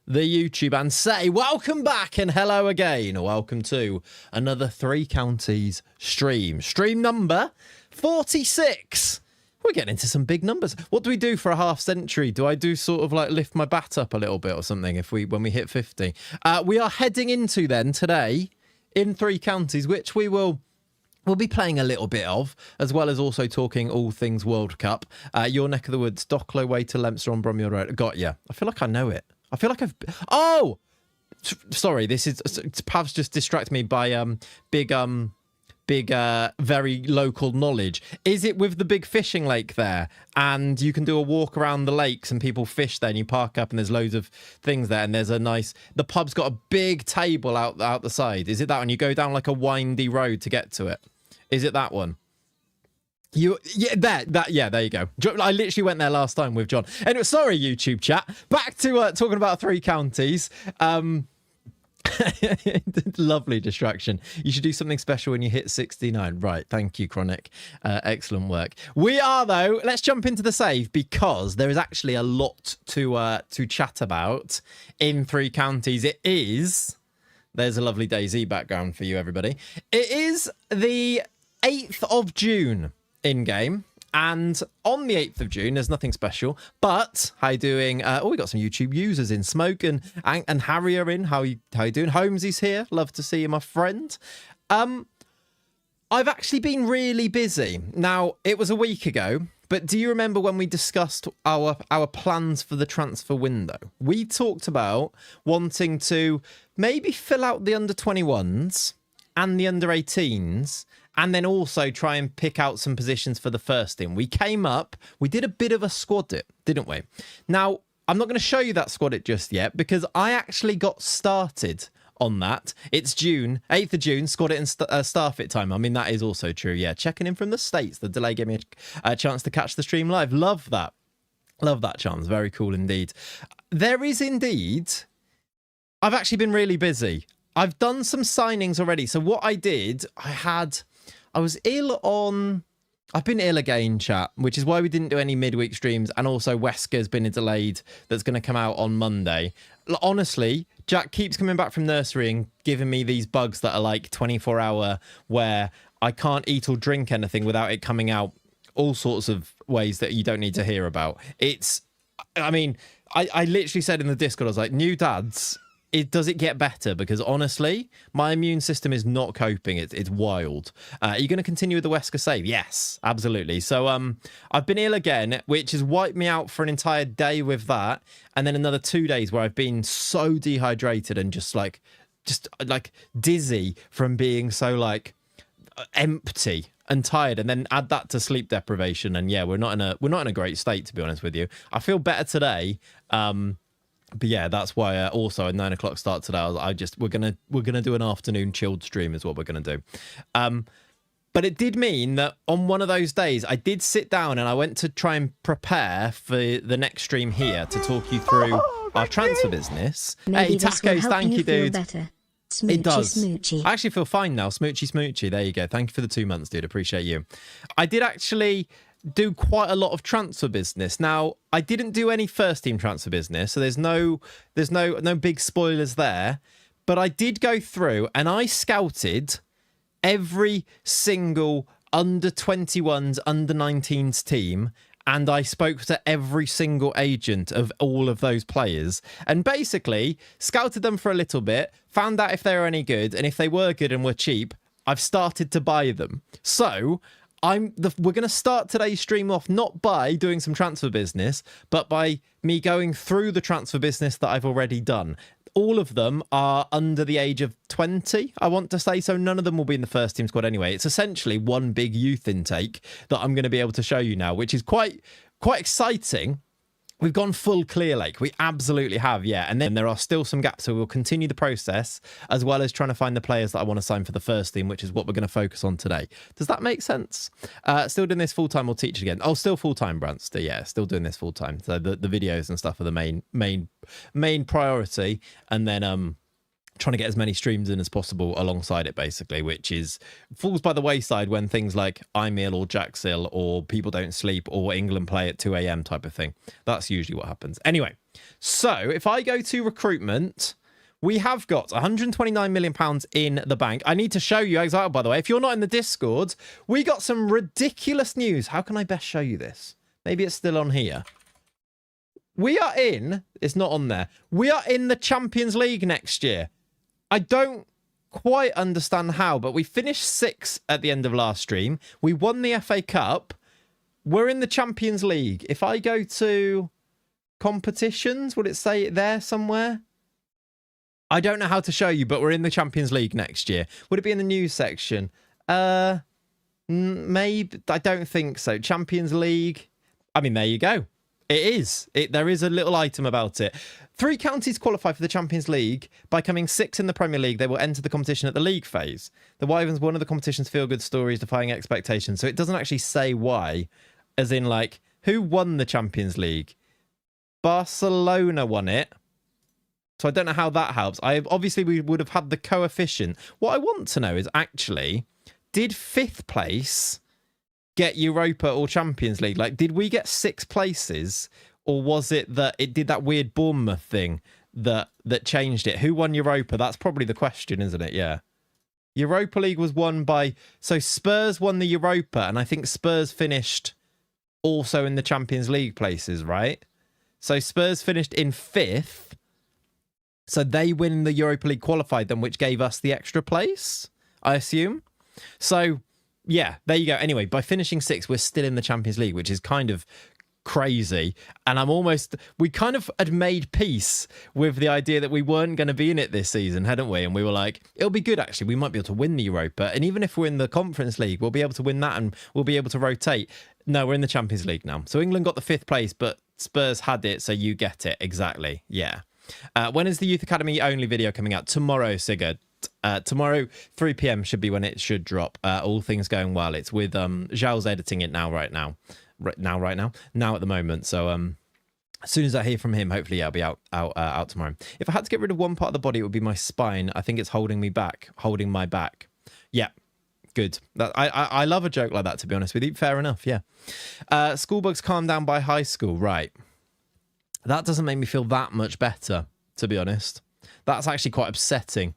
the YouTube and say welcome back and hello again. Welcome to another Three Counties stream. Stream number 46. We're getting into some big numbers. What do we do for a half century? Do I do sort of like lift my bat up a little bit or something when we hit 50? We are heading into then today in Three Counties, which we'll be playing a little bit of, as well as also talking all things World Cup. Your neck of the woods, Docklow way to Leinster on Bromley Road. Got ya. I feel like I know it. I feel like I've... Oh! Sorry, this is... Pav's just distracted me by big, very local knowledge. Is it with the big fishing lake there? And you can do a walk around the lakes and people fish there and you park up and there's loads of things there and there's a nice... The pub's got a big table out the side. Is it that one? You go down like a windy road to get to it. Is it that one? There you go. I literally went there last time with John. Anyway, sorry, YouTube chat. Back to talking about Three Counties. Lovely distraction. You should do something special when you hit 69. Right. Thank you, Chronic. Excellent work. We are, though. Let's jump into the save because there is actually a lot to chat about in Three Counties. It is... There's a lovely DayZ background for you, everybody. It is the 8th of June in-game. And on the 8th of June, there's nothing special. But, how you doing? We got some YouTube users in. Smoke and Harry are in. How you doing? Holmesy's here. Love to see you, my friend. I've actually been really busy. Now, it was a week ago. But do you remember when we discussed our plans for the transfer window? We talked about wanting to maybe fill out the under-21s and the under-18s and then also try and pick out some positions for the first team. We did a bit of a squad it, didn't we? Now, I'm not going to show you that squad it just yet because I actually got started on that. It's June, 8th of June, squad it and staff it time. I mean, that is also true. Yeah, checking in from the States. The delay gave me a chance to catch the stream live. Love that. Love that chance. Very cool indeed. There is indeed... I've actually been really busy. I've done some signings already. So what I did, I was ill on... I've been ill again, chat, which is why we didn't do any midweek streams. And also Wesker's been delayed. That's going to come out on Monday. Honestly, Jack keeps coming back from nursery and giving me these bugs that are like 24-hour where I can't eat or drink anything without it coming out all sorts of ways that you don't need to hear about. I literally said in the Discord, I was like, new dads... Does it get better? Because honestly, my immune system is not coping. It's wild. Are you going to continue with the Wesker save? Yes, absolutely. So I've been ill again, which has wiped me out for an entire day with that. And then another 2 days where I've been so dehydrated and just like dizzy from being so like empty and tired, and then add that to sleep deprivation. And yeah, we're not in a great state, to be honest with you. I feel better today. But yeah, that's why also a 9 o'clock start today. We're gonna do an afternoon chilled stream is what we're gonna do. But it did mean that on one of those days, I did sit down and I went to try and prepare for the next stream here to talk you through our transfer business. Maybe hey, Tacos, thank you, dude. Smoochy, it does. Smoochy. I actually feel fine now. Smoochy. There you go. Thank you for the 2 months, dude. Appreciate you. I did actually do quite a lot of transfer business. Now, I didn't do any first team transfer business, so there's no big spoilers there. But I did go through and I scouted every single under 21s, under 19s team, and I spoke to every single agent of all of those players and basically scouted them for a little bit, found out if they were any good, and if they were good and were cheap, I've started to buy them. So we're going to start today's stream off not by doing some transfer business, but by me going through the transfer business that I've already done. All of them are under the age of 20, I want to say, so none of them will be in the first team squad anyway. It's essentially one big youth intake that I'm going to be able to show you now, which is quite exciting. We've gone full Clear Lake. We absolutely have, yeah. And then there are still some gaps, so we'll continue the process as well as trying to find the players that I want to sign for the first team, which is what we're going to focus on today. Does that make sense? Still doing this full-time or teach again? Oh, still full-time, Brant. Yeah, still doing this full-time. So the videos and stuff are the main priority. And then trying to get as many streams in as possible alongside it, basically, which is falls by the wayside when things like I'm ill or Jack's ill or people don't sleep or England play at 2 a.m. type of thing. That's usually what happens. Anyway, so if I go to recruitment, we have got £129 million in the bank. I need to show you, Exile, by the way, if you're not in the Discord, we got some ridiculous news. How can I best show you this? Maybe it's still on here. We are in, it's not on there. We are in the Champions League next year. I don't quite understand how, but we finished 6th at the end of last stream. We won the FA Cup. We're in the Champions League. If I go to competitions, would it say it there somewhere? I don't know how to show you, but we're in the Champions League next year. Would it be in the news section? Maybe. I don't think so. Champions League. I mean, there you go. It is. There is a little item about it. 3 counties qualify for the Champions League by coming 6th in the Premier League. They will enter the competition at the league phase. The Wyverns, one of the competition's feel-good stories, defying expectations. So it doesn't actually say why, as in, like, who won the Champions League? Barcelona won it. So I don't know how that helps. Obviously, we would have had the coefficient. What I want to know is actually, did 5th place get Europa or Champions League? Like, did we get 6 places, or was it that it did that weird Bournemouth thing that changed it? Who won Europa? That's probably the question, isn't it? Yeah. Europa League was won by... So Spurs won the Europa, and I think Spurs finished also in the Champions League places, right? So Spurs finished in 5th. So they win the Europa League, qualified them, which gave us the extra place, I assume. So... yeah, there you go. Anyway, by finishing 6th, we're still in the Champions League, which is kind of crazy. And we kind of had made peace with the idea that we weren't going to be in it this season, hadn't we? And we were like, it'll be good, actually. We might be able to win the Europa. And even if we're in the Conference League, we'll be able to win that and we'll be able to rotate. No, we're in the Champions League now. So England got the 5th place, but Spurs had it, so you get it. Exactly. Yeah. When is the Youth Academy only video coming out? Tomorrow, Sigurd. Tomorrow 3 p.m. should be when it should drop, all things going well. It's with Zhao's editing it now at the moment. So as soon as I hear from him, hopefully I'll be out tomorrow. If I had to get rid of one part of the body, it would be my spine. I think it's holding my back. Yeah, good. I love a joke like that, to be honest with you. Fair enough. Yeah. School bugs calm down by high school. Right. That doesn't make me feel that much better, to be honest. That's actually quite upsetting.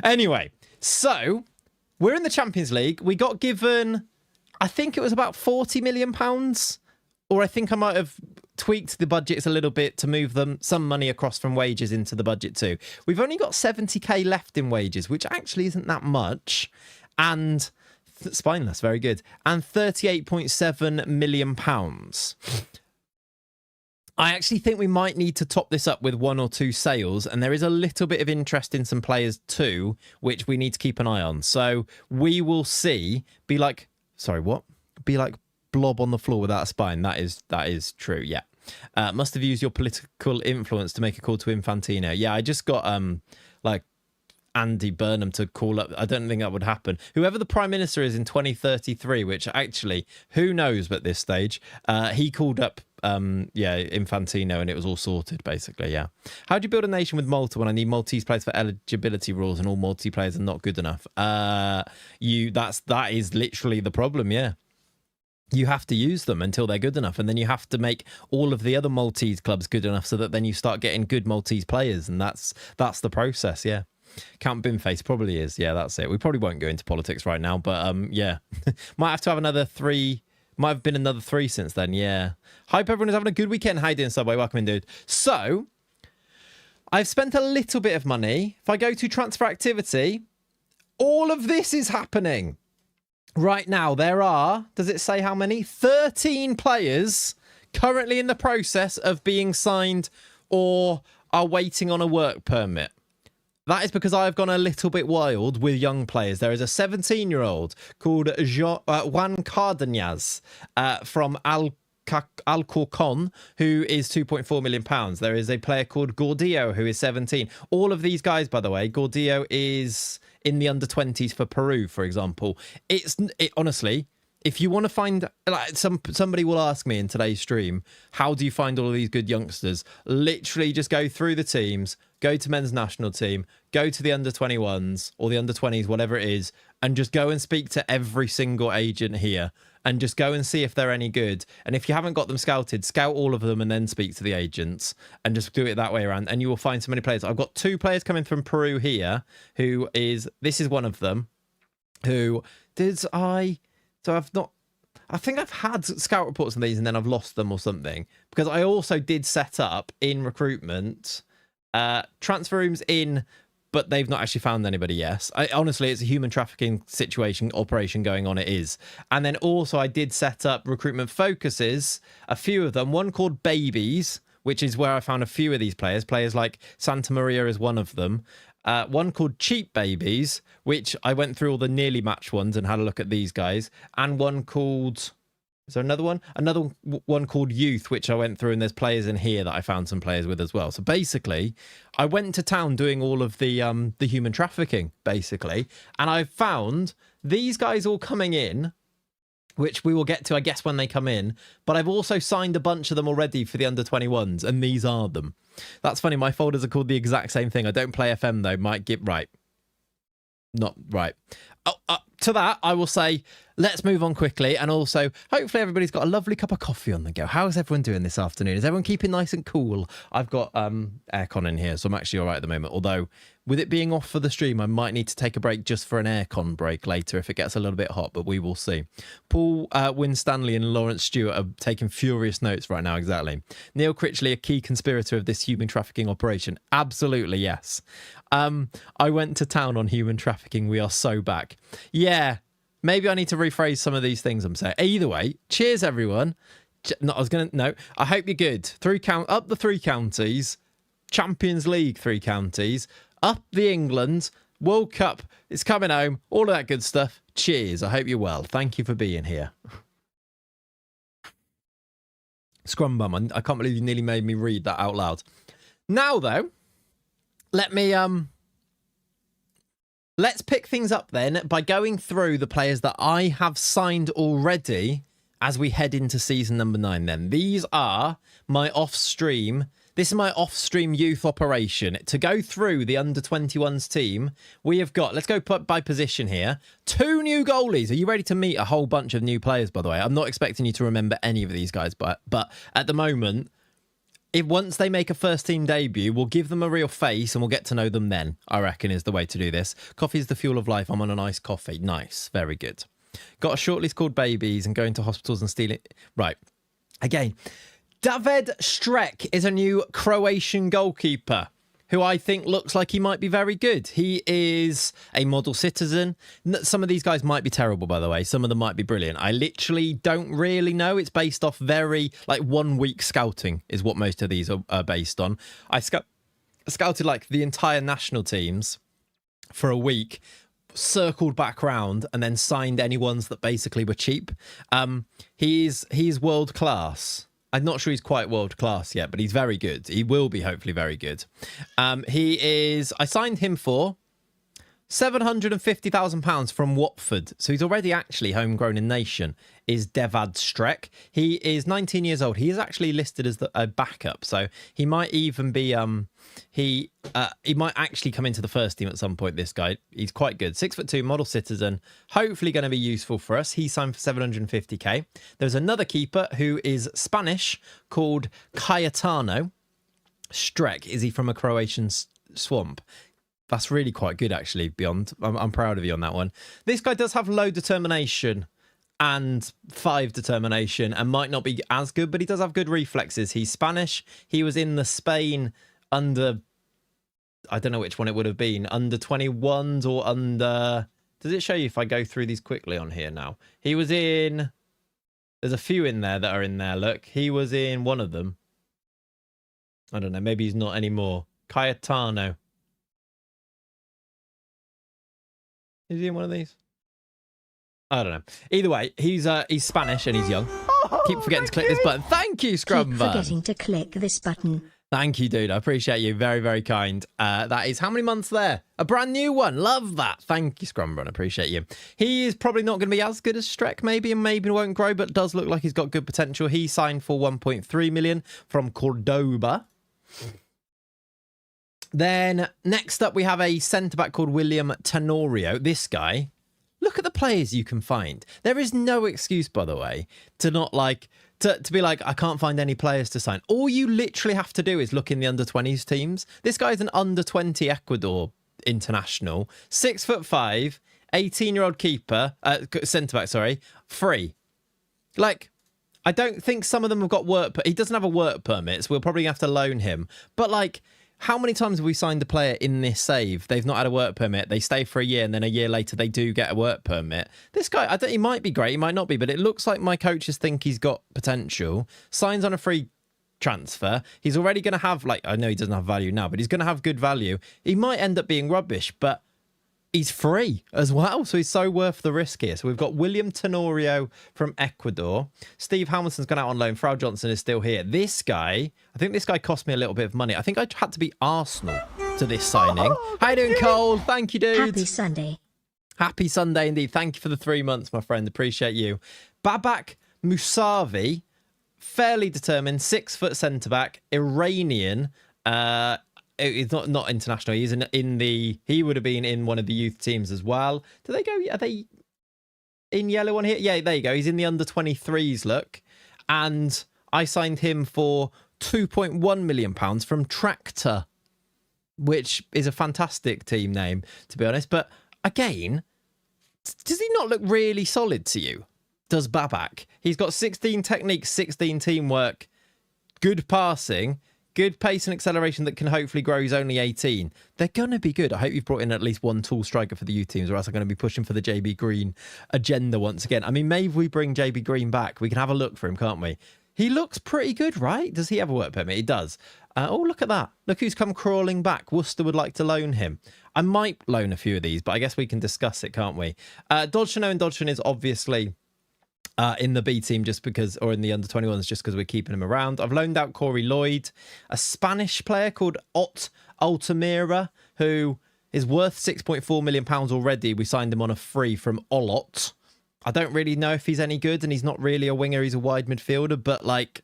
Anyway, so we're in the Champions League. We got given, I think it was about £40 million, or I think I might have tweaked the budgets a little bit to move some money across from wages into the budget too. We've only got 70k left in wages, which actually isn't that much, and spineless, very good, and £38.7 million. I actually think we might need to top this up with 1 or 2 sales, and there is a little bit of interest in some players too, which we need to keep an eye on. So we will see. Be like blob on the floor without a spine. That is true. Yeah. Must have used your political influence to make a call to Infantino. Yeah, I just got like Andy Burnham to call up. I don't think that would happen. Whoever the prime minister is in 2033, which actually who knows at this stage, he called up Infantino and it was all sorted basically. Yeah. How do you build a nation with Malta when I need Maltese players for eligibility rules and all Maltese players are not good enough? That is literally the problem. Yeah. You have to use them until they're good enough, and then you have to make all of the other Maltese clubs good enough so that then you start getting good Maltese players, and that's the process. Yeah. Count Binface probably is. Yeah, that's it. We probably won't go into politics right now, but yeah. Might have to have another 3. Might have been another 3 since then. Yeah. Hope everyone is having a good weekend. How you doing, Subway? Welcome in, dude. So, I've spent a little bit of money. If I go to transfer activity, all of this is happening. Right now, there are, does it say how many? 13 players currently in the process of being signed or are waiting on a work permit. That is because I've gone a little bit wild with young players. There is a 17-year-old called Juan Cardenas from Alcorcon, who is £2.4 million. There is a player called Gordillo, who is 17. All of these guys, by the way, Gordillo is in the under-20s for Peru, for example. Honestly, if you want to find, like, somebody will ask me in today's stream, how do you find all of these good youngsters? Literally just go through the teams, go to men's national team, go to the under 21s or the under 20s, whatever it is, and just go and speak to every single agent here and just go and see if they're any good. And if you haven't got them scouted, scout all of them and then speak to the agents and just do it that way around. And you will find so many players. I've got 2 players coming from Peru here, this is one of them, I think I've had scout reports on these and then I've lost them or something, because I also did set up in recruitment transfer rooms but they've not actually found anybody yet. Honestly, it's a human trafficking operation going on. It is. And then also I did set up recruitment focuses, a few of them, one called Babies, which is where I found a few of these players like Santa Maria is one of them. One called Cheap Babies, which I went through all the nearly match ones and had a look at these guys. And one called... Is there another one? Another one called Youth, which I went through, and there's players in here that I found some players with as well. So basically, I went to town doing all of the human trafficking, basically, and I found these guys all coming in, which we will get to, I guess, when they come in. But I've also signed a bunch of them already for the under 21s, and these are them. That's funny. My folders are called the exact same thing. I don't play FM though. Might get right. Not right. To that, I will say, let's move on quickly. And also, hopefully everybody's got a lovely cup of coffee on the go. How is everyone doing this afternoon? Is everyone keeping nice and cool? I've got aircon in here, so I'm actually all right at the moment. Although, with it being off for the stream, I might need to take a break just for an aircon break later if it gets a little bit hot, but we will see. Paul Winstanley and Lawrence Stewart are taking furious notes right now, exactly. Neil Critchley, a key conspirator of this human trafficking operation. Absolutely, yes. I went to town on human trafficking. We are so back. Yeah, maybe I need to rephrase some of these things I'm saying. Either way, cheers, everyone. I hope you're good. Up the 3 counties, Champions League 3 counties, up the England, World Cup, it's coming home, all of that good stuff. Cheers. I hope you're well. Thank you for being here. Scrum bum, I can't believe you nearly made me read that out loud. Now, though, let's pick things up then by going through the players that I have signed already as we head into season number 9 then. These are my off-stream... This is my off-stream youth operation. To go through the under-21s team, we have got... Let's go by position here. 2 new goalies. Are you ready to meet a whole bunch of new players, by the way? I'm not expecting you to remember any of these guys, but at the moment... Once they make a first-team debut, we'll give them a real face and we'll get to know them then, I reckon, is the way to do this. Coffee is the fuel of life. I'm on a nice coffee. Nice. Very good. Got a shortlist called Babies and going to hospitals and stealing... Right. Again, David Strek is a new Croatian goalkeeper who I think looks like he might be very good. He is a model citizen. Some of these guys might be terrible, by the way. Some of them might be brilliant. I literally don't really know. It's based off very, 1 week scouting is what most of these are based on. I scouted, the entire national teams for a week, circled back round, and then signed any ones that basically were cheap. He's world class. I'm not sure he's quite world class yet, but he's very good. He will be hopefully very good. I signed him for £750,000 from Watford. So he's already actually homegrown in nation, is Devad Strek. He is 19 years old. He is actually listed as a backup. So he might even be, he might actually come into the first team at some point, this guy. He's quite good. 6'2", model citizen. Hopefully going to be useful for us. He signed for 750k. There's another keeper who is Spanish called Cayetano Strek. Is he from a Croatian swamp? That's really quite good, actually, Beyond. I'm proud of you on that one. This guy does have low determination and 5 determination and might not be as good, but he does have good reflexes. He's Spanish. He was in the Spain under... I don't know which one it would have been. Under 21s or under... Does it show you if I go through these quickly on here now? He was in... There's a few in there that are in there, look. He was in one of them. I don't know. Maybe he's not anymore. Cayetano. Is he in one of these? I don't know. Either way, he's Spanish and he's young. Keep forgetting to click this button. Thank you, Scrum. Keep forgetting to click this button. Thank you, dude. I appreciate you. Very, very kind. That is how many months there? A brand new one. Love that. Thank you, Scrumrun. Appreciate you. He is probably not going to be as good as Streck, maybe, and maybe won't grow, but does look like he's got good potential. He signed for 1.3 million from Cordoba. Then next up, we have a centre-back called William Tenorio. This guy, look at the players you can find. There is no excuse, by the way, to not like... To be like, I can't find any players to sign. All you literally have to do is look in the under-20s teams. This guy's an under-20 Ecuador international. 6'5", 18-year-old keeper, centre-back, sorry, free. Like, I don't think some of them have got work... He doesn't have a work permit, so we'll probably have to loan him. But, like... How many times have we signed a player in this save? They've not had a work permit. They stay for a year, and then a year later they do get a work permit. This guy, he might be great, he might not be, but it looks like my coaches think he's got potential. Signs on a free transfer. He's already going to have, like, I know he doesn't have value now, but he's going to have good value. He might end up being rubbish, but he's free as well, so he's so worth the risk here. So we've got William Tenorio from Ecuador. Steve Hamilton's gone out on loan. Frau Johnson is still here. This guy, I think this guy cost me a little bit of money. I think I had to be Arsenal to this signing. How you doing, Cole? Thank you, dude. Happy Sunday. Happy Sunday indeed. Thank you for the 3 months, my friend. Appreciate you. Babak Musavi, fairly determined, 6 foot centre-back, Iranian, he's not international. He's he would have been in one of the youth teams as well. Do they go? Are they in yellow on here? Yeah, there you go. He's in the under 23s. Look, and I signed him for £2.1 million from Tractor, which is a fantastic team name, to be honest. But again, does he not look really solid to you? Does Babak? He's got 16 technique, 16 teamwork, good passing. Good pace and acceleration that can hopefully grow. He's only 18. They're going to be good. I hope you've brought in at least one tall striker for the youth teams, or else I'm going to be pushing for the JB Green agenda once again. I mean, maybe we bring JB Green back. We can have a look for him, can't we? He looks pretty good, right? Does he have a work permit? He does. Oh, look at that. Look who's come crawling back. Worcester would like to loan him. I might loan a few of these, but I guess we can discuss it, can't we? Dodgson and Dodgson is obviously... in the B team just because, or in the under 21s just because we're keeping him around. I've loaned out Corey Lloyd, a Spanish player called Ot Altamira, who is worth £6.4 million already. We signed him on a free from Olot. I don't really know if he's any good, and he's not really a winger. He's a wide midfielder, but like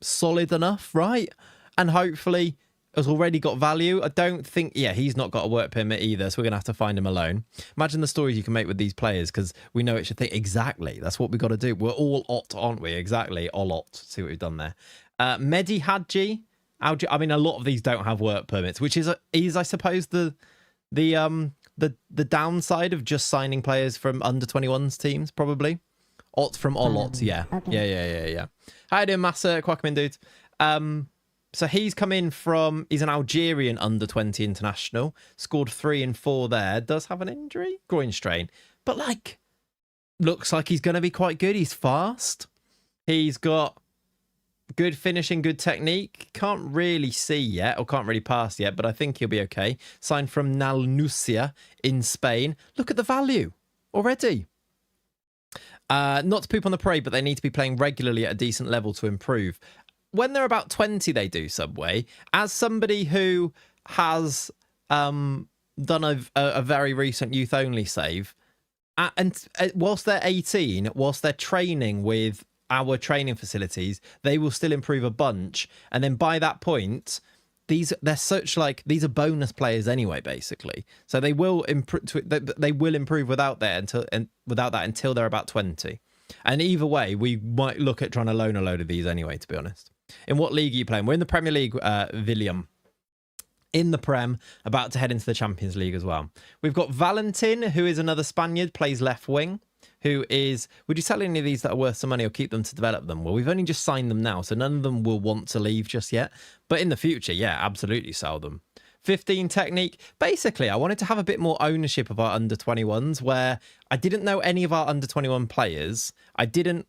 solid enough, right? And hopefully has already got value. I don't think... Yeah, he's not got a work permit either, so we're going to have to find him alone. Imagine the stories you can make with these players, because we know it should think... Exactly. That's what we got to do. We're all Ot, aren't we? Exactly. All Ot. See what we've done there. Mehdi Hadji. I mean, a lot of these don't have work permits, which is I suppose, the downside of just signing players from under 21s teams, probably. Ot from Olot. Yeah. Okay. Yeah. How you doing, Massa? Quackman, dude. So he's come in from... He's an Algerian under-20 international. Scored 3 and 4 there. Does have an injury. Groin strain. But, like, looks like he's going to be quite good. He's fast. He's got good finishing, good technique. Can't really see yet, or can't really pass yet, but I think he'll be okay. Signed from Nalnusia in Spain. Look at the value already. Not to poop on the parade, but they need to be playing regularly at a decent level to improve. When they're about 20, they do, Subway. As somebody who has done a very recent youth-only save, and whilst they're 18, whilst they're training with our training facilities, they will still improve a bunch. And then by that point, these are bonus players anyway, basically. So they will improve. They will improve without that until they're about 20. And either way, we might look at trying to loan a load of these anyway, to be honest. In what league are you playing? We're in the Premier League, William. In the Prem, about to head into the Champions League as well. We've got Valentin, who is another Spaniard, plays left wing, who is... Would you sell any of these that are worth some money or keep them to develop them? Well, we've only just signed them now, so none of them will want to leave just yet. But in the future, yeah, absolutely sell them. 15 technique. Basically, I wanted to have a bit more ownership of our under-21s, where I didn't know any of our under-21 players. I didn't...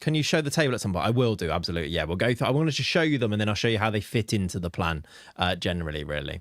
Can you show the table at some point? I will do, absolutely. Yeah, we'll go through. I wanted to show you them, and then I'll show you how they fit into the plan generally, really.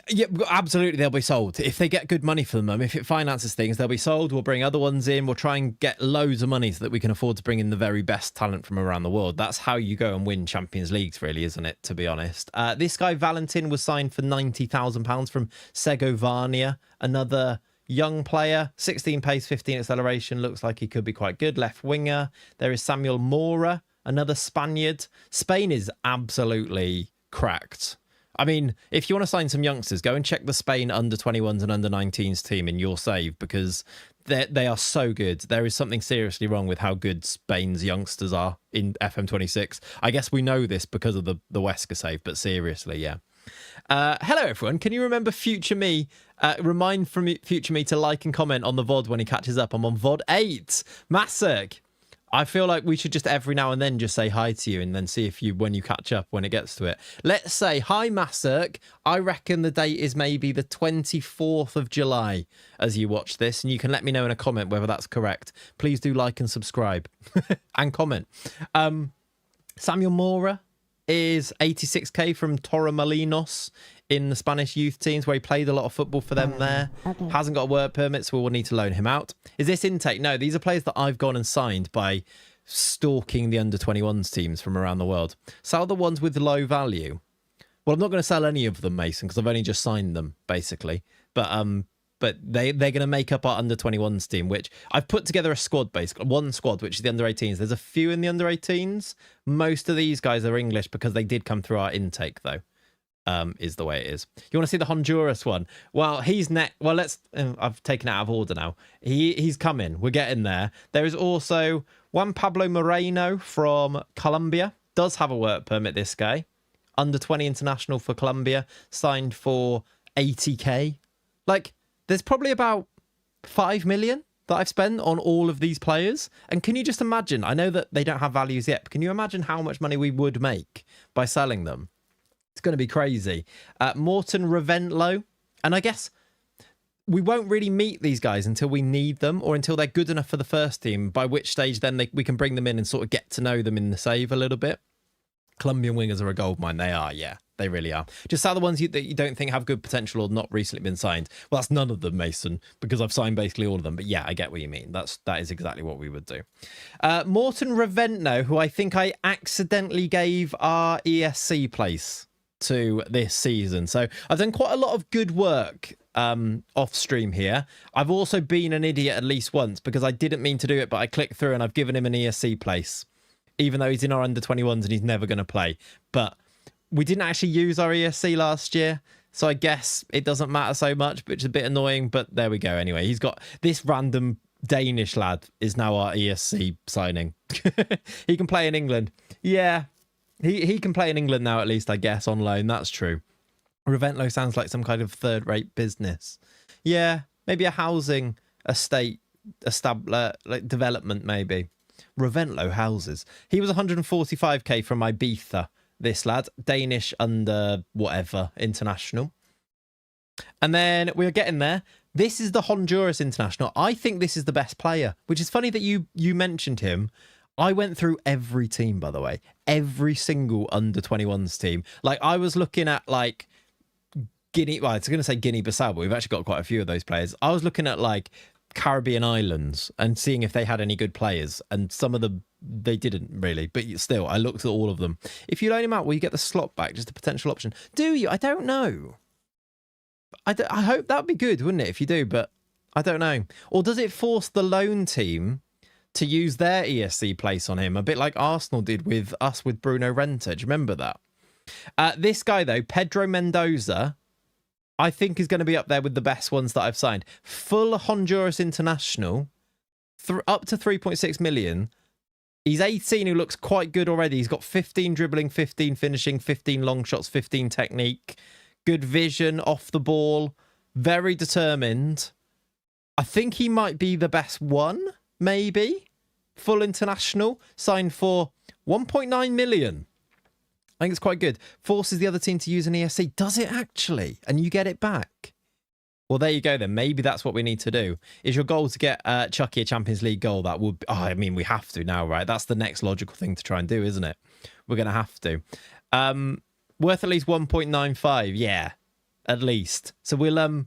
Yeah, absolutely. They'll be sold if they get good money for them. If it finances things, they'll be sold. We'll bring other ones in. We'll try and get loads of money so that we can afford to bring in the very best talent from around the world. That's how you go and win Champions Leagues, really, isn't it? To be honest, this guy Valentin was signed for £90,000 from Segovania. Another young player, 16 pace, 15 acceleration. Looks like he could be quite good. Left winger. There is Samuel Mora, another Spaniard. Spain is absolutely cracked. I mean, if you want to sign some youngsters, go and check the Spain under-21s and under-19s team in your save, because they are so good. There is something seriously wrong with how good Spain's youngsters are in FM26. I guess we know this because of the Wesker save, but seriously, yeah. Hello, everyone. Can you remember Future Me? Remind from Future Me to like and comment on the VOD when he catches up. I'm on VOD 8. Masuk. I feel like we should just every now and then just say hi to you and then see if when you catch up when it gets to it. Let's say, hi, Masuk. I reckon the date is maybe the 24th of July as you watch this, and you can let me know in a comment whether that's correct. Please do like and subscribe and comment. Samuel Mora is 86k from Torremolinos in the Spanish youth teams, where he played a lot of football for them there. Okay. Hasn't got a work permit, so we'll need to loan him out. Is this intake? No, these are players that I've gone and signed by stalking the under-21s teams from around the world. Sell the ones with low value. Well, I'm not going to sell any of them, Mason, because I've only just signed them, basically. But they're going to make up our under-21s team, which I've put together a squad, basically. One squad, which is the under-18s. There's a few in the under-18s. Most of these guys are English because they did come through our intake, though. Is the way it is. You want to see the Honduras one? Well, he's next. Well, let's. I've taken it out of order now. He's coming. We're getting there. There is also Juan Pablo Moreno from Colombia. Does have a work permit. This guy, under 20 international for Colombia, signed for 80k. Like, there's probably about 5 million that I've spent on all of these players. And can you just imagine? I know that they don't have values yet, but can you imagine how much money we would make by selling them? It's going to be crazy. Morton Raventlow. And I guess we won't really meet these guys until we need them, or until they're good enough for the first team, by which stage then we can bring them in and sort of get to know them in the save a little bit. Colombian wingers are a goldmine. They are, yeah. They really are. Just sell the ones that you don't think have good potential or not recently been signed. Well, that's none of them, Mason, because I've signed basically all of them. But yeah, I get what you mean. That is exactly what we would do. Morton Raventlow, who I think I accidentally gave our ESC place to this season. So I've done quite a lot of good work off stream here. I've also been an idiot at least once, because I didn't mean to do it, but I clicked through and I've given him an ESC place, even though he's in our under-21s and he's never going to play. But we didn't actually use our ESC last year, so I guess it doesn't matter so much, which is a bit annoying, but there we go. Anyway, he's got this random Danish lad is now our ESC signing. He can play in England. Yeah. He can play in England now, at least, I guess, on loan. That's true. Raventlow sounds like some kind of third-rate business. Yeah, maybe a housing estate, like development, maybe. Raventlow houses. He was 145k from Ibiza, this lad. Danish under whatever, international. And then we're getting there. This is the Honduras international. I think this is the best player, which is funny that you mentioned him. I went through every team, by the way, every single under-21s team. Like, I was looking at, like, Guinea, well, I was going to say Guinea-Bissau, but we've actually got quite a few of those players. I was looking at, like, Caribbean islands and seeing if they had any good players, and some of them, they didn't really, but still, I looked at all of them. If you loan him out, will you get the slot back? Just a potential option. Do you? I don't know. I hope that'd be good, wouldn't it, if you do, but I don't know. Or does it force the loan team to use their ESC place on him, a bit like Arsenal did with us with Bruno Renta? Do you remember that? This guy, though, Pedro Mendoza, I think is going to be up there with the best ones that I've signed. Full Honduras international, up to 3.6 million. He's 18, who looks quite good already. He's got 15 dribbling, 15 finishing, 15 long shots, 15 technique, good vision off the ball, very determined. I think he might be the best one, maybe. Full international, signed for 1.9 million. I think it's quite good. Forces the other team to use an ESC. Does it actually? And you get it back? Well, there you go then. Maybe that's what we need to do. Is your goal to get Chucky a Champions League goal? That would... Oh, I mean, we have to now, right? That's the next logical thing to try and do, isn't it? We're going to have to. Worth at least 1.95. Yeah. at least. So we'll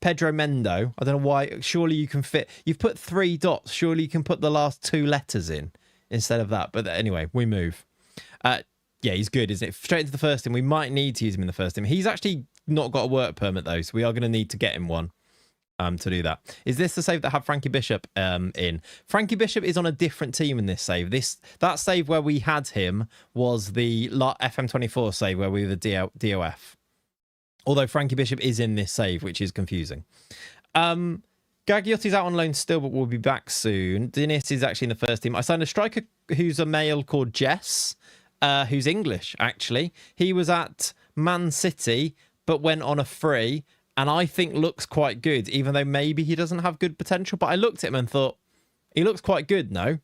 Pedro Mendo. I don't know why. Surely you can fit. You've put 3 dots. Surely you can put the last 2 letters in instead of that. But anyway, we move. Yeah, he's good, isn't it? Straight into the first team. We might need to use him in the first team. He's actually not got a work permit though, so we are going to need to get him one to do that. Is this the save that had Frankie Bishop in? Frankie Bishop is on a different team in this save. That save where we had him was the FM24 save where we were the DOF. Although Frankie Bishop is in this save, which is confusing. Gagliotti's out on loan still, but will be back soon. Dinis is actually in the first team. I signed a striker who's a male called Jess, who's English, actually. He was at Man City, but went on a free, and I think looks quite good, even though maybe he doesn't have good potential. But I looked at him and thought, he looks quite good, no?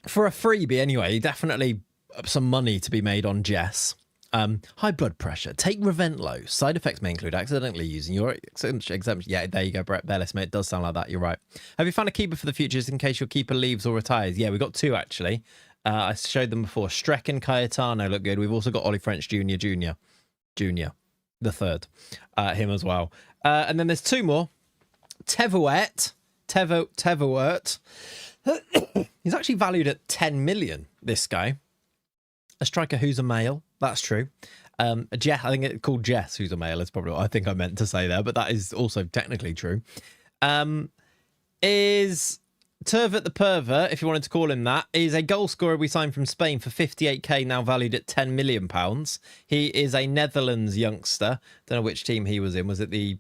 For a freebie, anyway, definitely some money to be made on Jess. High blood pressure. Take Reventlo. Side effects may include accidentally using your exemption. Yeah, there you go, Brett Bellis, mate. It does sound like that. You're right. Have you found a keeper for the future just in case your keeper leaves or retires? Yeah, we got 2 actually. I showed them before. Streck and Cayetano look good. We've also got Ollie French Jr. The third. Him as well. And then there's 2 more. Tevuet. He's actually valued at 10 million, this guy. A striker who's a male. That's true. Jeff, I think it's called Jess, who's a male, is probably what I think I meant to say there, but that is also technically true. Is Turvet the Pervert, if you wanted to call him that, is a goal scorer we signed from Spain for 58k, now valued at 10 million pounds. He is a Netherlands youngster. Don't know which team he was in. Was it the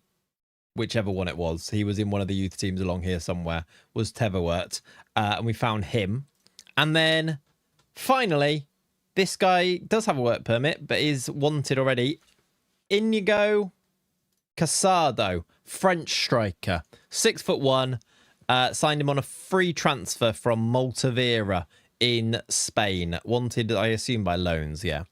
whichever one it was? He was in one of the youth teams along here somewhere. Was Teverwert, and we found him. And then finally, this guy does have a work permit, but is wanted already. Inigo Casado, French striker, 6'1", signed him on a free transfer from Montevera in Spain. Wanted, I assume, by loans. Yeah,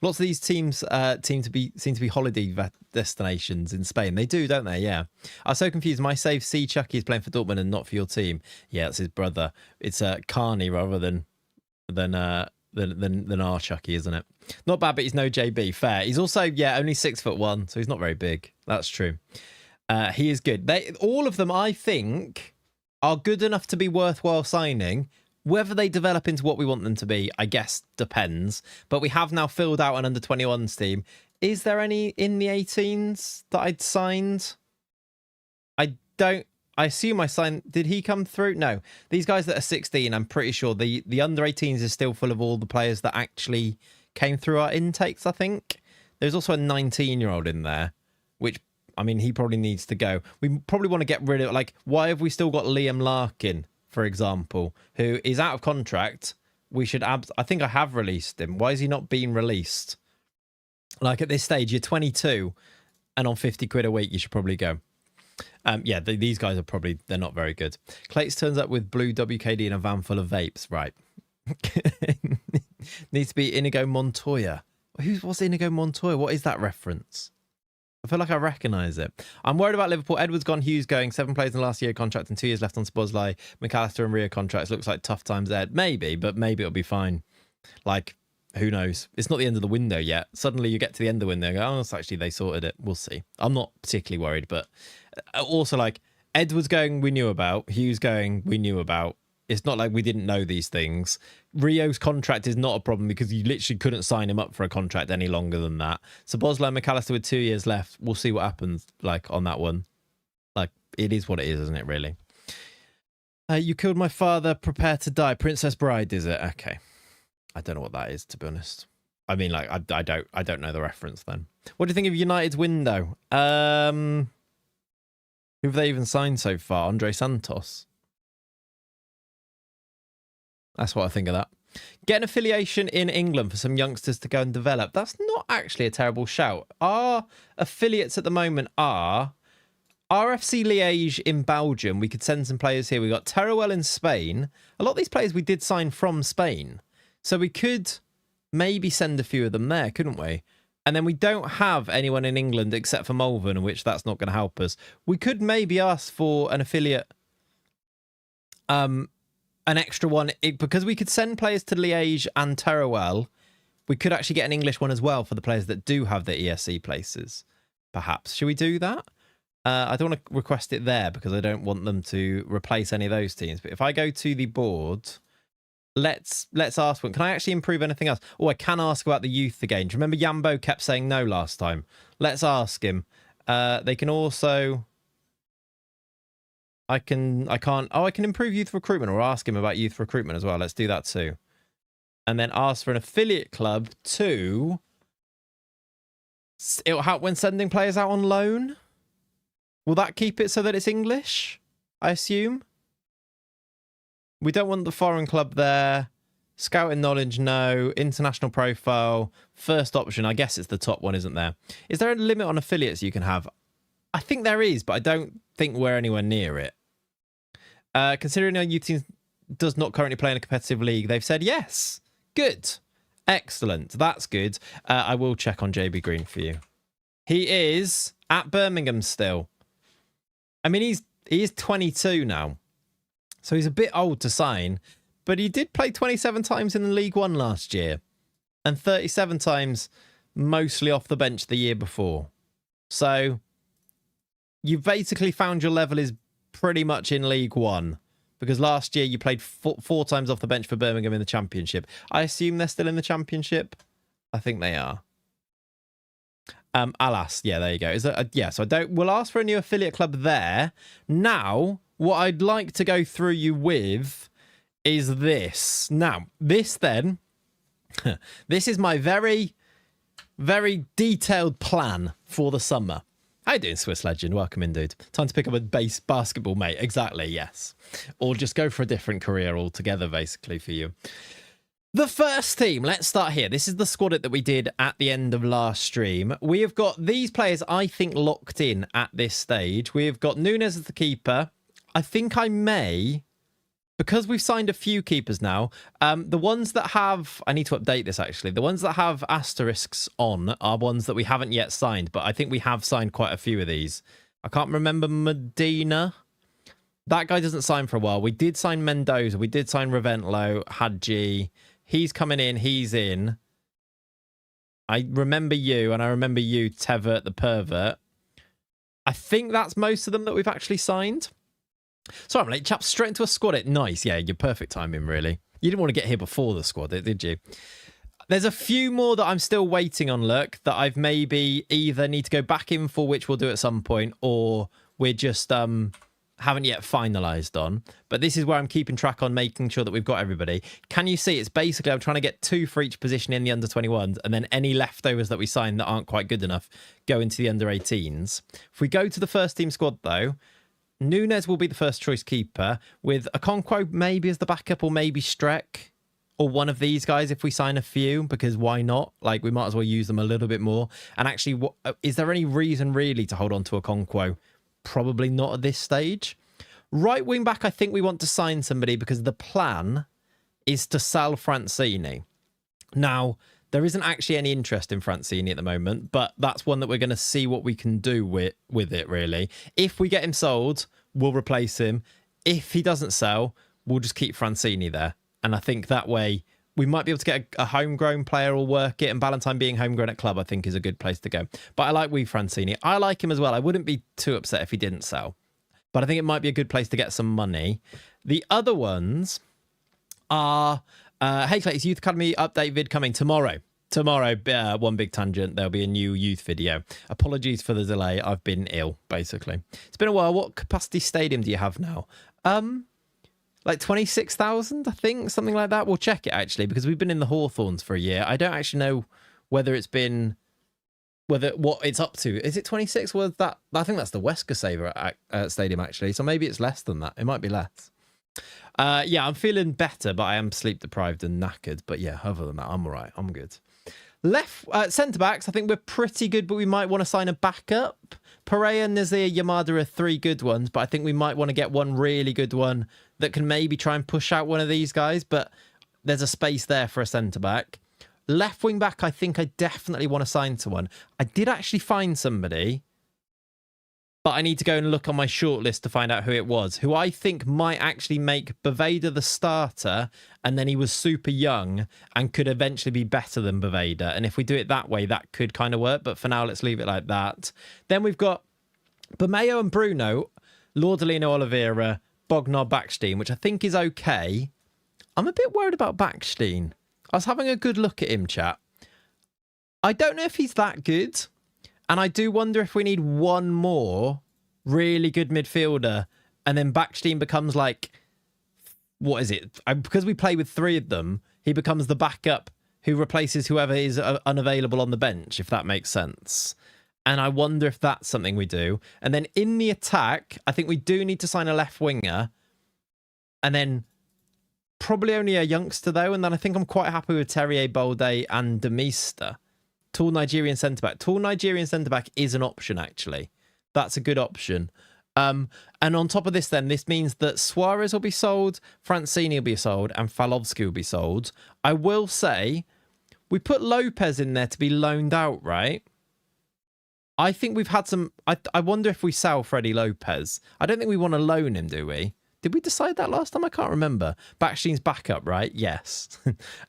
lots of these teams seem to be holiday destinations in Spain. They do, don't they? Yeah. I was so confused. My save C Chucky is playing for Dortmund and not for your team. Yeah, it's his brother. It's Carney rather than our Chucky, isn't it? Not bad, but he's no JB. Fair. He's also, yeah, only 6'1", so he's not very big. That's true. He is good. All of them, I think, are good enough to be worthwhile signing. Whether they develop into what we want them to be, I guess, depends. But we have now filled out an under-21s team. Is there any in the 18s that I'd signed? I assume I signed... Did he come through? No. These guys that are 16, I'm pretty sure the under-18s is still full of all the players that actually came through our intakes, I think. There's also a 19-year-old in there, which, I mean, he probably needs to go. We probably want to get rid of... Like, why have we still got Liam Larkin, for example, who is out of contract? We should... I think I have released him. Why is he not being released? Like, at this stage, you're 22, and on 50 quid a week, you should probably go. Yeah, these guys are probably, they're not very good. Clayts turns up with blue WKD and a van full of vapes. Right. Needs to be Inigo Montoya. What's Inigo Montoya? What is that reference? I feel like I recognise it. I'm worried about Liverpool. Edwards gone, Hughes going. 7 players in the last year contract and 2 years left on Szoboszlai. McAllister and Rio contracts. Looks like tough times ahead. Maybe, but maybe it'll be fine. Like, who knows? It's not the end of the window yet. Suddenly you get to the end of the window and go, oh, it's actually, they sorted it. We'll see. I'm not particularly worried, but also, like, Edwards going, we knew about. Hughes going, we knew about. It's not like we didn't know these things. Rio's contract is not a problem because you literally couldn't sign him up for a contract any longer than that. So Szoboszlai and McAllister with 2 years left. We'll see what happens, like, on that one. Like, it is what it is, isn't it, really? You killed my father, prepare to die. Princess Bride, is it? Okay. I don't know what that is, to be honest. I mean, like, I don't know the reference then. What do you think of United's window? Who have they even signed so far? Andre Santos. That's what I think of that. Get an affiliation in England for some youngsters to go and develop. That's not actually a terrible shout. Our affiliates at the moment are RFC Liège in Belgium. We could send some players here. We got Teruel in Spain. A lot of these players we did sign from Spain. So we could maybe send a few of them there, couldn't we? And then we don't have anyone in England except for Malvern, in which that's not going to help us. We could maybe ask for an affiliate, an extra one, because we could send players to Liège and Teruel. we could actually get an English one as well for the players that do have their ESC places. Perhaps. Should we do that? I don't want to request it there because I don't want them to replace any of those teams. But if I go to the board, let's ask one. Can I actually improve anything else? Oh, I can ask about the youth again. Do you remember Yambo kept saying no last time? Let's ask him. They can also... I can't... Oh, I can improve youth recruitment or ask him about youth recruitment as well. Let's do that too. And then ask for an affiliate club to... It'll help when sending players out on loan. Will that keep it so that it's English? I assume. We don't want the foreign club there. Scouting knowledge, no. International profile. First option, I guess it's the top one, isn't there? Is there a limit on affiliates you can have? I think there is, but I don't think we're anywhere near it. Considering our youth team does not currently play in a competitive league, they've said yes. Good. Excellent. That's good. I will check on JB Green for you. He is at Birmingham still. I mean, he is 22 now. So he's a bit old to sign. But he did play 27 times in the League One last year. And 37 times mostly off the bench the year before. So you've basically found your level is pretty much in League One. Because last year you played four times off the bench for Birmingham in the Championship. I assume they're still in the Championship. I think they are. Alas, yeah, there you go. Is that yeah? So we'll ask for a new affiliate club there. Now, what I'd like to go through you with is this. Now, this then, this is my very, very detailed plan for the summer. How you doing, Swiss Legend? Welcome in, dude. Time to pick up a base basketball, mate. Exactly, yes. Or just go for a different career altogether, basically, for you. The first team, let's start here. This is the squad that we did at the end of last stream. We have got these players, I think, locked in at this stage. We've got Nunes as the keeper. I think I may, because we've signed a few keepers now, the ones that have, I need to update this actually, the ones that have asterisks on are ones that we haven't yet signed, but I think we have signed quite a few of these. I can't remember Medina. That guy doesn't sign for a while. We did sign Mendoza. We did sign Reventlow, Hadji. He's coming in. He's in. I remember you, and I remember you, Tevert the pervert. I think that's most of them that we've actually signed. Sorry, I'm late, chaps. Straight into a squad. Nice. Yeah, your perfect timing, really. You didn't want to get here before the squad, did you? There's a few more that I'm still waiting on, look, that I've maybe either need to go back in for, which we'll do at some point, or we're just haven't yet finalised on. But this is where I'm keeping track on making sure that we've got everybody. Can you see? It's basically I'm trying to get 2 for each position in the under-21s, and then any leftovers that we sign that aren't quite good enough go into the under-18s. If we go to the first team squad, though, Nunes will be the first choice keeper, with Okonkwo maybe as the backup, or maybe Streck, or one of these guys if we sign a few, because why not? Like, we might as well use them a little bit more. And actually, is there any reason really to hold on to Okonkwo? Probably not at this stage. Right wing back, I think we want to sign somebody because the plan is to sell Francini. Now, there isn't actually any interest in Francini at the moment, but that's one that we're going to see what we can do with it, really. If we get him sold, we'll replace him. If he doesn't sell, we'll just keep Francini there. And I think that way we might be able to get a homegrown player or work it. And Ballantyne being homegrown at club, I think, is a good place to go. But I like Francini. I like him as well. I wouldn't be too upset if he didn't sell. But I think it might be a good place to get some money. The other ones are... hey, Clayts, Youth Academy update vid coming tomorrow. Tomorrow, one big tangent. There'll be a new youth video. Apologies for the delay. I've been ill, basically. It's been a while. What capacity stadium do you have now? Like 26,000, I think, something like that. We'll check it, actually, because we've been in the Hawthorns for a year. I don't actually know whether it's been... what it's up to. Is it 26? Well, that I think that's the Wesker Saver Stadium, actually. So maybe it's less than that. It might be less. Yeah, I'm feeling better, but I am sleep deprived and knackered. But yeah, other than that, I'm all right. I'm good. Left centre backs, I think we're pretty good, but we might want to sign a backup. Pereira, Nazir, Yamada are 3 good ones, but I think we might want to get one really good one that can maybe try and push out one of these guys. But there's a space there for a centre back. Left wing back, I think I definitely want to sign someone. I did actually find somebody but I need to go and look on my shortlist to find out who it was, who I think might actually make Boveda the starter, and then he was super young and could eventually be better than Boveda. And if we do it that way, that could kind of work. But for now, let's leave it like that. Then we've got Bermeo and Bruno, Laudelino Oliveira, Bognar Backstein, which I think is okay. I'm a bit worried about Backstein. I was having a good look at him, chat. I don't know if he's that good. And I do wonder if we need one more really good midfielder, and then Backstein becomes like, what is it? Because we play with three of them, he becomes the backup who replaces whoever is unavailable on the bench, if that makes sense. And I wonder if that's something we do. And then in the attack, I think we do need to sign a left winger. And then probably only a youngster, though. And then I think I'm quite happy with Terrier, Bolde and Demista. Tall Nigerian centre-back. Tall Nigerian centre-back is an option, actually. That's a good option. And on top of this, then, this means that Suarez will be sold, Francini will be sold, and Falovsky will be sold. I will say, we put Lopez in there to be loaned out, right? I think we've had some... I wonder if we sell Freddie Lopez. I don't think we want to loan him, do we? Did we decide that last time? I can't remember. Backstein's backup, right? Yes.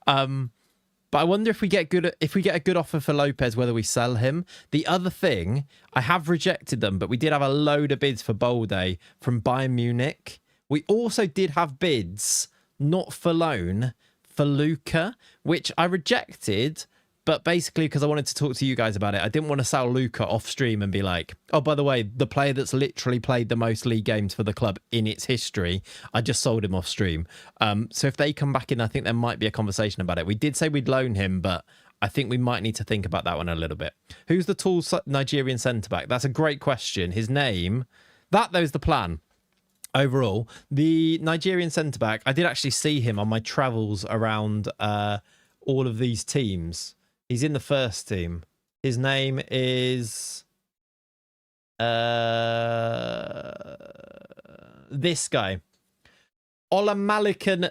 But I wonder if we get a good offer for Lopez, whether we sell him. The other thing, I have rejected them, but we did have a load of bids for Bolde from Bayern Munich. We also did have bids, not for loan, for Luca, which I rejected. But basically, because I wanted to talk to you guys about it, I didn't want to sell Luca off stream and be like, oh, by the way, the player that's literally played the most league games for the club in its history, I just sold him off stream. So if they come back in, I think there might be a conversation about it. We did say we'd loan him, but I think we might need to think about that one a little bit. Who's the tall Nigerian centre-back? That's a great question. His name, those the plan. Overall, the Nigerian centre-back, I did actually see him on my travels around all of these teams. He's in the first team. His name is this guy, Olamalikan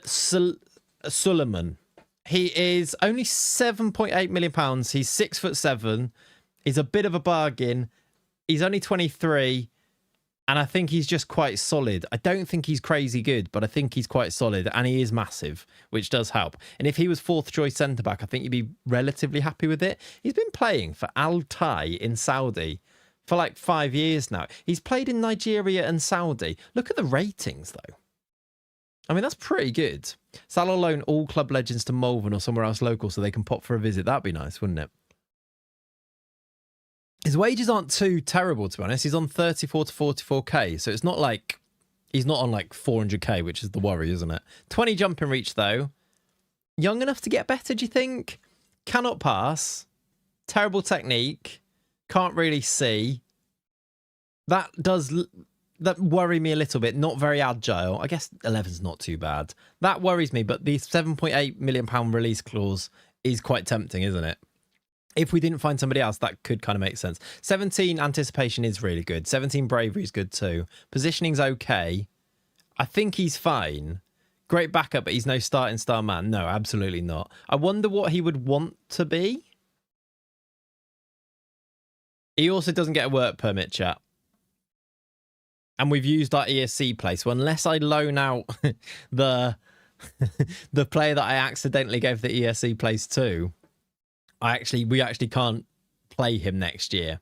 Suleiman. He is only £7.8 million. He's 6'7". He's a bit of a bargain. He's only 23. And I think he's just quite solid. I don't think he's crazy good, but I think he's quite solid. And he is massive, which does help. And if he was fourth choice centre-back, I think you'd be relatively happy with it. He's been playing for Al Tai in Saudi for like 5 years now. He's played in Nigeria and Saudi. Look at the ratings, though. I mean, that's pretty good. Salah loan all club legends to Malvern or somewhere else local so they can pop for a visit. That'd be nice, wouldn't it? His wages aren't too terrible, to be honest. He's on 34 to 44k, so it's not like he's not on like 400k, which is the worry, isn't it? 20 jumping reach, though. Young enough to get better, do you think? Cannot pass. Terrible technique. Can't really see. That worry me a little bit. Not very agile. I guess 11's not too bad. That worries me, but the £7.8 million release clause is quite tempting, isn't it? If we didn't find somebody else, that could kind of make sense. 17 anticipation is really good. 17 bravery is good too. Positioning's okay. I think he's fine. Great backup, but he's no starting star man. No, absolutely not. I wonder what he would want to be. He also doesn't get a work permit, chat. And we've used our ESC play. So unless I loan out the player that I accidentally gave the ESC place to, we actually can't play him next year.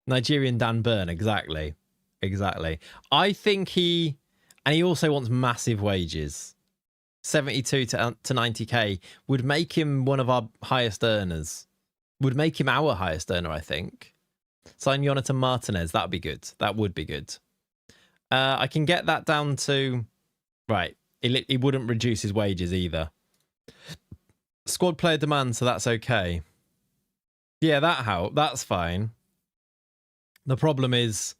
Nigerian Dan Byrne, exactly. I think he also wants massive wages. 72 to 90k would make him one of our highest earners. Would make him our highest earner, I think. Sign Jonathan Martinez, that would be good. That would be good. I can get that down to... Right, he wouldn't reduce his wages either. Squad player demand, so that's okay. Yeah, that's fine. The problem is,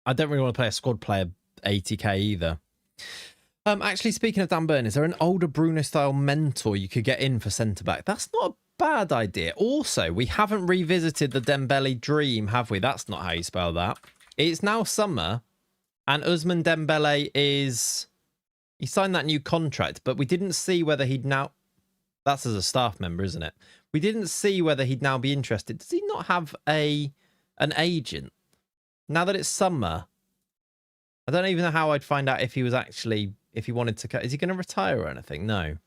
I don't really want to play a squad player 80k either. Actually, speaking of Dan Burn, is there an older Bruno-style mentor you could get in for centre-back? That's not a bad idea. Also, we haven't revisited the Dembele dream, have we? That's not how you spell that. It's now summer, and Ousmane Dembele he signed that new contract, but we didn't see whether he'd now... That's as a staff member, isn't it? We didn't see whether he'd now be interested. Does he not have an agent? Now that it's summer, I don't even know how I'd find out if he was actually, if he wanted to, is he going to retire or anything? No.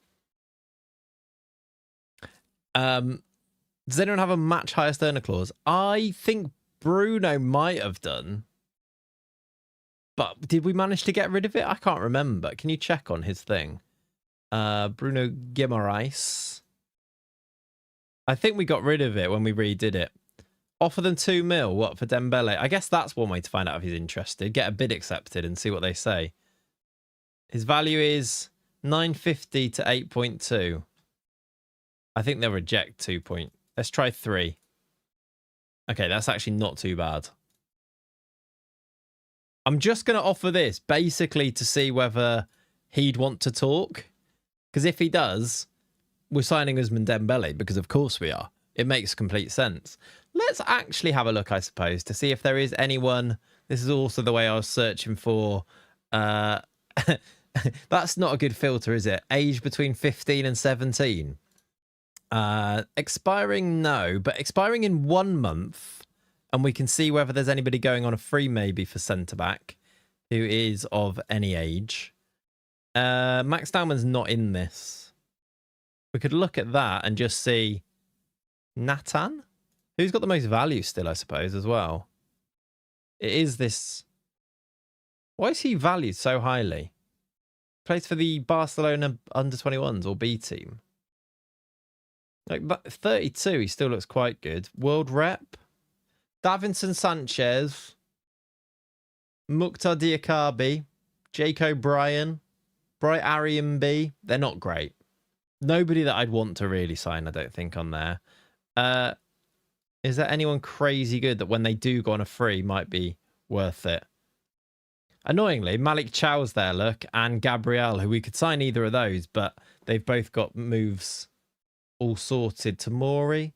Does anyone have a match highest earner clause? I think Bruno might have done. But did we manage to get rid of it? I can't remember. Can you check on his thing? Bruno Guimaraes. I think we got rid of it when we redid it. Offer them 2 mil. What, for Dembele? I guess that's one way to find out if he's interested. Get a bid accepted and see what they say. His value is 950 to 8.2. I think they'll reject 2 point. Let's try 3. Okay, that's actually not too bad. I'm just going to offer this basically to see whether he'd want to talk. Because if he does, we're signing Ousmane Dembele, because of course we are. It makes complete sense. Let's actually have a look, I suppose, to see if there is anyone. This is also the way I was searching for. That's not a good filter, is it? Age between 15 and 17. Expiring, no, but expiring in 1 month. And we can see whether there's anybody going on a free maybe for centre-back who is of any age. Max Dowman's not in this. We could look at that and just see Nathan, who's got the most value still, I suppose, as well. It is this. Why is he valued so highly? Plays for the Barcelona under-21s or B team. Like 32, he still looks quite good. World rep. Davinson Sanchez. Mukhtar Diakabi. Jake O'Brien. Bright Arian B. They're not great. Nobody that I'd want to really sign, I don't think, on there. Is there anyone crazy good that when they do go on a free might be worth it? Annoyingly, Malik Chow's there, look, and Gabriel, who we could sign either of those, but they've both got moves all sorted. Tamori,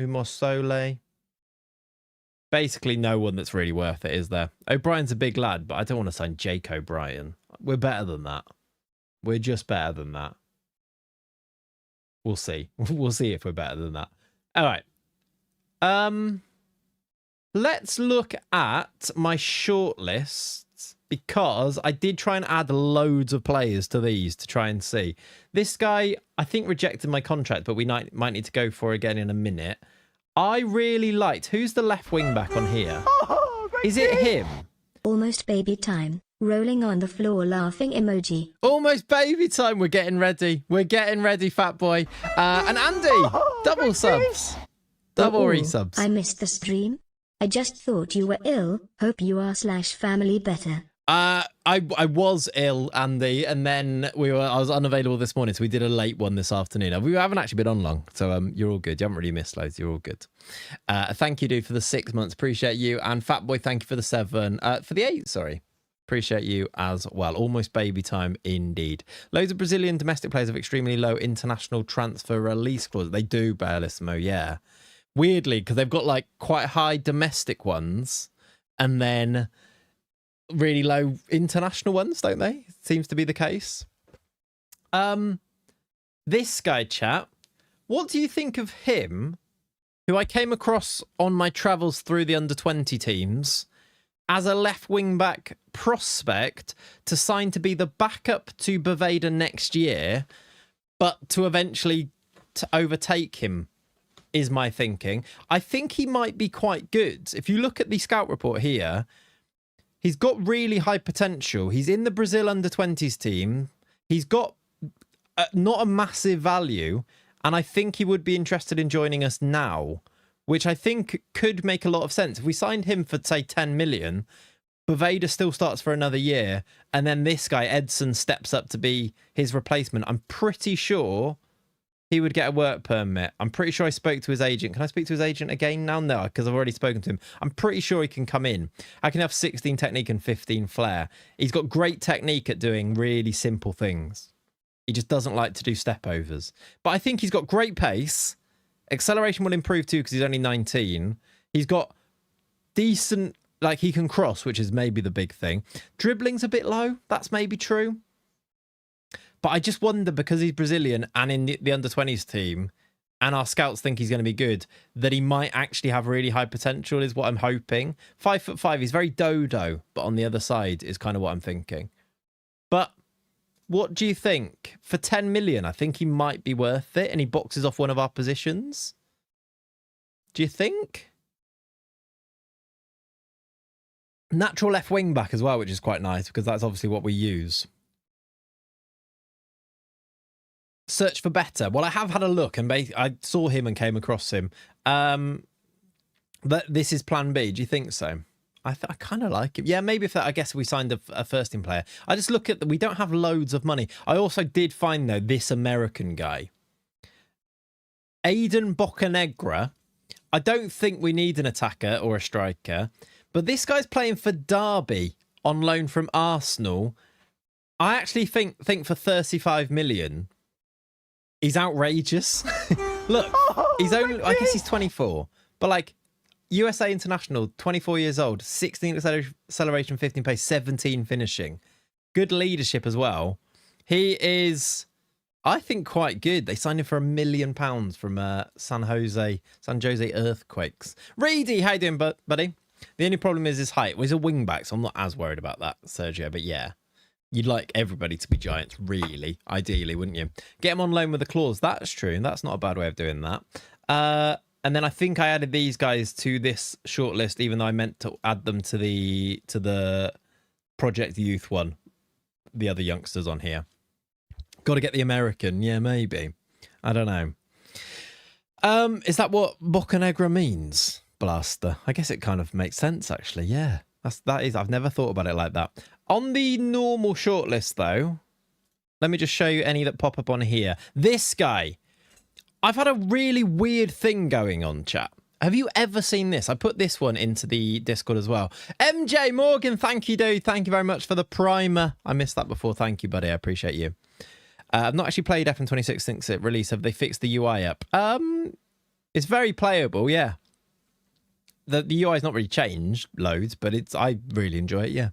Umar Sole. Basically, no one that's really worth it, is there? O'Brien's a big lad, but I don't want to sign Jake O'Brien. We're better than that. We're just better than that. We'll see. We'll see if we're better than that. All right. Let's look at my shortlists, because I did try and add loads of players to these to try and see. This guy, I think, rejected my contract, but we might need to go for again in a minute. I really liked... Who's the left wing back on here? Is it him? Almost baby time. Rolling on the floor laughing emoji. Almost baby time. We're getting ready. We're getting ready, fat boy. And Andy, double subs. Double resubs. I missed the stream. I just thought you were ill. Hope you are /family better. I was ill, Andy, and then I was unavailable this morning, so we did a late one this afternoon. We haven't actually been on long, so you're all good. You haven't really missed loads. You're all good. Thank you, dude, for the 6 months. Appreciate you. And Fat Boy, thank you for the 7. For the 8, sorry. Appreciate you as well. Almost baby time indeed. Loads of Brazilian domestic players have extremely low international transfer release clauses. They do, Bellissimo, yeah. Weirdly, because they've got like quite high domestic ones and then really low international ones, don't they? Seems to be the case. This guy, chat, what do you think of him, who I came across on my travels through the under-20 teams as a left wing back prospect to sign to be the backup to Boveda next year, but to eventually overtake him, is my thinking. I think he might be quite good. If you look at the scout report here, he's got really high potential. He's in the Brazil under-20s team. He's got not a massive value, and I think he would be interested in joining us now, which I think could make a lot of sense. If we signed him for, say, 10 million, Boveda still starts for another year, and then this guy, Edson, steps up to be his replacement. I'm pretty sure he would get a work permit. I'm pretty sure I spoke to his agent. Can I speak to his agent again now? No, because I've already spoken to him. I'm pretty sure he can come in. I can have 16 technique and 15 flair. He's got great technique at doing really simple things. He just doesn't like to do step overs. But I think he's got great pace. Acceleration will improve too because he's only 19. He's got decent, like he can cross, which is maybe the big thing. Dribbling's a bit low. That's maybe true. But I just wonder, because he's Brazilian and in the under-20s team, and our scouts think he's going to be good, that he might actually have really high potential is what I'm hoping. 5'5", he's very dodo, but on the other side is kind of what I'm thinking. But what do you think? For 10 million, I think he might be worth it, and he boxes off one of our positions. Do you think? Natural left wing back as well, which is quite nice because that's obviously what we use. Search for better. Well, I have had a look and I saw him and came across him. But this is plan B. Do you think so? I kind of like it. Yeah, maybe if I guess we signed a first team player. I just look at we don't have loads of money. I also did find though this American guy, Aiden Bocanegra. I don't think we need an attacker or a striker, but this guy's playing for Derby on loan from Arsenal. I actually think for 35 million, he's outrageous. Look, he's only, I guess he's 24, but like USA international, 24 years old, 16 acceleration, 15 pace, 17 finishing. Good leadership as well. He is, I think, quite good. They signed him for £1 million from San Jose Earthquakes. Reedy, how you doing, buddy? The only problem is his height. Well, he's a wing back, so I'm not as worried about that, Sergio. But yeah, you'd like everybody to be giants, really, ideally, wouldn't you? Get him on loan with a clause. That's true. That's not a bad way of doing that. And then I think I added these guys to this shortlist, even though I meant to add them to the Project Youth one. The other youngsters on here. Got to get the American. Yeah, maybe. I don't know. Is that what Bocanegra means? Blaster. I guess it kind of makes sense, actually. Yeah, that is. I've never thought about it like that. On the normal shortlist, though, let me just show you any that pop up on here. This guy. I've had a really weird thing going on, chat. Have you ever seen this? I put this one into the Discord as well. MJ Morgan, thank you, dude. Thank you very much for the primer. I missed that before. Thank you, buddy. I appreciate you. I've not actually played FM26 since it released. Have they fixed the UI up? It's very playable, yeah. The UI is not really changed loads, but I really enjoy it, yeah.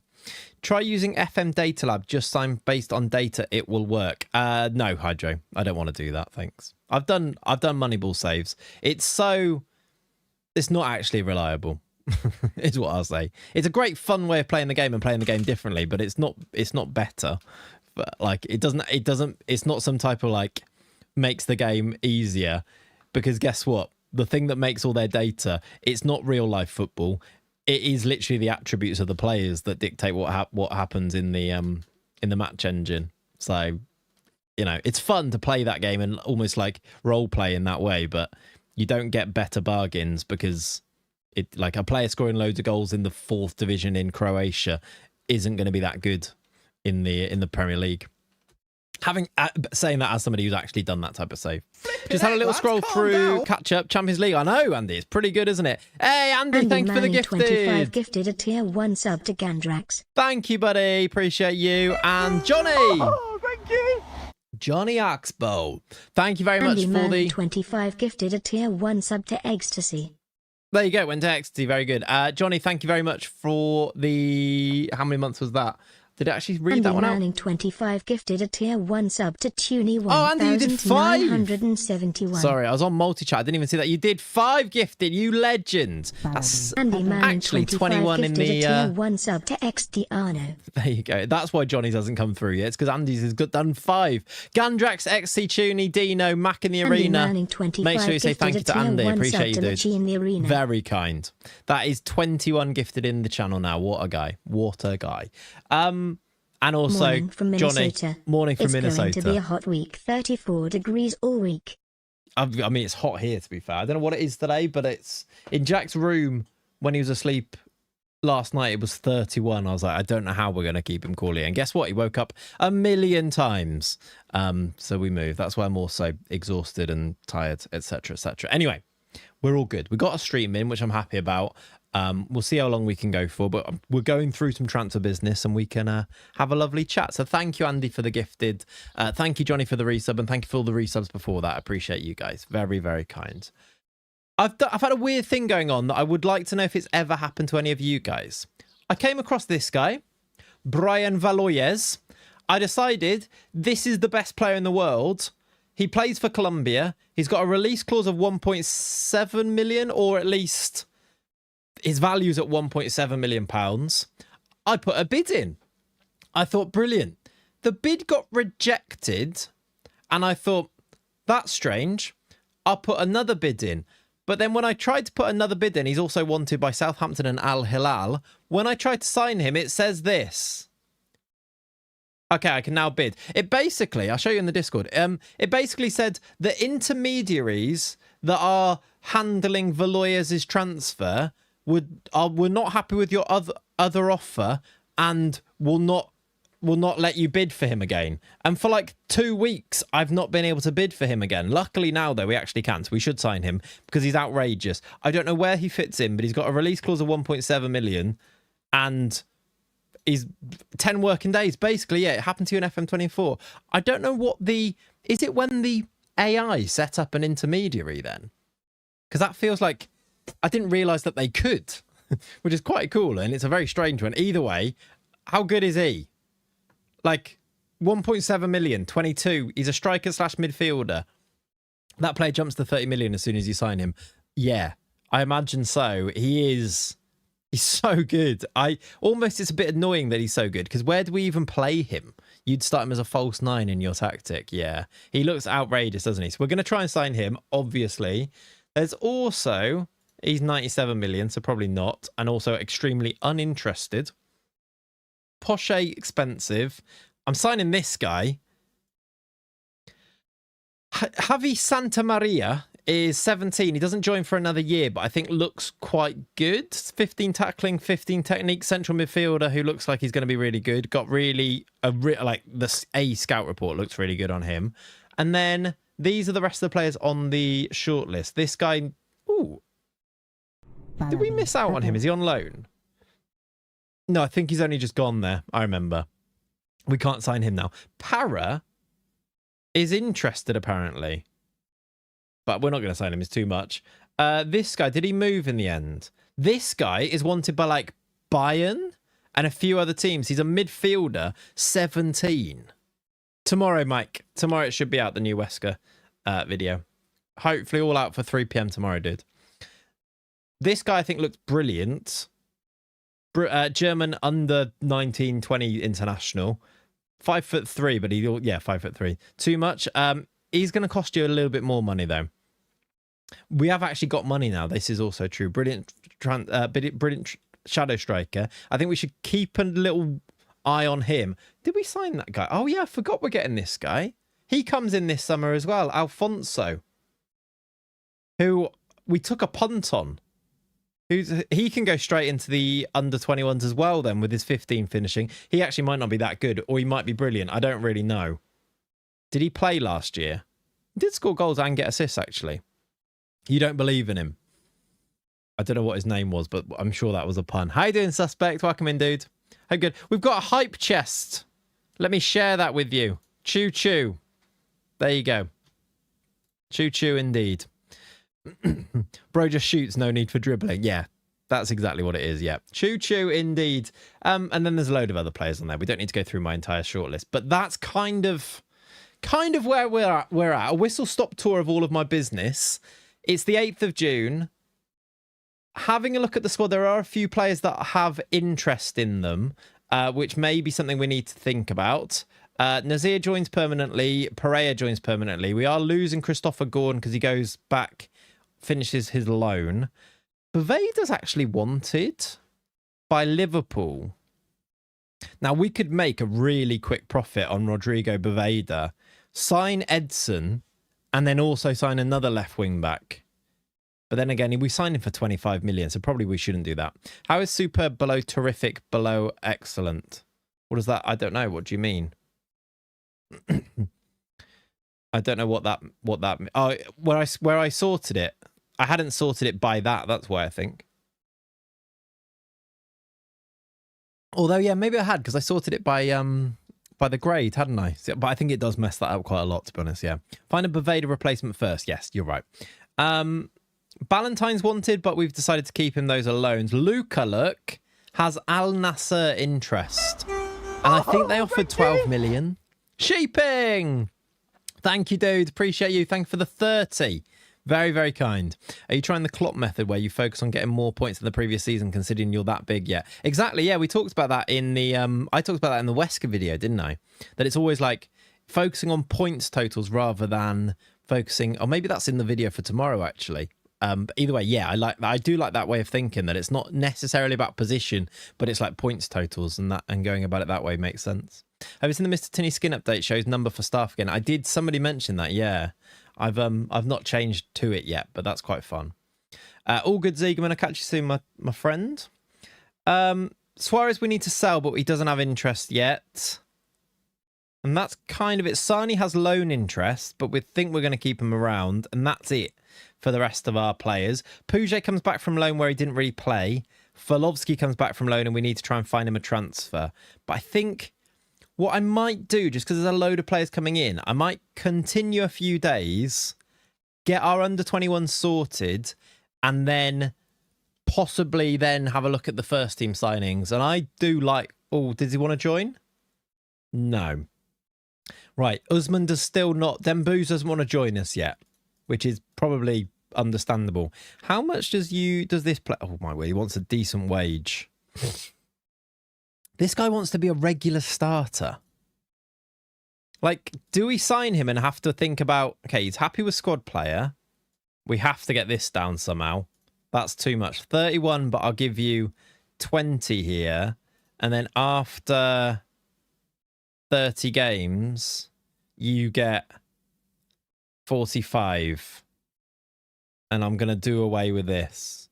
Try using FM Data Lab, just sign based on data, it will work. No, Hydro, I don't want to do that, thanks. I've done Moneyball saves. It's not actually reliable, is what I'll say. It's a great fun way of playing the game and playing the game differently, but it's not better. But like it's not some type of like makes the game easier, because guess what? The thing that makes all their data, it's not real life football. It is literally the attributes of the players that dictate what happens in the match engine. So, you know, it's fun to play that game and almost like role play in that way, but you don't get better bargains because it like a player scoring loads of goals in the 4th division in Croatia isn't going to be that good in the Premier League. Saying that as somebody who's actually done that type of save. Just had a little scroll through catch up Champions League. I know, Andy, it's pretty good, isn't it? Hey, Andy, thank you for the gifted. 25 gifted a tier 1 sub to Gandrax. Thank you, buddy. Appreciate you. And Johnny. Oh, thank you. Johnny Axbow. Thank you very much for the 25 gifted a tier 1 sub to Ecstasy. There you go. Went to Ecstasy. Very good. Johnny, thank you very much for the how many months was that? Did it actually read that one out? Manning 25 gifted a tier 1 sub to Tuny 1. Oh, Andy, you did 5. 971. Sorry, I was on multi-chat. I didn't even see that. You did 5 gifted, you legend. That's Andy Manning actually 21 in the... a tier 1 sub to XDiano. There you go. That's why Johnny's hasn't come through yet. It's because Andy's has done 5. Gandrax, XC Tuny, Dino, Mac in the arena. Make sure you say thank you to Andy. Appreciate you, dude. In the arena. Very kind. That is 21 gifted in the channel now. What a guy. What a guy. And also, morning from Minnesota. Johnny, morning from Minnesota. It's going to be a hot week, 34 degrees all week. I mean, it's hot here, to be fair. I don't know what it is today, but it's in Jack's room when he was asleep last night. It was 31. I was like, I don't know how we're going to keep him cool here. And guess what? He woke up 1,000,000 times. So we moved. That's why I'm also exhausted and tired, etc., etc. Anyway, we're all good. We got a stream in, which I'm happy about. We'll see how long we can go for, but we're going through some transfer business and we can have a lovely chat. So thank you, Andy, for the gifted. Thank you, Johnny, for the resub, and thank you for all the resubs before that. I appreciate you guys. Very, very kind. I've had a weird thing going on that I would like to know if it's ever happened to any of you guys. I came across this guy, Brian Valoyes. I decided this is the best player in the world. he plays for Colombia. He's got a release clause of 1.7 million, or at least his value's at 1.7 million pounds. I put a bid in. I thought, brilliant. The bid got rejected, and I thought, that's strange. I'll put another bid in. But then when I tried to put another bid in, he's also wanted by Southampton and Al Hilal. When I tried to sign him, it says this. Okay, I can now bid. It basically, I'll show you in the Discord. It basically said the intermediaries that are handling Valoyes' transfer were not happy with your other offer and will not let you bid for him again. And for like 2 weeks, I've not been able to bid for him again. Luckily now, though, we actually can, so we should sign him because he's outrageous. I don't know where he fits in, but he's got a release clause of 1.7 million and he's 10 working days. Basically, yeah, it happened to you in FM24. I don't know what is it when the AI set up an intermediary then? Because that feels like I didn't realise that they could, which is quite cool, and it's a very strange one. Either way, how good is he? Like 1.7 million, 22. He's a striker / midfielder. That player jumps to 30 million as soon as you sign him. Yeah, I imagine so. He's so good. It's a bit annoying that he's so good because where do we even play him? You'd start him as a false 9 in your tactic. Yeah, he looks outrageous, doesn't he? So we're going to try and sign him, obviously. There's also, he's 97 million, so probably not. And also extremely uninterested. Poche expensive. I'm signing this guy. Javi Santa Maria is 17. He doesn't join for another year, but I think looks quite good. 15 tackling, 15 technique, central midfielder who looks like he's going to be really good. Got really like the scout report looks really good on him. And then these are the rest of the players on the shortlist. This guy, ooh, did we miss out on him? Is he on loan? No, I think he's only just gone there. I remember. We can't sign him now. Para is interested, apparently. But we're not going to sign him. It's too much. This guy, did he move in the end? This guy is wanted by, like, Bayern and a few other teams. He's a midfielder, 17. Tomorrow, Mike. Tomorrow it should be out, the new Wesker video. Hopefully all out for 3 p.m. tomorrow, dude. This guy, I think, looks brilliant. German under 19-20 international, 5'3", but 5'3". Too much. He's going to cost you a little bit more money though. We have actually got money now. This is also true. Brilliant shadow striker. I think we should keep a little eye on him. Did we sign that guy? Oh yeah, I forgot we're getting this guy. He comes in this summer as well. Alfonso, who we took a punt on. He can go straight into the under 21s as well then with his 15 finishing. He actually might not be that good, or he might be brilliant. I don't really know. Did he play last year? He did score goals and get assists, actually. You don't believe in him. I don't know what his name was, but I'm sure that was a pun. How you doing, suspect? Welcome in, dude. How good. We've got a hype chest. Let me share that with you. Choo choo. There you go. Choo choo indeed. Bro just shoots, no need for dribbling. Yeah, that's exactly what it is. Yeah, choo choo indeed. And then there's a load of other players on there. We don't need to go through my entire shortlist, but that's kind of where we're at. A whistle stop tour of all of my business. It's the 8th of June. Having a look at the squad, there are a few players that have interest in them, which may be something we need to think about. Nazir joins permanently. Pereira joins permanently. We are losing Christopher Gordon because he goes back, finishes his loan. Bovada's actually wanted by Liverpool. Now, we could make a really quick profit on Rodrigo Bovada, sign Edson, and then also sign another left wing back. But then again, we signed him for 25 million, so probably we shouldn't do that. How is superb below terrific below excellent? What is that? I don't know. What do you mean? I don't know what that oh, where I sorted it. I hadn't sorted it by that. That's why I think. Although yeah, maybe I had because I sorted it by the grade, hadn't I? But I think it does mess that up quite a lot, to be honest. Yeah. Find a Bovada replacement first. Yes, you're right. Ballantyne's wanted, but we've decided to keep him those loans. Luca, look, has Al Nasser interest, and I think they offered 12 million. Sheeping. Thank you, dude. Appreciate you. Thank you for the 30. Very, very kind. Are you trying the Klopp method where you focus on getting more points than the previous season, considering you're that big yet? Exactly. Yeah, we talked about that in the I talked about that in the Wesker video, didn't I? That it's always like focusing on points totals rather than focusing, or maybe that's in the video for tomorrow actually. But either way, yeah, I do like that way of thinking, that it's not necessarily about position, but it's like points totals, and going about it that way makes sense. Have you seen the Mr. Tinney skin update? Shows number for staff again. I did. Somebody mentioned that. Yeah, I've not changed to it yet, but that's quite fun. All good, Zeke. I'm gonna catch you soon, my friend. Suarez we need to sell, but he doesn't have interest yet. And that's kind of it. Sani has loan interest, but we think we're going to keep him around. And that's it for the rest of our players. Puget comes back from loan where he didn't really play. Fulovsky comes back from loan and we need to try and find him a transfer. But I think what I might do, just because there's a load of players coming in, I might continue a few days, get our under-21 sorted, and then possibly then have a look at the first team signings. And I do like... Oh, does he want to join? No. Right, Usman does still not... Dembouz doesn't want to join us yet, which is probably understandable. How much does this play... Oh, my word, he wants a decent wage. This guy wants to be a regular starter. Like, do we sign him and have to think about... Okay, he's happy with squad player. We have to get this down somehow. That's too much. 31, but I'll give you 20 here. And then after 30 games, you get 45. And I'm going to do away with this.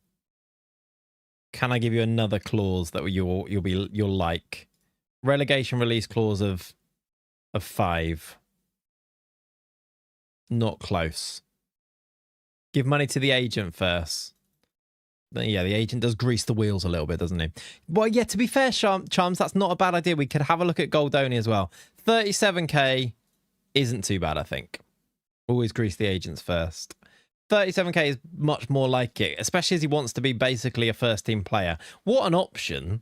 Can I give you another clause that you'll like? Relegation release clause of 5. Not close. Give money to the agent first. Yeah, the agent does grease the wheels a little bit, doesn't he? Well, yeah, to be fair, Charms, that's not a bad idea. We could have a look at Goldoni as well. 37k isn't too bad, I think. Always grease the agents first. 37k is much more like it, especially as he wants to be basically a first-team player. What an option.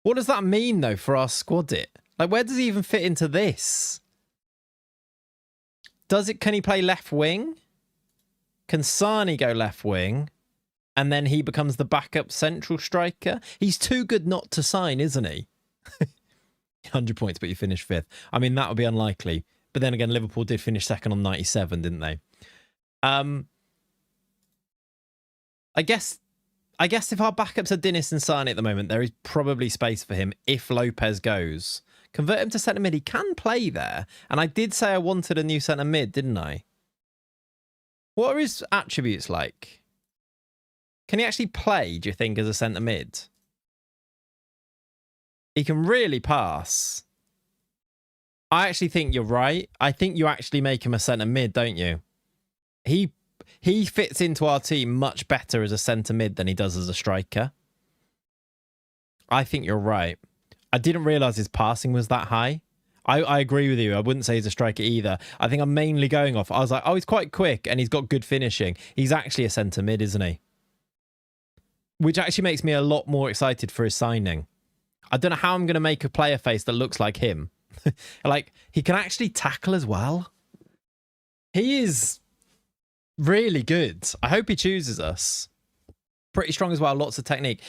What does that mean, though, for our squad? Like, where does he even fit into this? Can he play left wing? Can Sani go left wing? And then he becomes the backup central striker? He's too good not to sign, isn't he? 100 points, but you finish 5th. I mean, that would be unlikely. But then again, Liverpool did finish 2nd on 97, didn't they? I guess if our backups are Dennis and Sani at the moment, there is probably space for him if Lopez goes. Convert him to centre mid. He can play there. And I did say I wanted a new centre mid, didn't I? What are his attributes like? Can he actually play, do you think, as a centre mid? He can really pass. I actually think you're right. I think you actually make him a centre mid, don't you? He fits into our team much better as a centre mid than he does as a striker. I think you're right. I didn't realise his passing was that high. I agree with you. I wouldn't say he's a striker either. I think I'm mainly going off. I was like, oh, he's quite quick and he's got good finishing. He's actually a centre mid, isn't he? Which actually makes me a lot more excited for his signing. I don't know how I'm going to make a player face that looks like him. Like, he can actually tackle as well. He is really good. I hope he chooses us. Pretty strong as well. Lots of technique.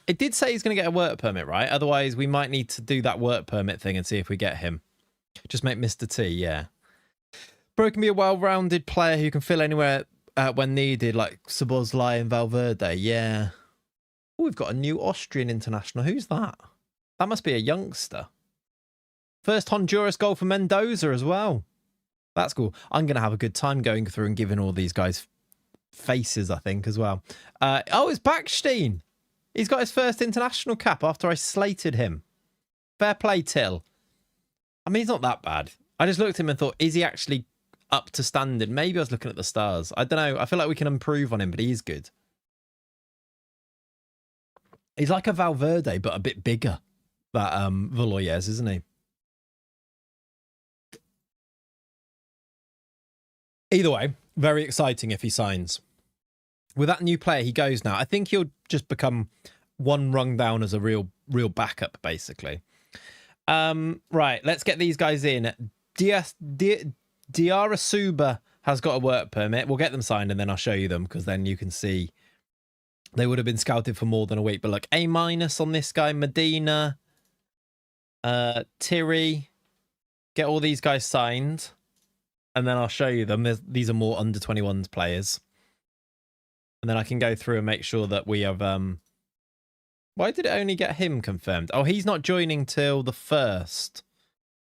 It did say he's going to get a work permit, right? Otherwise, we might need to do that work permit thing and see if we get him. Just make Mr. T, yeah. Bro can be a well-rounded player who can fill anywhere when needed, like Szoboszlai and Valverde. Yeah. Oh, we've got a new Austrian international. Who's that? That must be a youngster. First Honduras goal for Mendoza as well. That's cool. I'm going to have a good time going through and giving all these guys faces, I think, as well. Oh, it's Backstein. He's got his first international cap after I slated him. Fair play, Till. I mean, he's not that bad. I just looked at him and thought, is he actually up to standard? Maybe I was looking at the stars. I don't know. I feel like we can improve on him, but he's good. He's like a Valverde, but a bit bigger. That Valoyes, isn't he? Either way, very exciting if he signs. With that new player, he goes now. I think he'll just become one rung down as a real backup, basically. Right, let's get these guys in. Diarra Suba has got a work permit. We'll get them signed and then I'll show you them because then you can see they would have been scouted for more than a week. But look, A- on this guy, Medina, Tiri. Get all these guys signed and then I'll show you them. These are more under 21s players. And then I can go through and make sure that we have... Why did it only get him confirmed? Oh, he's not joining till the 1st.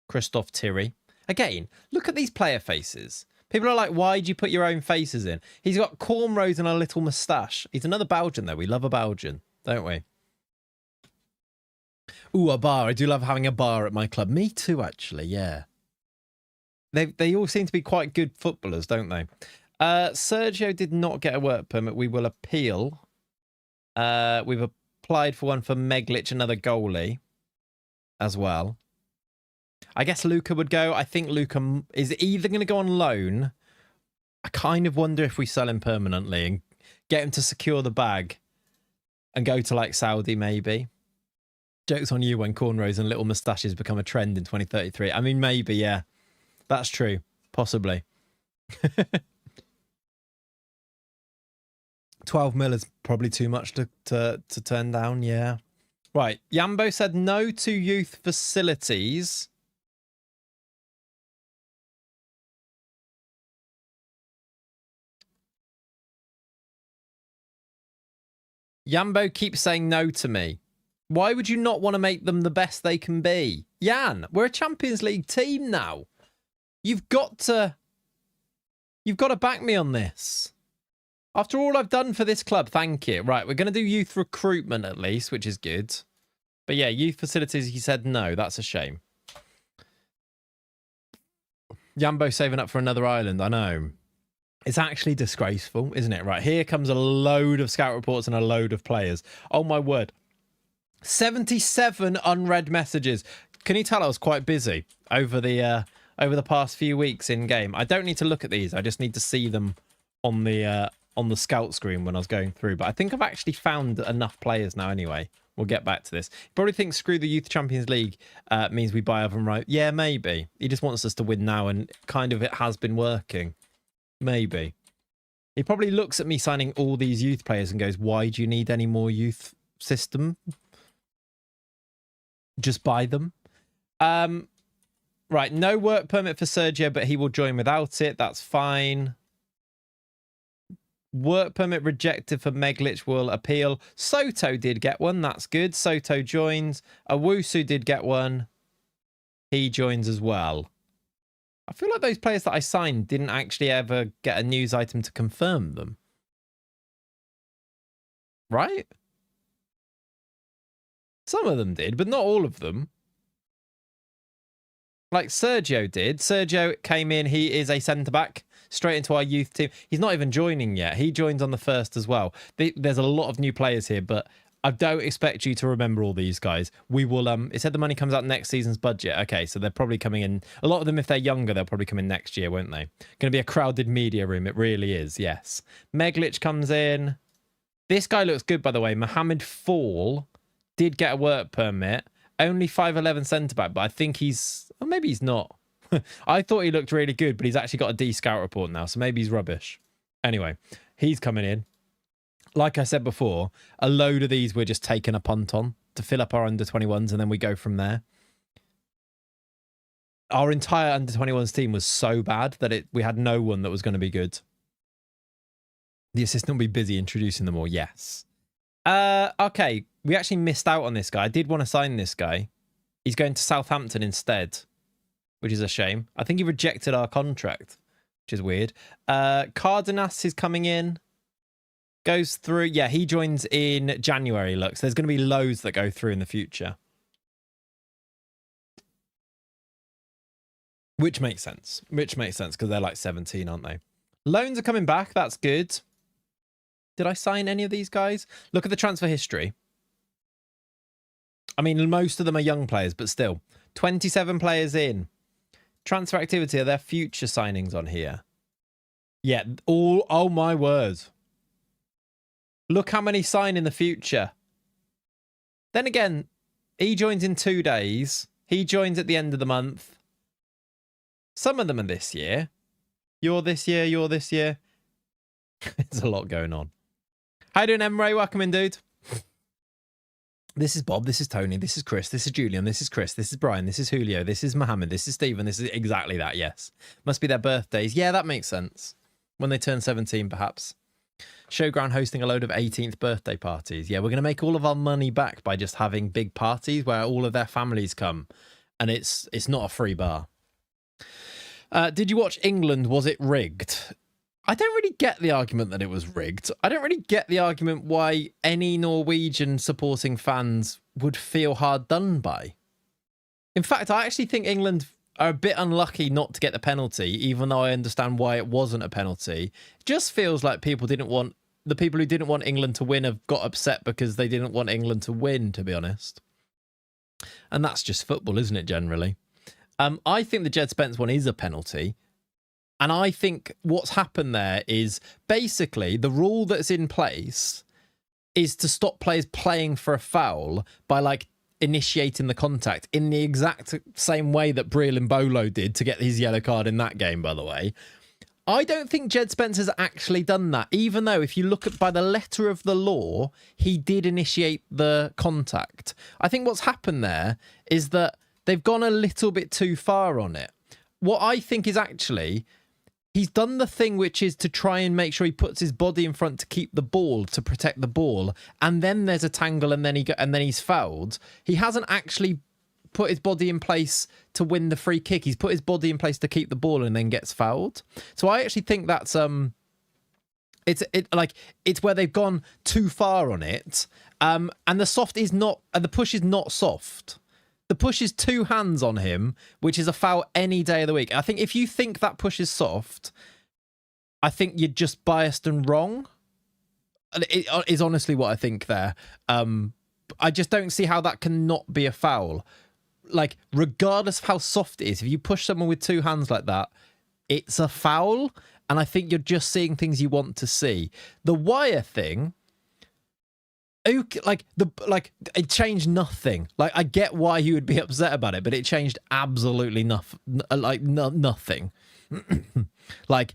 Christoph Tiri. Again, look at these player faces. People are like, why'd you put your own faces in? He's got cornrows and a little moustache. He's another Belgian, though. We love a Belgian, don't we? Ooh, a bar. I do love having a bar at my club. Me too, actually, yeah. They all seem to be quite good footballers, don't they? Sergio did not get a work permit. We will appeal. We've applied for one for Meglic, another goalie, as well. I guess Luca would go. I think Luca is either going to go on loan. I kind of wonder if we sell him permanently and get him to secure the bag and go to like Saudi maybe. Joke's on you when cornrows and little moustaches become a trend in 2033. I mean, maybe, yeah. That's true. Possibly. 12 mil is probably too much to turn down, yeah. Right. Yambo said no to youth facilities. Yambo keeps saying no to me. Why would you not want to make them the best they can be? Jan, we're a Champions League team now. You've got to back me on this. After all I've done for this club, thank you. Right, we're going to do youth recruitment at least, which is good. But yeah, youth facilities, he said no. That's a shame. Yambo saving up for another island, I know. It's actually disgraceful, isn't it? Right, here comes a load of scout reports and a load of players. Oh, my word. 77 unread messages. Can you tell I was quite busy over the past few weeks in game? I don't need to look at these. I just need to see them on the scout screen when I was going through. But I think I've actually found enough players now anyway. We'll get back to this. You probably think screw the Youth Champions League means we buy Oven right. Yeah, maybe. He just wants us to win now and kind of it has been working. Maybe. He probably looks at me signing all these youth players and goes, why do you need any more youth system? Just buy them. Right, no work permit for Sergio, but he will join without it. That's fine. Work permit rejected for Meglic, will appeal. Soto did get one. That's good. Soto joins. Owusu did get one. He joins as well. I feel like those players that I signed didn't actually ever get a news item to confirm them. Right? Some of them did, but not all of them. Like Sergio did. Sergio came in. He is a centre-back straight into our youth team. He's not even joining yet. He joins on the 1st as well. There's a lot of new players here, but I don't expect you to remember all these guys. We will, it said the money comes out next season's budget. Okay, so they're probably coming in. A lot of them, if they're younger, they'll probably come in next year, won't they? Going to be a crowded media room. It really is, yes. Meglic comes in. This guy looks good, by the way. Mohamed Fall did get a work permit. Only 5'11" centre-back, but I think he's... Well, maybe he's not. I thought he looked really good, but he's actually got a D scout report now, so maybe he's rubbish. Anyway, he's coming in. Like I said before, a load of these we're just taking a punt on to fill up our under-21s, and then we go from there. Our entire under-21s team was so bad that we had no one that was going to be good. The assistant will be busy introducing them all, yes. Okay, we actually missed out on this guy. I did want to sign this guy. He's going to Southampton instead, which is a shame. I think he rejected our contract, which is weird. Cardenas is coming in. Goes through. Yeah, he joins in January, look. So there's going to be loads that go through in the future. Which makes sense. Which makes sense because they're like 17, aren't they? Loans are coming back. That's good. Did I sign any of these guys? Look at the transfer history. I mean, most of them are young players, but still. 27 players in. Transfer activity, are there future signings on here? Yeah, all... Oh, my word. Look how many sign in the future. Then again, he joins in 2 days. He joins at the end of the month. Some of them are this year. You're this year. You're this year. There's a lot going on. How you doing, Emre? Welcome in, dude. This is Bob. This is Tony. This is Chris. This is Julian. This is Chris. This is Brian. This is Julio. This is Mohammed. This is Stephen. This is exactly that, yes. Must be their birthdays. Yeah, that makes sense. When they turn 17, perhaps. Showground hosting a load of 18th birthday parties. Yeah, we're going to make all of our money back by just having big parties where all of their families come. And it's not a free bar. Did you watch England? Was it rigged? I don't really get the argument that it was rigged. I don't really get the argument why any Norwegian supporting fans would feel hard done by. In fact, I actually think England are a bit unlucky not to get the penalty, even though I understand why it wasn't a penalty. It just feels like the people who didn't want England to win have got upset because they didn't want England to win, to be honest. And that's just football, isn't it, generally? I think the Jed Spence one is a penalty. And I think what's happened there is basically the rule that's in place is to stop players playing for a foul by like initiating the contact in the exact same way that Brill and Bolo did to get his yellow card in that game, by the way. I don't think Jed Spence has actually done that, even though if you look at by the letter of the law, he did initiate the contact. I think what's happened there is that they've gone a little bit too far on it. What I think is actually he's done the thing which is to try and make sure he puts his body in front to keep the ball, to protect the ball, and then there's a tangle and then he's fouled. He hasn't actually put his body in place to win the free kick. He's put his body in place to keep the ball and then gets fouled. So I actually think that's it's where they've gone too far on it. And the push is not soft. The push is two hands on him, which is a foul any day of the week. I think if you think that push is soft, I think you're just biased and wrong. It is honestly what I think there. I just don't see how that can not be a foul. Like, regardless of how soft it is, if you push someone with two hands like that, it's a foul. And I think you're just seeing things you want to see. The wire thing... it changed nothing. Like, I get why you would be upset about it, but it changed absolutely nothing. Nothing. What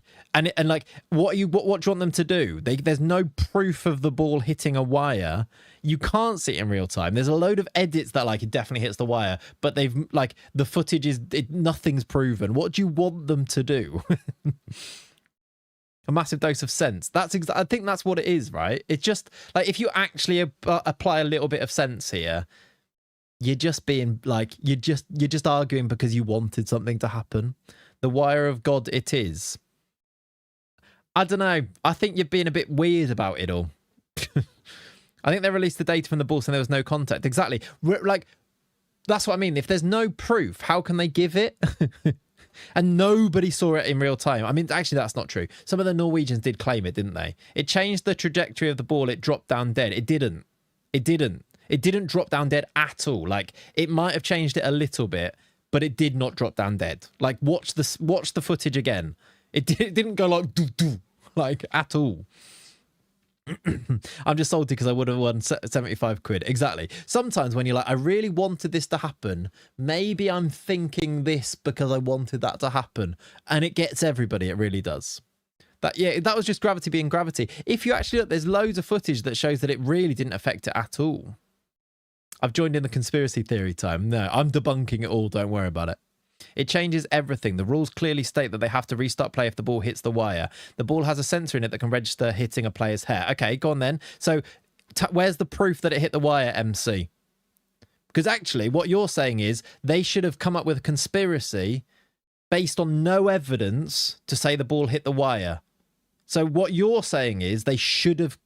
do you want them to do? There's no proof of the ball hitting a wire. You can't see it in real time. There's a load of edits that it definitely hits the wire, but they've the footage is nothing's proven. What do you want them to do? A massive dose of sense. I think that's what it is, right? It's just if you actually apply a little bit of sense here, you're just being you're just arguing because you wanted something to happen. The wire of God, it is. I don't know. I think you're being a bit weird about it all. I think they released the data from the ball saying there was no contact. Exactly. That's what I mean. If there's no proof, how can they give it? And nobody saw it in real time. I mean, actually, that's not true. Some of the Norwegians did claim it, didn't they? It changed the trajectory of the ball. It dropped down dead. It didn't. It didn't drop down dead at all. It might have changed it a little bit, but it did not drop down dead. Watch the footage again. It didn't go doo-doo, at all. I'm just salty because I would have won 75 quid. Exactly. Sometimes when you're I really wanted this to happen, maybe I'm thinking this because I wanted that to happen, and it gets everybody. It really does. That was just gravity being gravity. If you actually look, there's loads of footage that shows that it really didn't affect it at all. I've joined in the conspiracy theory time. No, I'm debunking it all. Don't worry about it. It changes everything. The rules clearly state that they have to restart play if the ball hits the wire. The ball has a sensor in it that can register hitting a player's hair. Okay, go on then. So where's the proof that it hit the wire, MC? Because actually what you're saying is they should have come up with a conspiracy based on no evidence to say the ball hit the wire. So what you're saying is they should have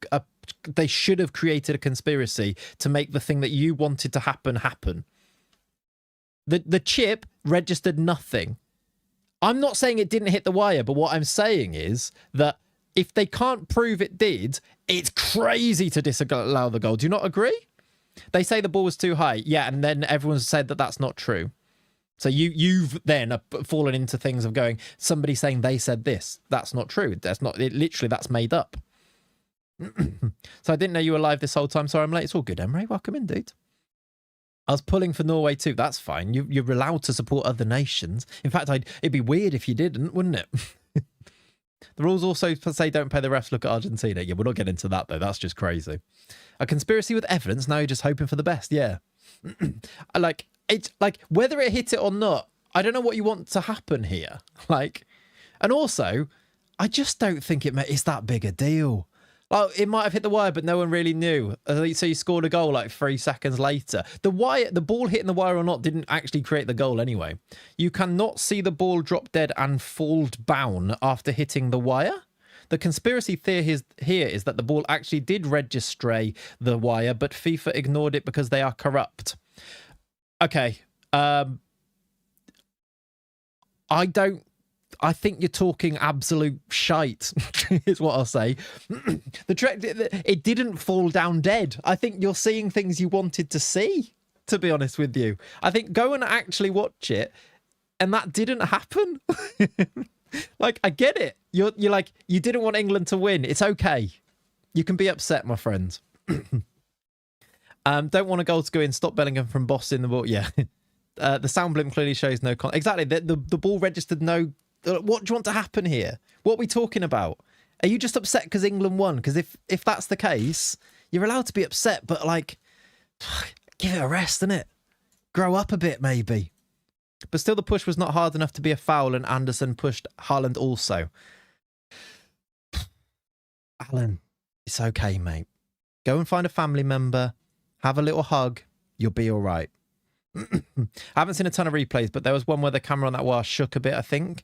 created a conspiracy to make the thing that you wanted to happen. The chip registered nothing. I'm not saying it didn't hit the wire, but what I'm saying is that if they can't prove it did, it's crazy to disallow the goal. Do you not agree? They say the ball was too high. Yeah, and then everyone's said that that's not true. So you've then fallen into things of going, somebody saying they said this. That's not true. That's not it. Literally, that's made up. So I didn't know you were live this whole time. Sorry I'm late. It's all good, Emre. Welcome in, dude. I was pulling for Norway too. That's fine. You're allowed to support other nations. In fact, it'd be weird if you didn't, wouldn't it? The rules also say don't pay the refs. Look at Argentina. Yeah, we're not getting into that, though. That's just crazy. A conspiracy with evidence. Now you're just hoping for the best. Yeah. It's like, whether it hit it or not, I don't know what you want to happen here. Like, and also, I just don't think it's that big a deal. Well, it might have hit the wire, but no one really knew. So you scored a goal like 3 seconds later. The ball hitting the wire or not didn't actually create the goal anyway. You cannot see the ball drop dead and fall down after hitting the wire. The conspiracy theory here is that the ball actually did register the wire, but FIFA ignored it because they are corrupt. Okay. I think you're talking absolute shite, is what I'll say. It didn't fall down dead. I think you're seeing things you wanted to see, to be honest with you. I think go and actually watch it, and that didn't happen. Like, I get it. You're like, you didn't want England to win. It's okay. You can be upset, my friends. Don't want a goal to go in. Stop Bellingham from bossing the ball. Yeah. The sound blimp clearly shows no... Exactly. The ball registered no... What do you want to happen here? What are we talking about? Are you just upset because England won? Because if that's the case, you're allowed to be upset, but like, give it a rest, innit? Grow up a bit, maybe. But still, the push was not hard enough to be a foul, and Anderson pushed Haaland also. Alan, it's okay, mate. Go and find a family member, have a little hug, you'll be all right. I haven't seen a ton of replays, but there was one where the camera on that wire shook a bit, I think.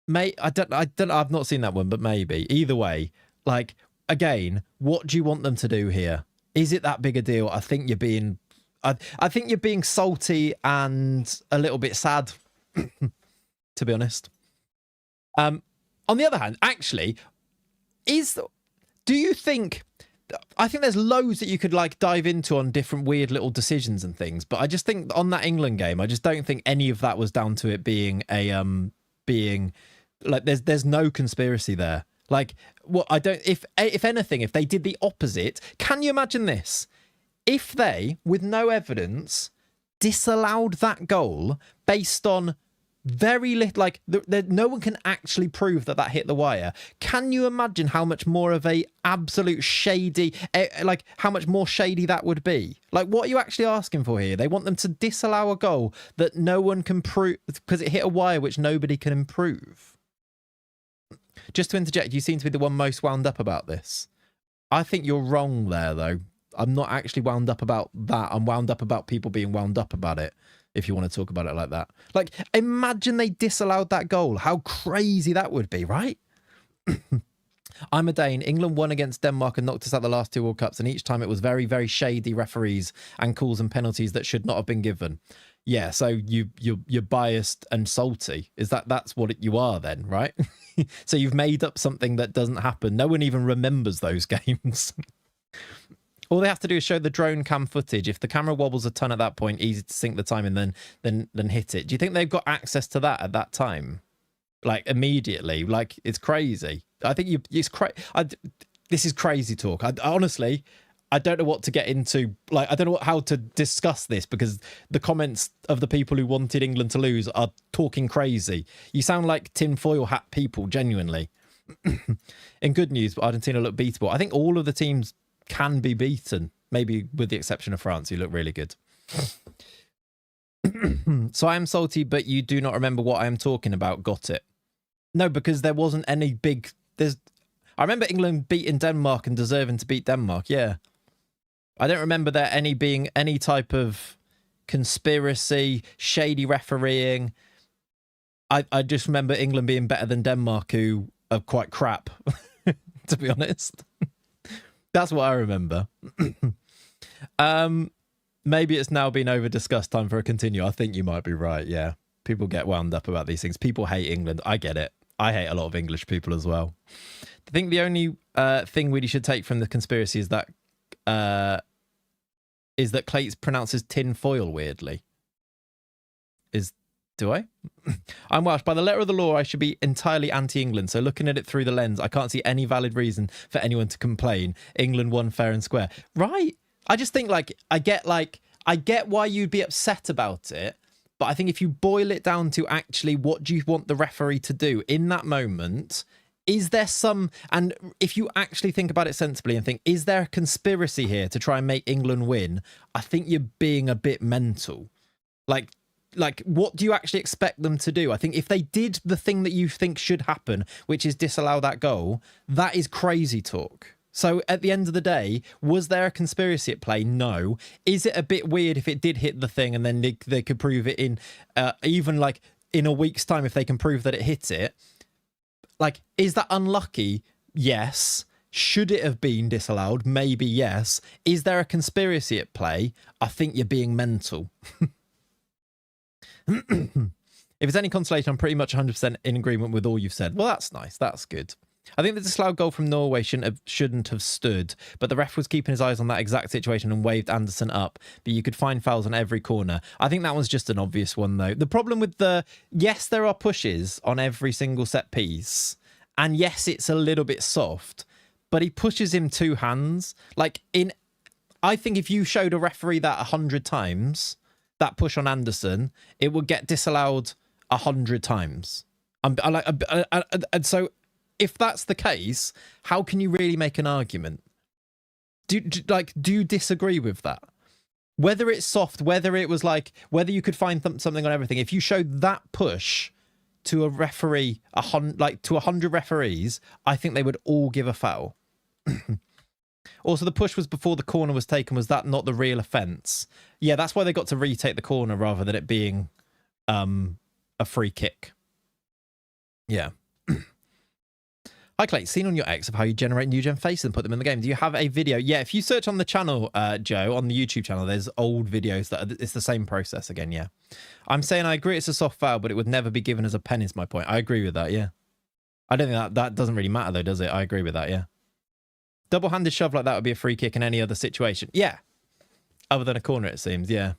Mate, I don't I've not seen that one, but maybe. Either way, like, again, what do you want them to do here? Is it that big a deal? I think you're being salty and a little bit sad, to be honest. On the other hand, actually, do you think... I think there's loads that you could like dive into on different weird little decisions and things, but I just think on that England game, I just don't think any of that was down to it being like there's no conspiracy there. Like, what I don't, if anything, if they did the opposite, can you imagine this? If they, with no evidence, disallowed that goal based on very little, like no one can actually prove that hit the wire. Can you imagine how much more of a absolute shady, like how much more shady that would be? Like, what are you actually asking for here? They want them to disallow a goal that no one can prove because it hit a wire which nobody can improve. Just to interject, you seem to be the one most wound up about this. I think you're wrong there, though. I'm not actually wound up about that. I'm wound up about people being wound up about it. If you want to talk about it like that. Like, imagine they disallowed that goal. How crazy that would be, right? I'm a Dane. England won against Denmark and knocked us out the last 2 World Cups, and each time it was very, very shady referees and calls and penalties that should not have been given. Yeah, so you're biased and salty. That's what you are then, right? So you've made up something that doesn't happen. No one even remembers those games. All they have to do is show the drone cam footage. If the camera wobbles a ton at that point, easy to sync the time and then hit it. Do you think they've got access to that at that time? Like, immediately? Like, it's crazy. I think it's crazy. This is crazy talk. Honestly, I don't know what to get into. Like, I don't know how to discuss this because the comments of the people who wanted England to lose are talking crazy. You sound like tinfoil hat people, genuinely. In good news, Argentina look beatable. I think all of the teams can be beaten, maybe with the exception of France, who look really good. So I am salty, but you do not remember what I am talking about. Got it. No, because there wasn't any big... I remember England beating Denmark and deserving to beat Denmark, yeah. I don't remember there being any type of conspiracy, shady refereeing. I just remember England being better than Denmark, who are quite crap, to be honest. That's what I remember. Maybe it's now been over-discussed. Time for a continue. I think you might be right, yeah. People get wound up about these things. People hate England. I get it. I hate a lot of English people as well. I think the only thing we should take from the conspiracy is that Clayts pronounces tin foil weirdly. Do I? I'm Welsh. By the letter of the law, I should be entirely anti-England. So looking at it through the lens, I can't see any valid reason for anyone to complain. England won fair and square. Right. I just think I get why you'd be upset about it, but But I think if you boil it down to actually what do you want the referee to do in that moment, is there some, and if you actually think about it sensibly and think, is there a conspiracy here to try and make England win? I think you're being a bit mental. Like, what do you actually expect them to do? I think if they did the thing that you think should happen, which is disallow that goal, that is crazy talk. So at the end of the day, was there a conspiracy at play? No. Is it a bit weird if it did hit the thing and then they could prove it in even like in a week's time if they can prove that it hit it? Like, is that unlucky? Yes. Should it have been disallowed? Maybe yes. Is there a conspiracy at play? I think you're being mental. If it's any consolation, I'm pretty much 100% in agreement with all you've said. Well, that's nice. That's good. I think the disallowed goal from Norway shouldn't have stood, but the ref was keeping his eyes on that exact situation and waved Anderson up, but you could find fouls on every corner. I think that one's just an obvious one, though. The problem with yes, there are pushes on every single set piece, and yes, it's a little bit soft, but he pushes him 2 hands. I think if you showed a referee that 100 times, that push on Anderson, it would get disallowed 100 times. And so if that's the case, how can you really make an argument? Do you disagree with that? Whether it's soft, whether it was whether you could find something on everything, if you showed that push to a referee, to 100 referees, I think they would all give a foul. Also, the push was before the corner was taken. Was that not the real offence? Yeah, that's why they got to retake the corner rather than it being a free kick. Yeah. Hi, Clayts. Seen on your X of how you generate new gen faces and put them in the game. Do you have a video? Yeah, if you search on the channel, Joe, on the YouTube channel, there's old videos it's the same process again, yeah. I'm saying I agree it's a soft foul, but it would never be given as a pen is my point. I agree with that, yeah. I don't think that doesn't really matter, though, does it? I agree with that, yeah. Double-handed shove like that would be a free kick in any other situation. Yeah. Other than a corner, it seems, yeah.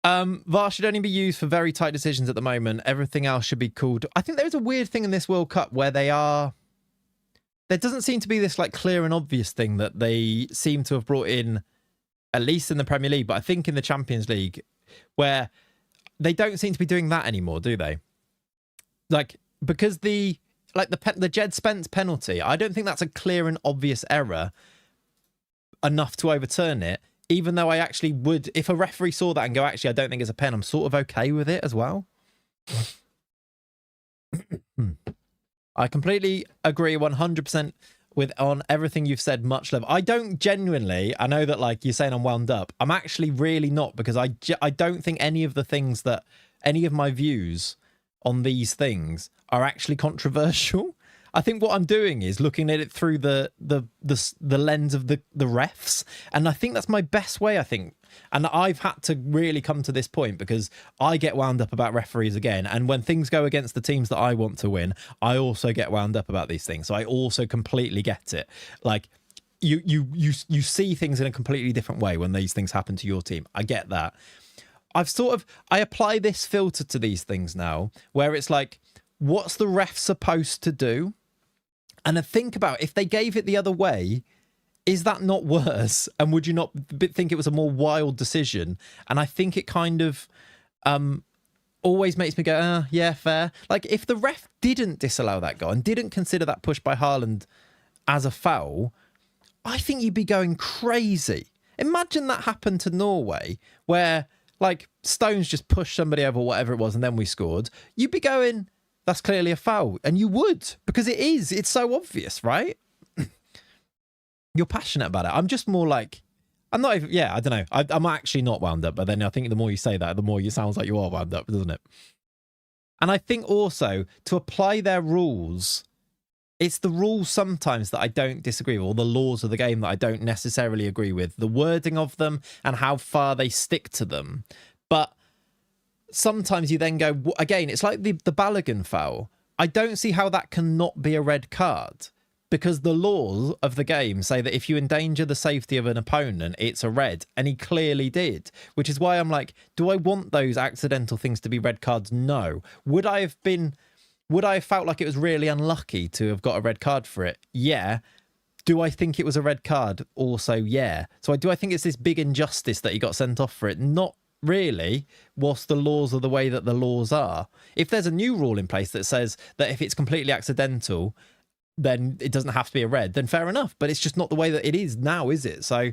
VAR should only be used for very tight decisions at the moment. Everything else should be called. I think there's a weird thing in this World Cup where there doesn't seem to be this clear and obvious thing that they seem to have brought in, at least in the Premier League, but I think in the Champions League, where they don't seem to be doing that anymore, do they? Because the Jed Spence penalty, I don't think that's a clear and obvious error enough to overturn it. Even though I actually would, if a referee saw that and go, actually, I don't think it's a pen, I'm sort of okay with it as well. I completely agree 100% on everything you've said, much love. I don't genuinely, I know that you're saying I'm wound up. I'm actually really not, because I don't think any of my views on these things are actually controversial. I think what I'm doing is looking at it through the lens of the refs, and I think that's my best way, I think. And I've had to really come to this point because I get wound up about referees again, and when things go against the teams that I want to win, I also get wound up about these things. So I also completely get it. You see things in a completely different way when these things happen to your team. I get that. I apply this filter to these things now, where it's what's the ref supposed to do? And I think about, if they gave it the other way, is that not worse? And would you not think it was a more wild decision? And I think it kind of always makes me go, yeah, fair. If the ref didn't disallow that goal and didn't consider that push by Haaland as a foul, I think you'd be going crazy. Imagine that happened to Norway, where Stones just pushed somebody over, whatever it was, and then we scored. You'd be going, that's clearly a foul. And you would, because it is. It's so obvious, right? You're passionate about it. I'm just more I'm not even, yeah, I don't know. I'm actually not wound up, but then I think the more you say that, the more it sounds like you are wound up, doesn't it? And I think also, to apply their rules, it's the rules sometimes that I don't disagree with, or the laws of the game that I don't necessarily agree with, the wording of them and how far they stick to them. But sometimes you then go, again, it's like the Balogun foul. I don't see how that cannot be a red card, because the laws of the game say that if you endanger the safety of an opponent, it's a red. And he clearly did, which is why I'm do I want those accidental things to be red cards? No. Would I have felt like it was really unlucky to have got a red card for it? Yeah. Do I think it was a red card? Also, yeah. So do I think it's this big injustice that he got sent off for it? Not really, whilst the laws are the way that the laws are. If there's a new rule in place that says that if it's completely accidental, then it doesn't have to be a red, then fair enough. But it's just not the way that it is now, is it? So,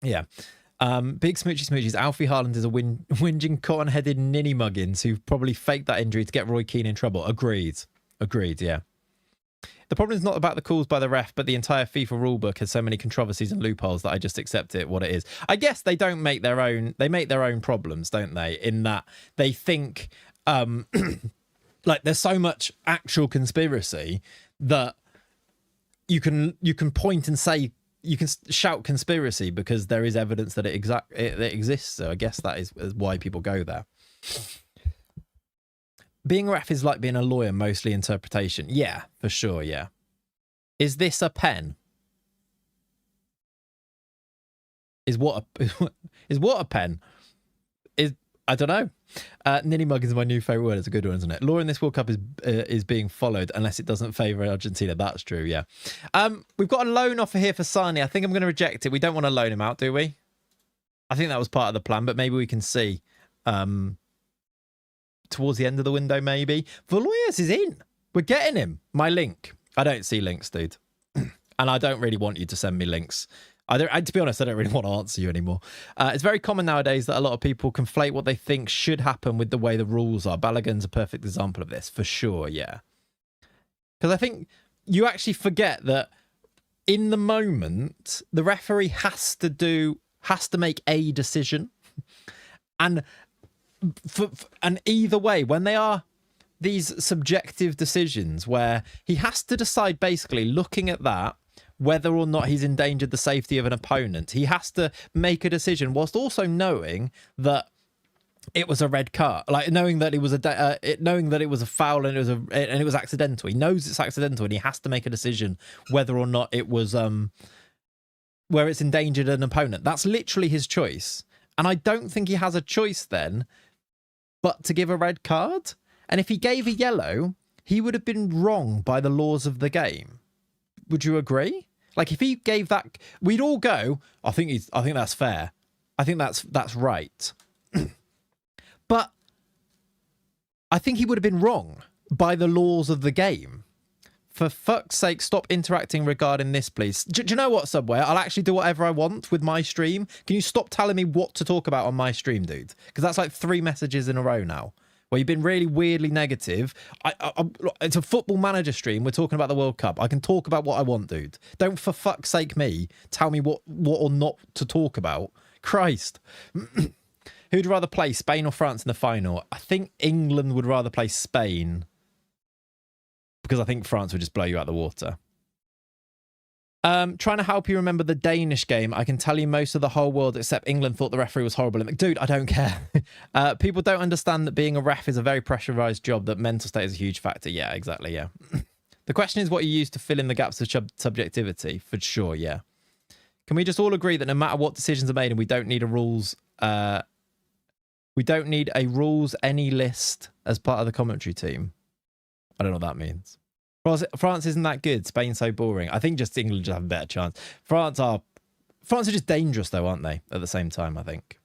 yeah. Big smoochy smoochies. Alfie Haaland is a whinging, cotton-headed ninny muggins who probably faked that injury to get Roy Keane in trouble. Agreed, yeah. The problem is not about the calls by the ref, but the entire FIFA rulebook has so many controversies and loopholes that I just accept it what it is. I guess they don't make their own. They make their own problems, don't they? In that they think, like there's so much actual conspiracy that you can point and say, you can shout conspiracy because there is evidence that it exists. So I guess that is why people go there. Being a ref is like being a lawyer, mostly interpretation. Yeah, for sure, yeah. Is this a pen? Is what a pen? I don't know. Ninny mug is my new favourite word. It's a good one, isn't it? Law in this World Cup is being followed unless it doesn't favour Argentina. That's true, yeah. We've got a loan offer here for Sani. I think I'm going to reject it. We don't want to loan him out, do we? I think that was part of the plan, but maybe we can see. Towards the end of the window, maybe. Valoyas is in. We're getting him. My link. I don't see links, dude. And I don't really want you to send me links. To be honest, I don't really want to answer you anymore. It's very common nowadays that a lot of people conflate what they think should happen with the way the rules are. Balogun's a perfect example of this, for sure, yeah. Because I think you actually forget that in the moment, the referee has to make a decision. And either way, when they are these subjective decisions where he has to decide, basically looking at that, whether or not he's endangered the safety of an opponent, he has to make a decision whilst also knowing that it was a red card, like knowing that it was a foul and it was accidental. He knows it's accidental and he has to make a decision whether or not it was where it's endangered an opponent. That's literally his choice, and I don't think he has a choice then but to give a red card. And if he gave a yellow, he would have been wrong by the laws of the game. Would you agree? Like if he gave that, we'd all go, I think that's fair. I think that's right. But I think he would have been wrong by the laws of the game. For fuck's sake, stop interacting regarding this, please. Do you know what, Subway? I'll actually do whatever I want with my stream. Can you stop telling me what to talk about on my stream, dude? Because that's like 3 messages in a row now, where you've been really weirdly negative. It's a Football Manager stream. We're talking about the World Cup. I can talk about what I want, dude. Don't, for fuck's sake, tell me what or not to talk about. Christ. Who'd rather play, Spain or France in the final? I think England would rather play Spain, because I think France would just blow you out of the water. Trying to help you remember the Danish game. I can tell you most of the whole world except England thought the referee was horrible. Dude, I don't care. People don't understand that being a ref is a very pressurized job, that mental state is a huge factor. Yeah, exactly, yeah. The question is what you use to fill in the gaps of subjectivity, for sure, yeah. Can we just all agree that no matter what decisions are made, and we don't need a rules... we don't need a rules any list as part of the commentary team? I don't know what that means. France isn't that good. Spain's so boring. I think just England just have a better chance. France are just dangerous though, aren't they? At the same time, I think.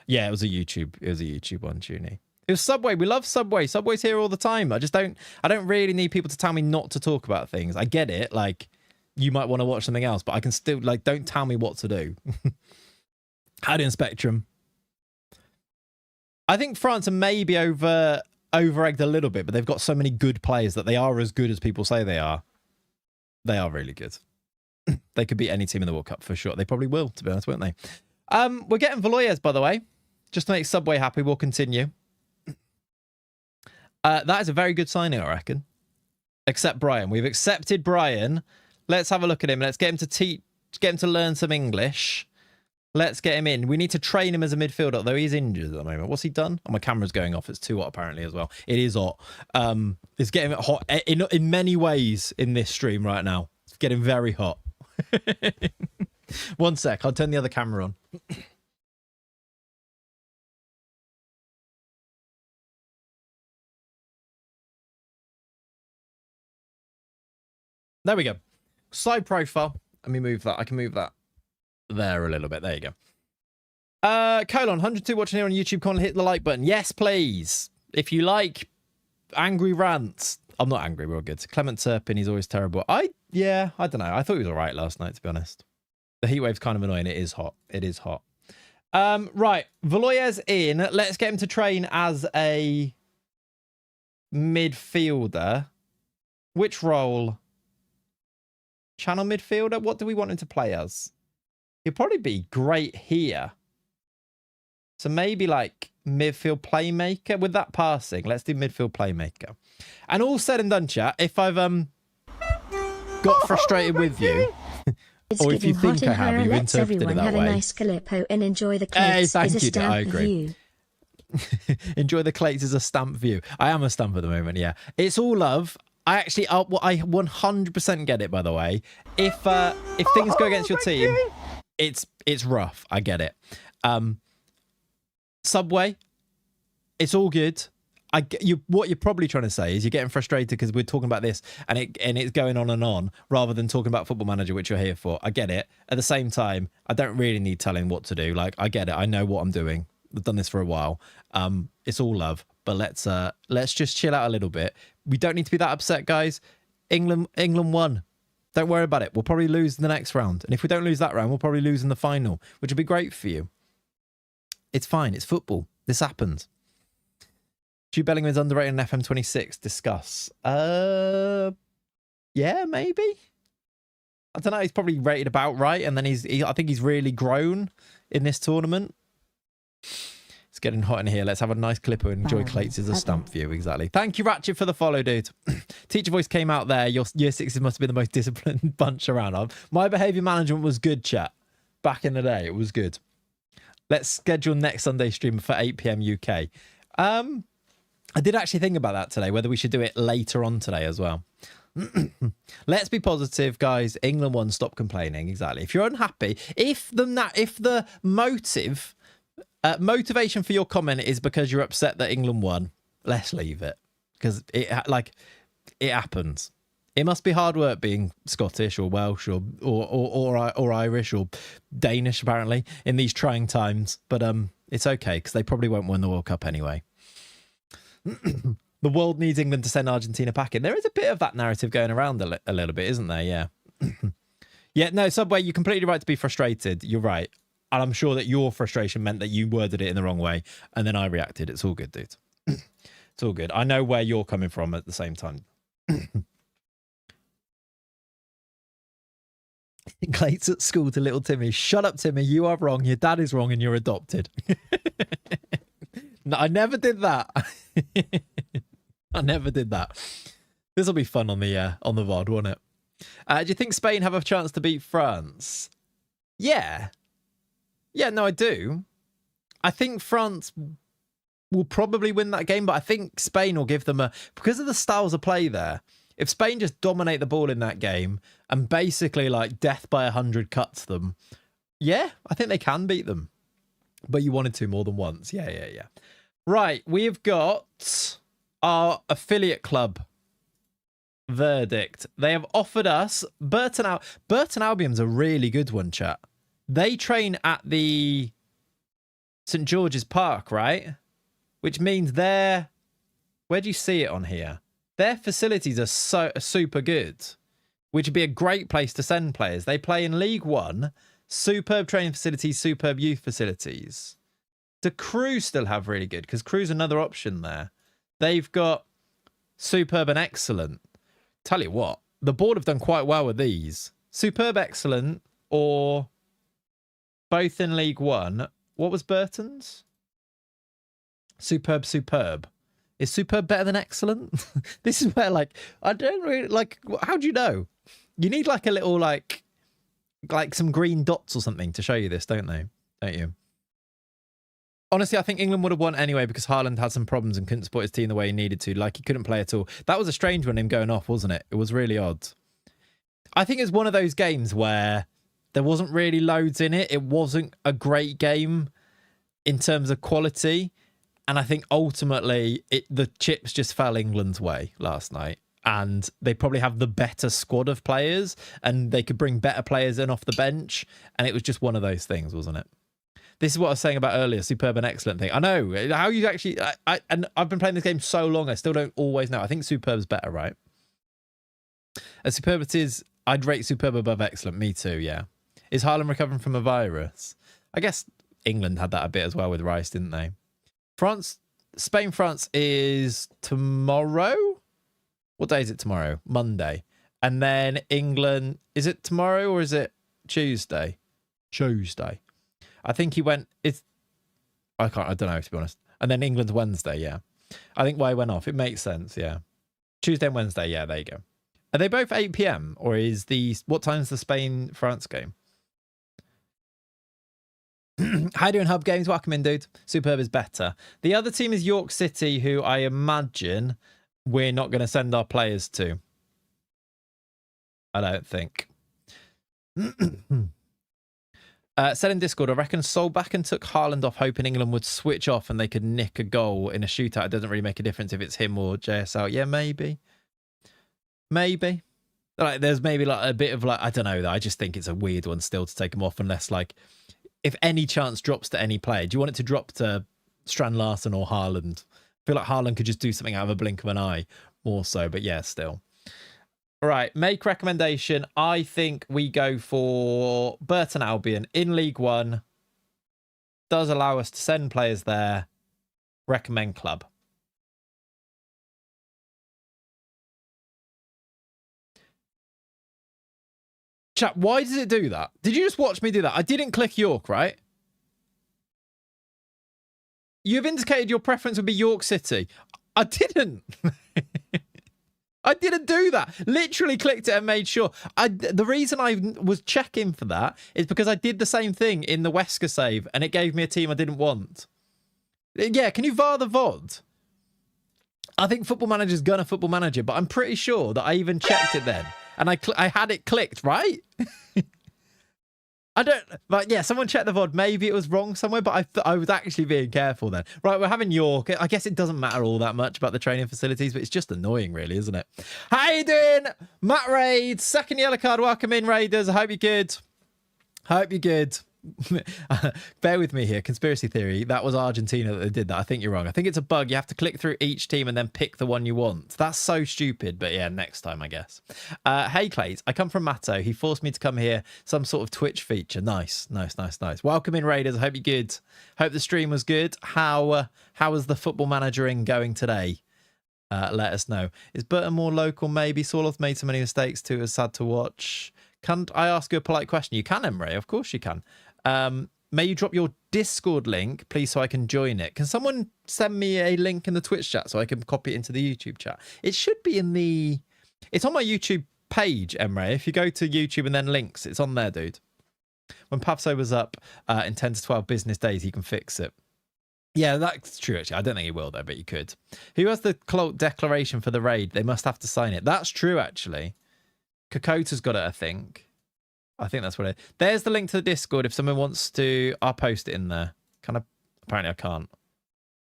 Yeah, it was a YouTube one, Tuny. It was Subway. We love Subway. Subway's here all the time. I don't really need people to tell me not to talk about things. I get it. Like, you might want to watch something else, but I can still, like, don't tell me what to do. Howdy on Spectrum. I think France are maybe over-egged a little bit, but they've got so many good players that they are as good as people say they are. They are really good. They could beat any team in the World Cup for sure. They probably will, to be honest, won't they? We're getting Valoyes, by the way. Just to make Subway happy, we'll continue. That is a very good signing, I reckon. Accept Brian. We've accepted Brian. Let's have a look at him. Let's get him to learn some English. Let's get him in. We need to train him as a midfielder, although he's injured at the moment. What's he done? Oh, my camera's going off. It's too hot, apparently, as well. It is hot. It's getting hot in many ways in this stream right now. It's getting very hot. One sec. I'll turn the other camera on. There we go. Side profile. Let me move that. I can move that there a little bit. There you go. Colon 102 watching here on YouTube. Come on, hit the like button. Yes, please. If you like angry rants. I'm not angry, we're all good. Clement Turpin, he's always terrible. I don't know. I thought he was all right last night, to be honest. The heat wave's kind of annoying. It is hot. It is hot. Right. Valoyes in. Let's get him to train as a midfielder. Which role? Channel midfielder? What do we want him to play as? He'll probably be great here. So maybe like midfield playmaker with that passing. Let's do midfield playmaker. And all said and done, chat, if I've got frustrated with you, or if you think I have, you've interpreted it that have way. A nice Calippo and enjoy the Clayts. Hey, thank is a you. I agree. View. Enjoy the Clayts as a stamp view. I am a stamp at the moment, yeah. It's all love. I 100% get it, by the way. If things go against your team, it's rough. I get it. Subway, it's all good. What you're probably trying to say is you're getting frustrated because we're talking about this and it's going on rather than talking about Football Manager, which you're here for. I get it. At the same time, I don't really need telling what to do. Like, I get it. I know what I'm doing. I've done this for a while. It's all love, but let's just chill out a little bit. We don't need to be that upset, guys. England won. Don't worry about it. We'll probably lose in the next round. And if we don't lose that round, we'll probably lose in the final, which would be great for you. It's fine. It's football. This happens. Jude Bellingham is underrated in FM26. Discuss. Yeah, maybe. I don't know. He's probably rated about right. And then I think he's really grown in this tournament. It's getting hot in here. Let's have a nice clip and enjoy Clayts as a stamp view. Exactly. Thank you, Ratchet, for the follow, dude. Teacher voice came out there. Your year sixes must have been the most disciplined bunch around. My behaviour management was good, chat. Back in the day, it was good. Let's schedule next Sunday stream for 8 p.m. UK. I did actually think about that today, whether we should do it later on today as well. Let's be positive, guys. England won. Stop complaining. Exactly. If you're unhappy, if the motivation for your comment is because you're upset that England won, let's leave it, because it happens. It must be hard work being Scottish or Welsh or Irish or Danish, apparently, in these trying times. But it's okay, because they probably won't win the World Cup anyway. The world needs England to send Argentina packing. There is a bit of that narrative going around a little bit, isn't there? Yeah. Yeah, no, Subway, you're completely right to be frustrated. You're right. And I'm sure that your frustration meant that you worded it in the wrong way. And then I reacted. It's all good, dude. It's all good. I know where you're coming from at the same time. Clayts at school to little Timmy. Shut up, Timmy. You are wrong. Your dad is wrong and you're adopted. No, I never did that. I never did that. This will be fun on the VOD, won't it? Do you think Spain have a chance to beat France? Yeah. Yeah, no, I do. I think France will probably win that game, but I think Spain will give them because of the styles of play there. If Spain just dominate the ball in that game and basically like death by 100 cuts them, yeah, I think they can beat them. But you wanted to more than once. Yeah. Right, we've got our affiliate club verdict. They have offered us Burton Albion's a really good one, chat. They train at the St. George's Park, right? Which means where do you see it on here? Their facilities are super good, which would be a great place to send players. They play in League One, superb training facilities, superb youth facilities. Do Crew still have really good? Because Crew's another option there. They've got superb and excellent. Tell you what, the board have done quite well with these. Superb, excellent, or both in League One. What was Burton's? Superb. Is superb better than excellent? This is where, like, I don't really, like, how do you know? You need, like, a little, like some green dots or something to show you this, don't you? Honestly, I think England would have won anyway because Haaland had some problems and couldn't support his team the way he needed to. Like, he couldn't play at all. That was a strange one, him going off, wasn't it? It was really odd. I think it's one of those games where there wasn't really loads in it. It wasn't a great game in terms of quality. And I think ultimately the chips just fell England's way last night. And they probably have the better squad of players and they could bring better players in off the bench. And it was just one of those things, wasn't it? This is what I was saying about earlier, superb and excellent thing. I know. How you actually... and I've been playing this game so long, I still don't always know. I think superb's better, right? As superb it is, I'd rate superb above excellent. Me too, yeah. Is Haaland recovering from a virus? I guess England had that a bit as well with Rice, didn't they? Spain-France is tomorrow? What day is it tomorrow? Monday. And then England... Is it tomorrow or is it Tuesday? Tuesday. I think he went... I don't know, to be honest. And then England's Wednesday, yeah. I think why he went off. It makes sense, yeah. Tuesday and Wednesday, yeah, there you go. Are they both 8 p.m. or is the... What time's the Spain-France game? How you doing, Hub Games? Welcome in, dude. Superb is better. The other team is York City, who I imagine we're not going to send our players to. I don't think. Said in Discord, I reckon Solbakken and took Haaland off, hoping England would switch off and they could nick a goal in a shootout. It doesn't really make a difference if it's him or JSL. Yeah, maybe. Maybe. Like, there's maybe like a bit of like, I don't know. I just think it's a weird one still to take him off unless like, if any chance drops to any player, do you want it to drop to Strand Larsen or Haaland? I feel like Haaland could just do something out of a blink of an eye more so, but yeah, still. All right, make recommendation. I think we go for Burton Albion in League One. Does allow us to send players there. Recommend club. Chat, why does it do that? Did you just watch me do that? I didn't click York, right? You've indicated your preference would be York City. I didn't. I didn't do that. Literally clicked it and made sure. The reason I was checking for that is because I did the same thing in the Wesker save and it gave me a team I didn't want. Yeah, can you VAR the VOD? I think Football Manager's gonna Football Manager, but I'm pretty sure that I even checked it then. And I had it clicked, right? I don't... But yeah, someone checked the VOD. Maybe it was wrong somewhere, but I was actually being careful then. Right, we're having York. I guess it doesn't matter all that much about the training facilities, but it's just annoying, really, isn't it? How you doing? Matt Raid, second yellow card. Welcome in, Raiders. I hope you're good. Hope you're good. Bear with me here. Conspiracy theory. That was Argentina that they did that. I think you're wrong. I think it's a bug. You have to click through each team and then pick the one you want. That's so stupid. But yeah, next time, I guess. Hey, Clayts. I come from Matto. He forced me to come here. Some sort of Twitch feature. Nice. Welcome in, Raiders. I hope you're good. Hope the stream was good. How was the Football Managering going today? Let us know. Is Burton more local? Maybe. Sorloth made so many mistakes too. It's sad to watch. Can I ask you a polite question? You can, Emre. Of course you can. May you drop your Discord link, please, so I can join it. Can someone send me a link in the Twitch chat so I can copy it into the YouTube chat? It should be in the... It's on my YouTube page, Emre. If you go to YouTube and then links, it's on there, dude. When Pavso was up in 10 to 12 business days, he can fix it. Yeah, that's true, actually. I don't think he will, though, but you could. Who has the cloak declaration for the raid? They must have to sign it. That's true, actually. Kokota's got it, I think. I think that's what it is. There's the link to the Discord if someone wants to. I'll post it in there. Can I? Apparently I can't.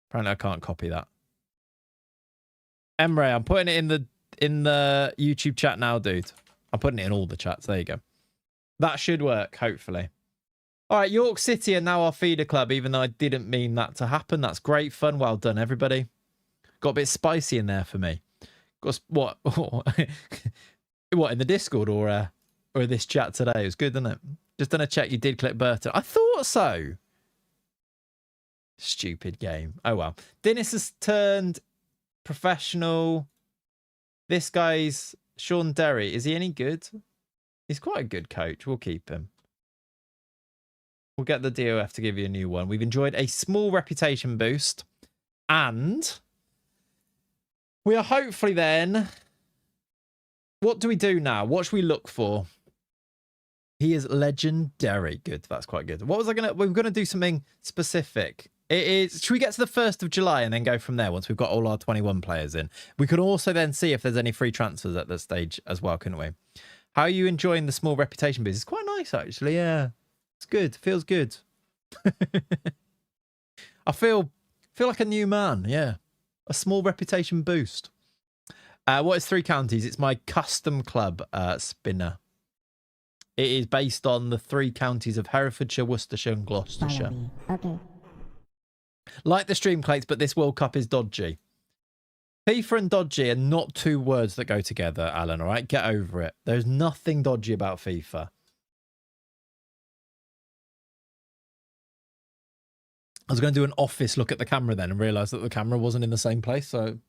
Apparently I can't copy that. Emre, I'm putting it in the YouTube chat now, dude. I'm putting it in all the chats. There you go. That should work, hopefully. All right, York City are now our feeder club, even though I didn't mean that to happen. That's great fun. Well done, everybody. Got a bit spicy in there for me. Got what? What, in the Discord or this chat today? It was good, didn't it? Just done a check. You did click Burton. I thought so. Stupid game. Oh, well. Dennis has turned professional. This guy's Sean Derry. Is he any good? He's quite a good coach. We'll keep him. We'll get the DOF to give you a new one. We've enjoyed a small reputation boost. And we are hopefully then... What do we do now? What should we look for? He is legendary. Good. That's quite good. What was I going to... We're going to do something specific. It is... Should we get to the 1st of July and then go from there once we've got all our 21 players in? We could also then see if there's any free transfers at that stage as well, couldn't we? How are you enjoying the small reputation boost? It's quite nice, actually. Yeah. It's good. Feels good. I feel like a new man. Yeah. A small reputation boost. What is 3 counties? It's my custom club spinner. It is based on the 3 counties of Herefordshire, Worcestershire and Gloucestershire. Okay. Like the stream Clayts, but this World Cup is dodgy. FIFA and dodgy are not 2 words that go together, Alan, all right? Get over it. There's nothing dodgy about FIFA. I was going to do an office look at the camera then and realise that the camera wasn't in the same place, so...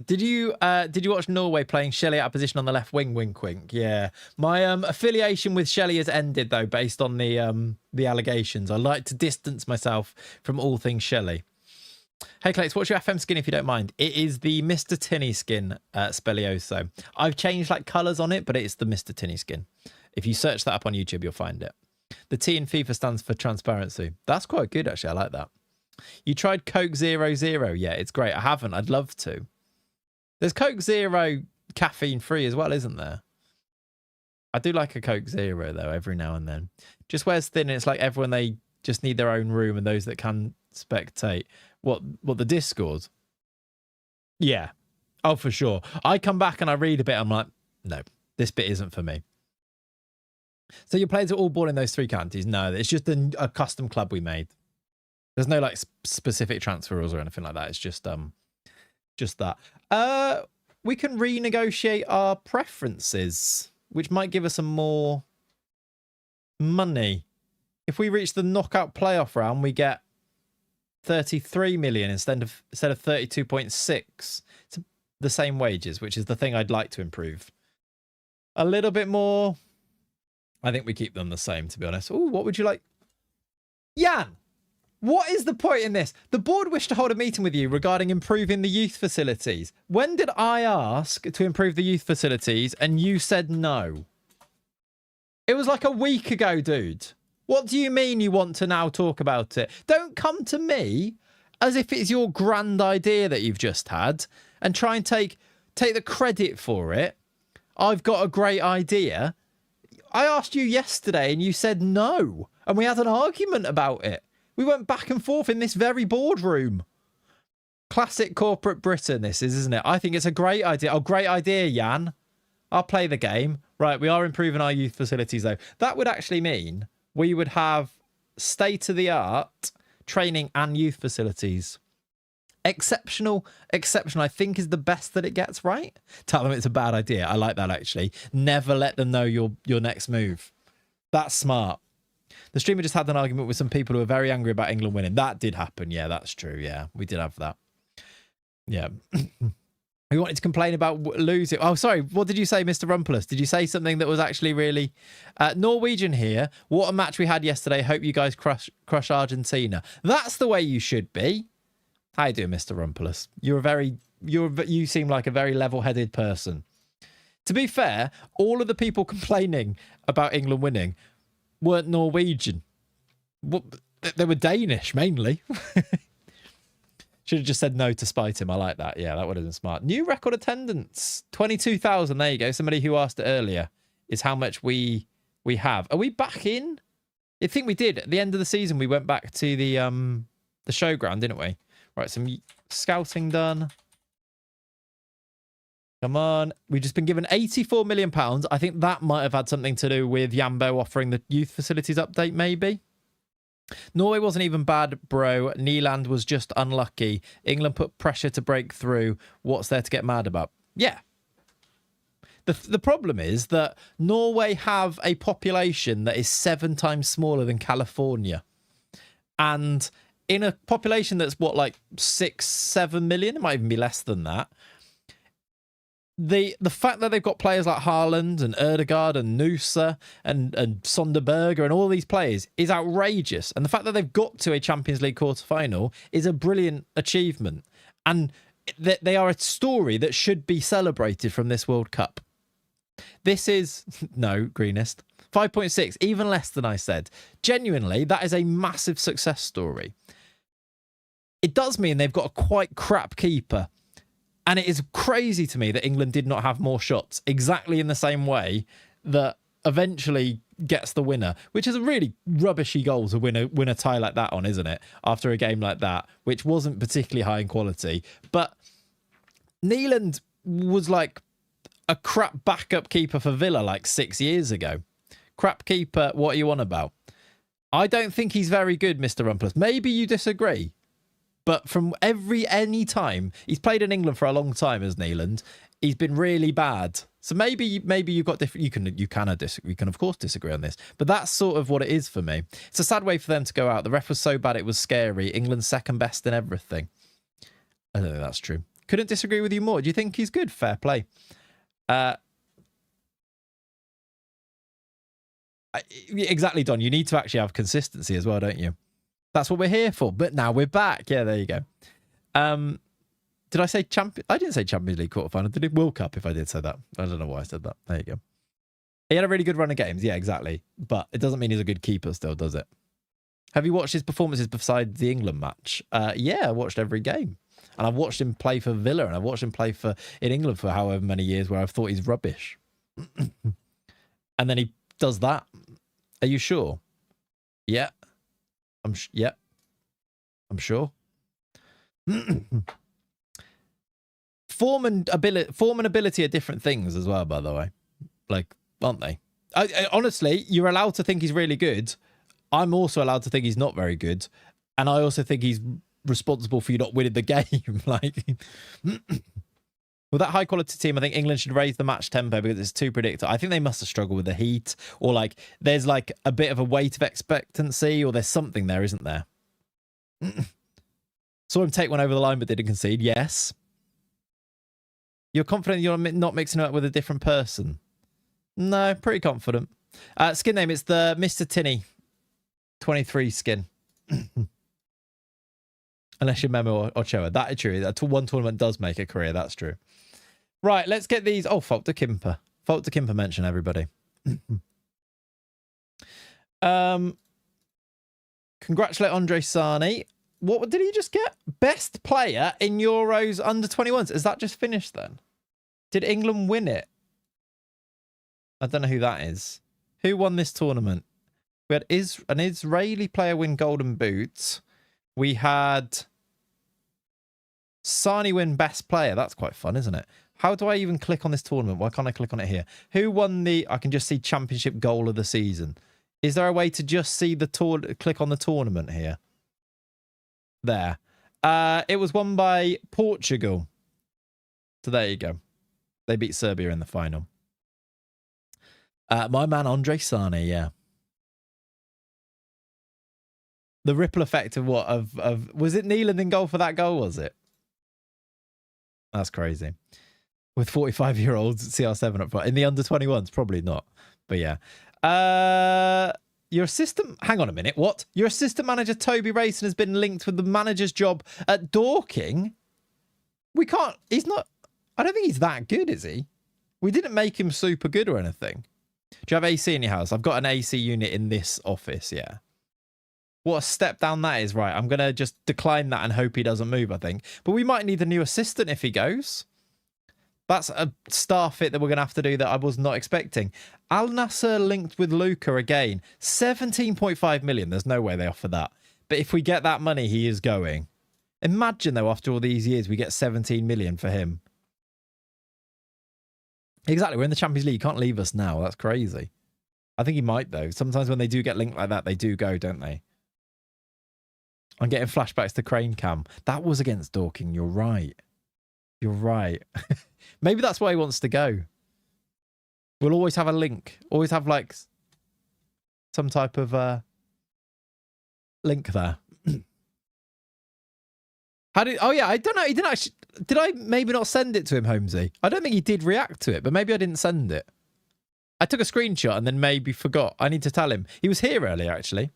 Did you watch Norway playing Shelley out of position on the left wing? Wink, wink. Yeah, my affiliation with Shelley has ended though, based on the allegations. I like to distance myself from all things Shelley. Hey Clayts, what's your FM skin if you don't mind? It is the Mr. Tinny skin, Spelioso. I've changed like colours on it, but it's the Mr. Tinny skin. If you search that up on YouTube, you'll find it. The T in FIFA stands for transparency. That's quite good actually. I like that. You tried Coke 00? Yeah, it's great. I haven't. I'd love to. There's Coke Zero caffeine free as well, isn't there? I do like a Coke Zero though, every now and then. Just wears thin, and it's like everyone, they just need their own room, and those that can spectate. What the Discord? Yeah. Oh, for sure. I come back and I read a bit. I'm like, no, this bit isn't for me. So your players are all born in those 3 counties? No, it's just a custom club we made. There's no like specific transfer rules or anything like that. It's just that. We can renegotiate our preferences, which might give us some more money. If we reach the knockout playoff round, we get 33 million instead of 32.6. It's the same wages, which is the thing I'd like to improve. A little bit more. I think we keep them the same, to be honest. Oh, what would you like? Jan! What is the point in this? The board wished to hold a meeting with you regarding improving the youth facilities. When did I ask to improve the youth facilities and you said no? It was like a week ago, dude. What do you mean you want to now talk about it? Don't come to me as if it's your grand idea that you've just had and try and take the credit for it. I've got a great idea. I asked you yesterday and you said no. And we had an argument about it. We went back and forth in this very boardroom. Classic corporate Britain, this is, isn't it? I think it's a great idea. Oh, great idea, Jan. I'll play the game. Right, we are improving our youth facilities, though. That would actually mean we would have state-of-the-art training and youth facilities. Exceptional, I think is the best that it gets, right? Tell them it's a bad idea. I like that, actually. Never let them know your next move. That's smart. The streamer just had an argument with some people who were very angry about England winning. That did happen. Yeah, that's true. Yeah, we did have that. Yeah. We wanted to complain about losing. Oh, sorry. What did you say, Mr. Rumpelus? Did you say something that was actually really... Norwegian here. What a match we had yesterday. Hope you guys crush Argentina. That's the way you should be. How you doing, Mr. Rumpelus? You seem like a very level-headed person. To be fair, all of the people complaining about England winning weren't Norwegian. They were Danish, mainly. Should have just said no to spite him. I like that. Yeah, that would have been smart. New record attendance. 22,000. There you go. Somebody who asked it earlier is how much we have. Are we back in? I think we did. At the end of the season, we went back to the showground, didn't we? Right, some scouting done. Come on. We've just been given £84 million. I think that might have had something to do with Jambo offering the youth facilities update, maybe. Norway wasn't even bad, bro. Nyland was just unlucky. England put pressure to break through. What's there to get mad about? Yeah. The problem is that Norway have a population that is 7 times smaller than California. And in a population that's, what, like 6-7 million? It might even be less than that. The fact that they've got players like Haaland and Erdegaard and Nusa and Sonderberger and all these players is outrageous. And the fact that they've got to a Champions League quarter-final is a brilliant achievement. And they are a story that should be celebrated from this World Cup. This is... No, greenest. 5.6, even less than I said. Genuinely, that is a massive success story. It does mean they've got a quite crap keeper. And it is crazy to me that England did not have more shots, exactly in the same way that eventually gets the winner, which is a really rubbishy goal to win a tie like that on, isn't it? After a game like that, which wasn't particularly high in quality. But Nyland was like a crap backup keeper for Villa like 6 years ago. Crap keeper, what are you on about? I don't think he's very good, Mr. Rumpus. Maybe you disagree. But from any time, he's played in England for a long time, as Neeland. He's been really bad. So maybe you've got different. You can of course disagree on this, but that's sort of what it is for me. It's a sad way for them to go out. The ref was so bad it was scary. England's second best in everything. I don't think that's true. Couldn't disagree with you more. Do you think he's good? Fair play. Exactly, Don. You need to actually have consistency as well, don't you? That's what we're here for. But now we're back. Yeah, there you go. Did I say champion? I didn't say Champions League quarterfinal. Did it World Cup? If I did say that, I don't know why I said that. There you go. He had a really good run of games. Yeah, exactly. But it doesn't mean he's a good keeper still, does it? Have you watched his performances besides the England match? Yeah, I watched every game. And I've watched him play for Villa and I've watched him play in England for however many years where I've thought he's rubbish. And then he does that. Are you sure? Yeah. Yeah. I'm sure. Form and ability are different things as well, by the way. Like, aren't they? Honestly, you're allowed to think he's really good. I'm also allowed to think he's not very good. And I also think he's responsible for you not winning the game. Like, with that high quality team, I think England should raise the match tempo because it's too predictable. I think they must have struggled with the heat, or like there's like a bit of a weight of expectancy, or there's something there, isn't there? Saw him take one over the line but didn't concede. Yes. You're confident you're not mixing it up with a different person? No, pretty confident. Skin name, it's the Mr. Tinny 23 skin. Unless you're Memo or Ochoa. That is true. That one tournament does make a career. That's true. Right, let's get these. Oh, Fault to Kimper. Fault to Kimper mention, everybody. Congratulate Andre Sani. What did he just get? Best player in Euros under 21s. Is that just finished then? Did England win it? I don't know who that is. Who won this tournament? We had an Israeli player win Golden Boots. We had Sani win Best Player. That's quite fun, isn't it? How do I even click on this tournament? Why can't I click on it here? Who won the... I can just see Championship Goal of the Season. Is there a way to just see the click on the tournament here? There. It was won by Portugal. So there you go. They beat Serbia in the final. My man Andre Sani, yeah. The ripple effect of what? Of was it Neeland in goal for that goal, was it? That's crazy. With 45-year-olds CR7 up front. In the under-21s, probably not. But yeah. Your assistant... Hang on a minute. What? Your assistant manager, Toby Rayson, has been linked with the manager's job at Dorking? We can't... He's not... I don't think he's that good, is he? We didn't make him super good or anything. Do you have AC in your house? I've got an AC unit in this office, yeah. What a step down that is. Right, I'm going to just decline that and hope he doesn't move, I think. But we might need a new assistant if he goes. That's a star fit that we're going to have to do that I was not expecting. Al Nasser linked with Luca again. 17.5 million. There's no way they offer that. But if we get that money, he is going. Imagine, though, after all these years, we get 17 million for him. Exactly. We're in the Champions League. You can't leave us now. That's crazy. I think he might, though. Sometimes when they do get linked like that, they do go, don't they? I'm getting flashbacks to Crane Cam. That was against Dorking. You're right. You're right. Maybe that's why he wants to go. We'll always have a link. Always have, like, some type of link there. How did... Oh, yeah, I don't know. He didn't actually... Did I maybe not send it to him, Holmesy? I don't think he did react to it, but maybe I didn't send it. I took a screenshot and then maybe forgot. I need to tell him. He was here earlier, actually.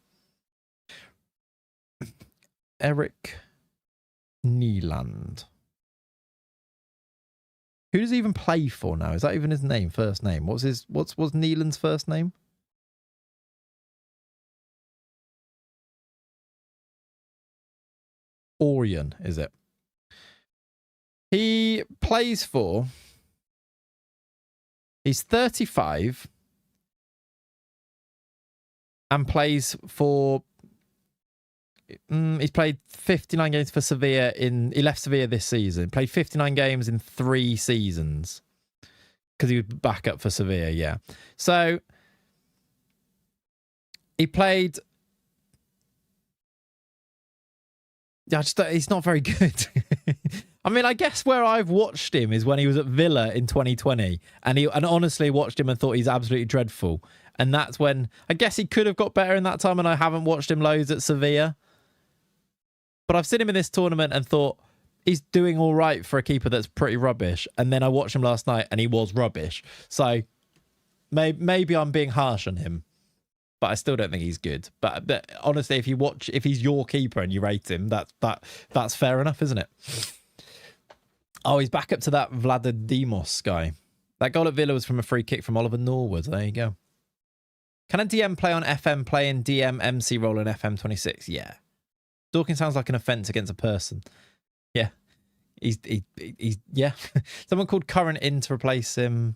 Eric Neeland. Who does he even play for now? Is that even his name? First name? What's Neeland's first name? Orion, is it? He plays for... He's 35 and plays for... he's played 59 games for Sevilla. He left Sevilla this season. Played 59 games in 3 seasons. because he was back up for Sevilla, yeah. So he played. Yeah, he's not very good. I mean, I guess where I've watched him is when he was at Villa in 2020, and honestly watched him and thought he's absolutely dreadful. And that's when I guess he could have got better in that time, and I haven't watched him loads at Sevilla. But I've seen him in this tournament and thought he's doing all right for a keeper that's pretty rubbish. And then I watched him last night and he was rubbish. So maybe I'm being harsh on him, but I still don't think he's good. But honestly, if he's your keeper and you rate him, that's fair enough, isn't it? Oh, he's back up to that Vladimos guy. That goal at Villa was from a free kick from Oliver Norwood. There you go. Can a DM play on FM, play in DM MC role in FM26? Yeah. Stalking sounds like an offence against a person. Yeah. He's yeah. Someone called Current in to replace him.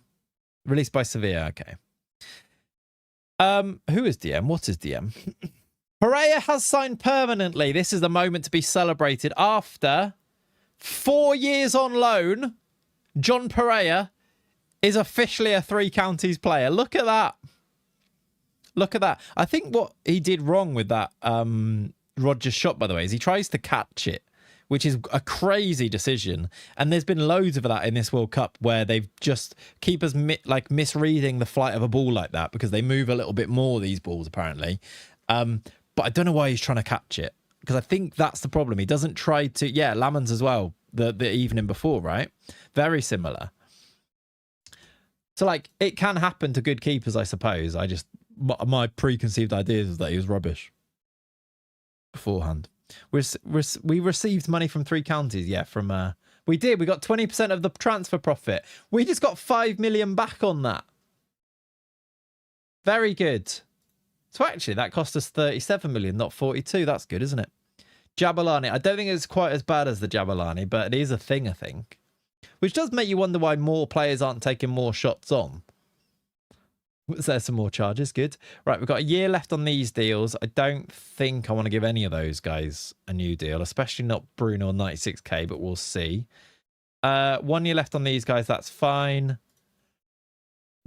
Released by Sevilla. Okay. Who is DM? What is DM? Pereira has signed permanently. This is the moment to be celebrated. After 4 years on loan, John Pereira is officially a Three Counties player. Look at that. Look at that. I think what he did wrong with that Rodgers shot, by the way, is he tries to catch it, which is a crazy decision. And there's been loads of that in this World Cup where they've just keepers misreading the flight of a ball like that because they move a little bit more, these balls, apparently. But I don't know why he's trying to catch it, because I think that's the problem. He doesn't try to... Yeah, Lamans as well, the evening before, right? Very similar. So, like, it can happen to good keepers, I suppose. My preconceived idea is that he was rubbish beforehand. We received money from Three Counties, yeah, from we did. We got 20% of the transfer profit. We just got 5 million back on that. Very good. So actually that cost us 37 million, not 42. That's good, isn't it? Jabulani. I don't think it's quite as bad as the Jabulani, but it is a thing, I think. Which does make you wonder why more players aren't taking more shots on. Was there some more charges? Good. Right, we've got a year left on these deals. I don't think I want to give any of those guys a new deal, especially not Bruno 96k, but we'll see. 1 year left on these guys. That's fine.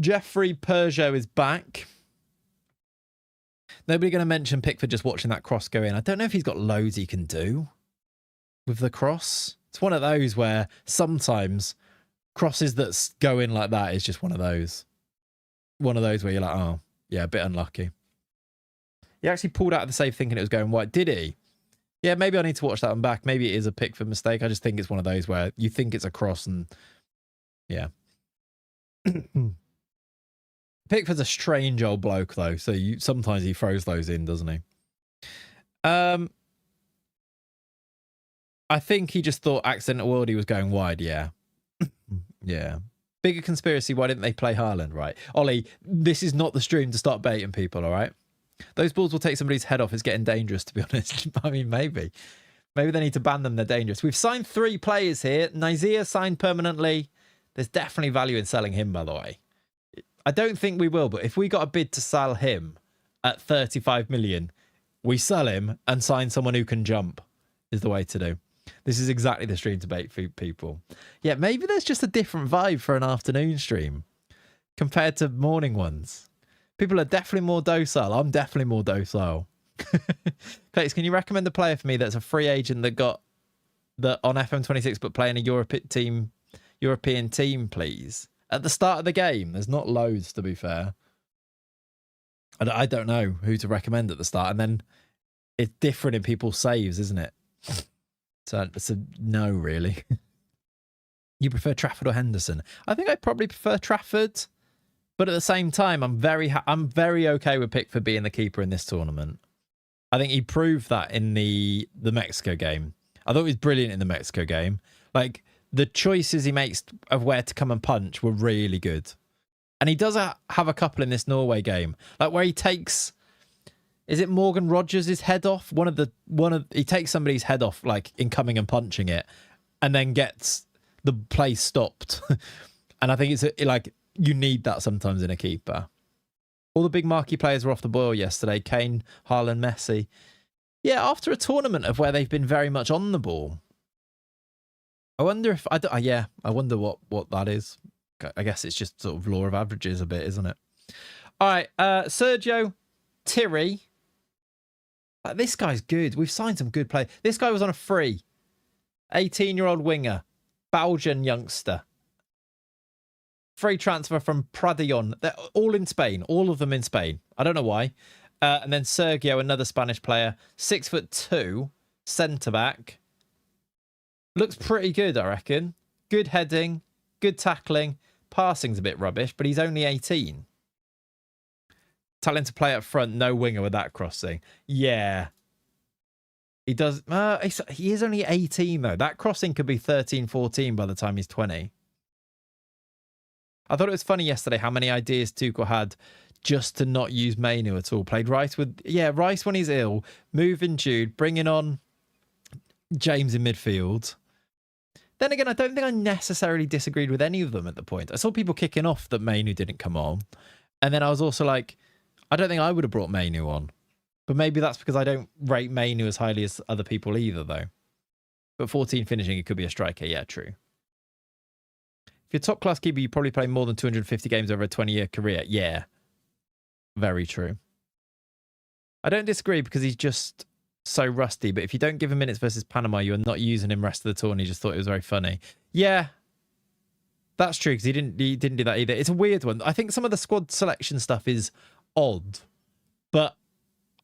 Jeffrey Peugeot is back. Nobody going to mention Pickford just watching that cross go in. I don't know if he's got loads he can do with the cross. It's one of those where sometimes crosses that go in like that is just one of those. One of those where you're like, oh, yeah, a bit unlucky. He actually pulled out of the save thinking it was going wide. Did he? Yeah, maybe I need to watch that one back. Maybe it is a Pickford mistake. I just think it's one of those where you think it's a cross and yeah. Pickford's a strange old bloke, though. So sometimes he throws those in, doesn't he? I think he just thought Accidental Worldie was going wide, yeah. Yeah. Bigger conspiracy, why didn't they play Haaland, right? Ollie, this is not the stream to start baiting people, all right? Those balls will take somebody's head off. It's getting dangerous, to be honest. I mean, maybe. Maybe they need to ban them. They're dangerous. We've signed 3 players here. Nizia signed permanently. There's definitely value in selling him, by the way. I don't think we will, but if we got a bid to sell him at 35 million, we sell him and sign someone who can jump is the way to do. This is exactly the stream to bait for people. Yeah, maybe there's just a different vibe for an afternoon stream compared to morning ones. People are definitely more docile. I'm definitely more docile. Clayts, can you recommend a player for me that's a free agent that got that on FM26 but playing a European team, please? At the start of the game, there's not loads, to be fair. I don't know who to recommend at the start, and then it's different in people's saves, isn't it? So it's a no, really. You prefer Trafford or Henderson? I think I probably prefer Trafford, but at the same time, I'm very okay with Pickford being the keeper in this tournament. I think he proved that in the Mexico game. I thought he was brilliant in the Mexico game. Like, the choices he makes of where to come and punch were really good. And he does have a couple in this Norway game, like where he takes... Is it Morgan Rogers' head off? He takes somebody's head off, like in coming and punching it, and then gets the play stopped. And I think it's like you need that sometimes in a keeper. All the big marquee players were off the boil yesterday. Kane, Haaland, Messi. Yeah, after a tournament of where they've been very much on the ball. I wonder if I wonder what that is. I guess it's just sort of law of averages a bit, isn't it? All right, Sergio Thierry. This guy's good. We've signed some good players. This guy was on a free. 18-year-old winger. Belgian youngster. Free transfer from Pradillon. They're all in Spain. All of them in Spain. I don't know why. And then Sergio, another Spanish player. 6'2", centre-back. Looks pretty good, I reckon. Good heading. Good tackling. Passing's a bit rubbish, but he's only 18. Telling to play up front, no winger with that crossing. Yeah. He does. He is only 18, though. That crossing could be 13, 14 by the time he's 20. I thought it was funny yesterday how many ideas Tuchel had just to not use Mainu at all. Played Rice with, Rice when he's ill, moving Jude, bringing on James in midfield. Then again, I don't think I necessarily disagreed with any of them at the point. I saw people kicking off that Mainu didn't come on. And then I was also like, I don't think I would have brought Mainu on. But maybe that's because I don't rate Mainu as highly as other people either, though. But 14 finishing, it could be a striker. Yeah, true. If you're a top-class keeper, you probably play more than 250 games over a 20-year career. Yeah. Very true. I don't disagree because he's just so rusty. But if you don't give him minutes versus Panama, you're not using him rest of the tour, and he just thought it was very funny. Yeah. That's true because he didn't do that either. It's a weird one. I think some of the squad selection stuff is odd. But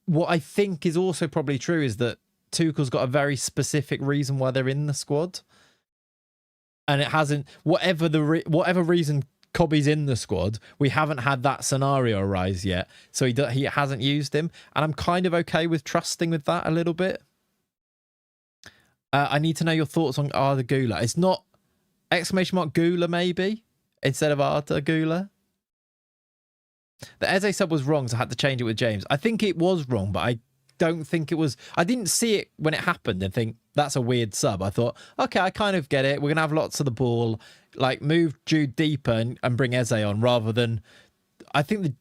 what I think is also probably true is that Tuchel's got a very specific reason why they're in the squad. And it hasn't, whatever reason Cobby's in the squad, we haven't had that scenario arise yet. So he hasn't used him. And I'm kind of okay with trusting with that a little bit. I need to know your thoughts on Arda Güler. It's not exclamation mark Güler maybe instead of Arda Güler. The Eze sub was wrong, so I had to change it with James. I think it was wrong, but I don't think it was. I didn't see it when it happened and think that's a weird sub. I thought, okay, I kind of get it. We're going to have lots of the ball, like move Jude deeper and bring Eze on rather than. I think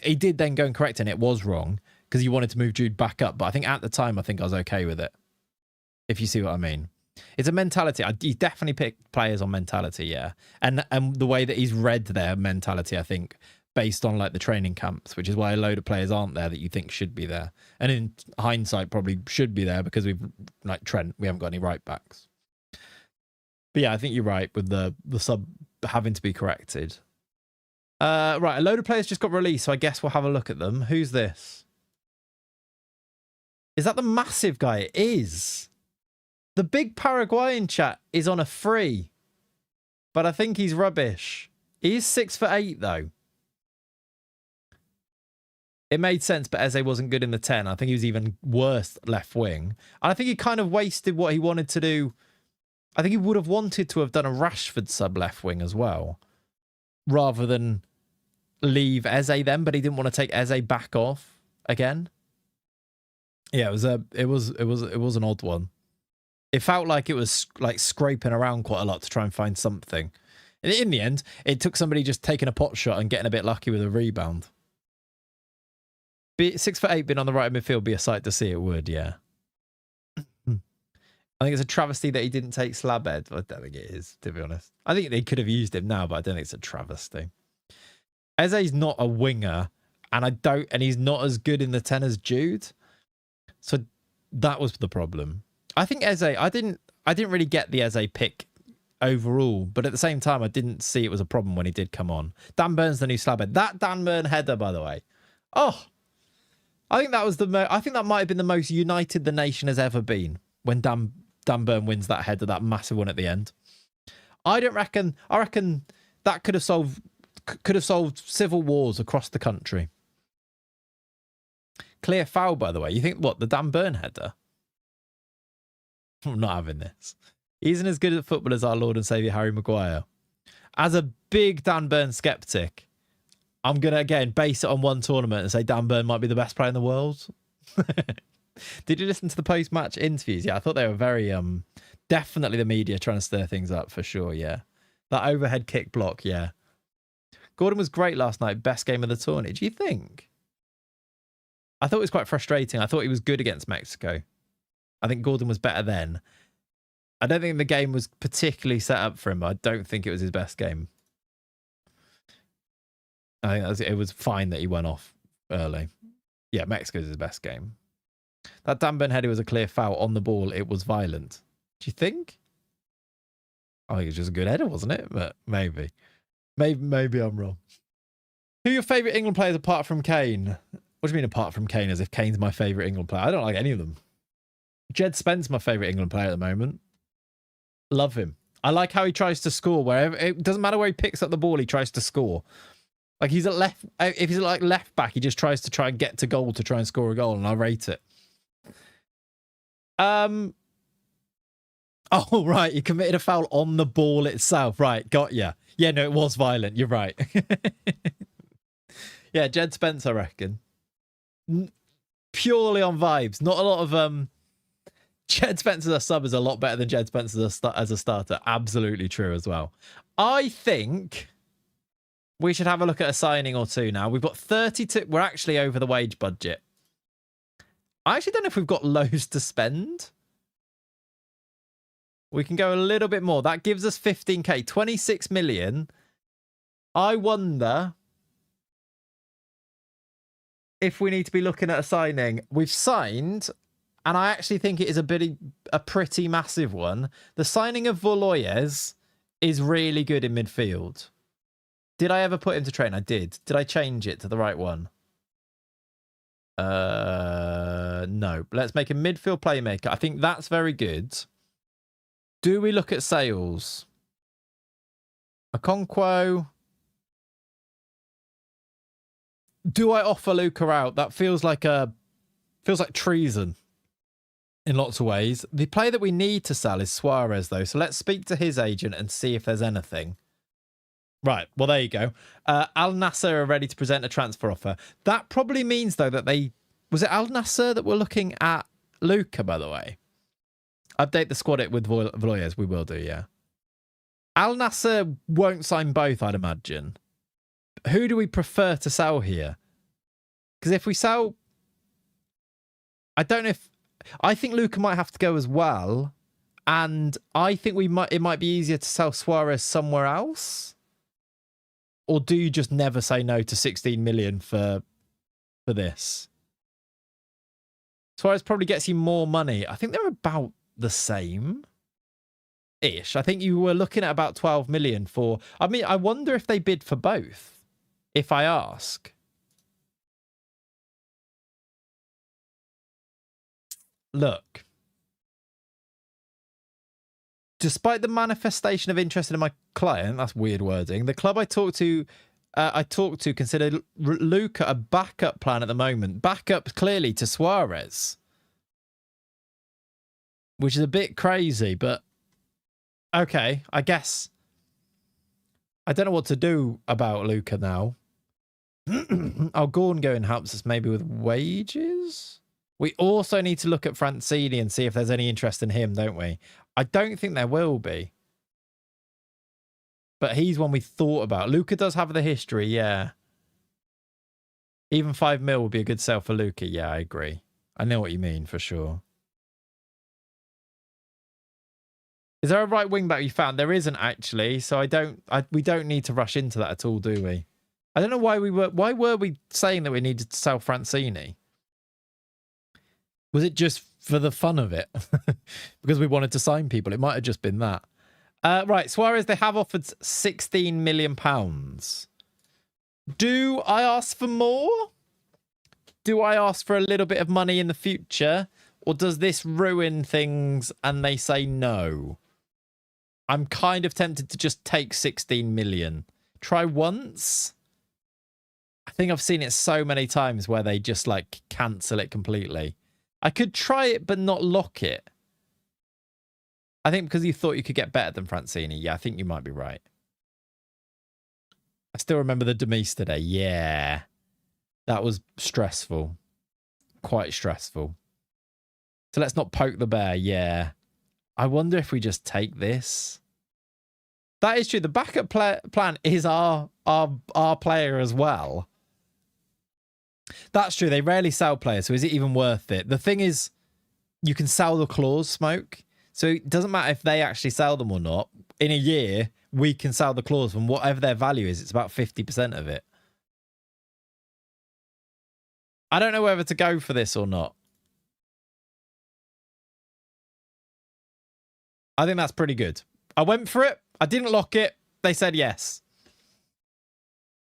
he did then go and correct it and it was wrong because he wanted to move Jude back up. But I think at the time, I think I was okay with it. If you see what I mean. It's a mentality. He definitely picked players on mentality, yeah. And the way that he's read their mentality, I think, based on like the training camps, which is why a load of players aren't there that you think should be there. And in hindsight, probably should be there because we've, like Trent, we haven't got any right backs. But yeah, I think you're right with the sub having to be corrected. Right, a load of players just got released, so I guess we'll have a look at them. Who's this? Is that the massive guy? It is. The big Paraguayan chat is on a free, but I think he's rubbish. He is 6'8" though. It made sense, but Eze wasn't good in the 10. I think he was even worse left wing. And I think he kind of wasted what he wanted to do. I think he would have wanted to have done a Rashford sub left wing as well, rather than leave Eze then, but he didn't want to take Eze back off again. Yeah, it was an odd one. It felt like it was like scraping around quite a lot to try and find something. And in the end, it took somebody just taking a pot shot and getting a bit lucky with a rebound. 6'8" being on the right of midfield be a sight to see. It would, yeah. I think it's a travesty that he didn't take Slabhead. I don't think it is, to be honest. I think they could have used him now, but I don't think it's a travesty. Eze's not a winger, and he's not as good in the 10 as Jude. So that was the problem. I think Eze, I didn't really get the Eze pick overall, but at the same time, I didn't see it was a problem when he did come on. Dan Burn's the new Slabhead. That Dan Burn header, by the way. Oh, I think that was I think that might have been the most united the nation has ever been when Dan Burn wins that header, that massive one at the end. I reckon that could have solved civil wars across the country. Clear foul, by the way. You think what, the Dan Burn header? I'm not having this. He isn't as good at football as our Lord and Saviour Harry Maguire. As a big Dan Burn skeptic, I'm going to, again, base it on one tournament and say Dan Burn might be the best player in the world. Did you listen to the post-match interviews? Yeah, I thought they were very, definitely the media trying to stir things up for sure, yeah. That overhead kick block, yeah. Gordon was great last night. Best game of the tournament. Do you think? I thought it was quite frustrating. I thought he was good against Mexico. I think Gordon was better then. I don't think the game was particularly set up for him. I don't think it was his best game. I think it was fine that he went off early. Yeah, Mexico's his best game. That Dan Burn header was a clear foul on the ball. It was violent. Do you think? I think it was just a good header, wasn't it? But maybe. Maybe I'm wrong. Who are your favourite England players apart from Kane? What do you mean apart from Kane, as if Kane's my favourite England player? I don't like any of them. Jed Spence's my favourite England player at the moment. Love him. I like how he tries to score wherever. It doesn't matter where he picks up the ball, he tries to score. Like he's at left. If he's like left back, he just tries to and get to goal to try and score a goal, and I rate it. Oh, right. He committed a foul on the ball itself. Right. Got ya. Yeah, no, it was violent. You're right. Yeah, Jed Spence, I reckon. Purely on vibes. Not a lot of... Jed Spence as a sub is a lot better than Jed Spence as a starter. Absolutely true as well. I think we should have a look at a signing or two now. We've got 32... We're actually over the wage budget. I actually don't know if we've got loads to spend. We can go a little bit more. That gives us 15k, 26 million. I wonder if we need to be looking at a signing. We've signed, and I actually think it is a pretty massive one. The signing of Voloyes is really good in midfield. Did I ever put him to train? I did. Did I change it to the right one? No. Let's make a midfield playmaker. I think that's very good. Do we look at sales? Okonkwo. Do I offer Luca out? That feels like treason in lots of ways. The player that we need to sell is Suarez, though. So let's speak to his agent and see if there's anything. Right. Well, there you go. Al Nassr are ready to present a transfer offer. That probably means, though, that they... Was it Al Nassr that were looking at Luca, by the way? Update the squad with Voloyes. We will do, yeah. Al Nassr won't sign both, I'd imagine. Who do we prefer to sell here? Because if we sell... I don't know if... I think Luca might have to go as well. And I think it might be easier to sell Suarez somewhere else. Or do you just never say no to 16 million for this? Suarez probably gets you more money. I think they're about the same ish. I think you were looking at about 12 million for... I mean, I wonder if they bid for both, if I ask. Look. Despite the manifestation of interest in my client, that's weird wording, the club I talked to consider Luca a backup plan at the moment. Backup clearly to Suarez. Which is a bit crazy, but okay, I guess. I don't know what to do about Luca now. Our Gorn going helps us maybe with wages. We also need to look at Francini and see if there's any interest in him, don't we? I don't think there will be. But he's one we thought about. Luca does have the history, yeah. Even 5 mil would be a good sell for Luca. Yeah, I agree. I know what you mean, for sure. Is there a right wing back you found? There isn't actually, so we don't need to rush into that at all, do we? I don't know why were we saying that we needed to sell Francini? Was it just for the fun of it? Because we wanted to sign people? It might have just been that. Right, Suarez, they have offered £16 million. Do I ask for more? Do I ask for a little bit of money in the future? Or does this ruin things and they say no? I'm kind of tempted to just take 16 million. Try once. I think I've seen it so many times where they just like cancel it completely. I could try it, but not lock it. I think because you thought you could get better than Francini. Yeah, I think you might be right. I still remember the Demise today. Yeah. That was stressful. Quite stressful. So let's not poke the bear. Yeah. I wonder if we just take this. That is true. The backup plan is our player as well. That's true. They rarely sell players, so is it even worth it? The thing is, you can sell the clause, Smoke. So it doesn't matter if they actually sell them or not. In a year, we can sell the clause from whatever their value is. It's about 50% of it. I don't know whether to go for this or not. I think that's pretty good. I went for it. I didn't lock it. They said yes.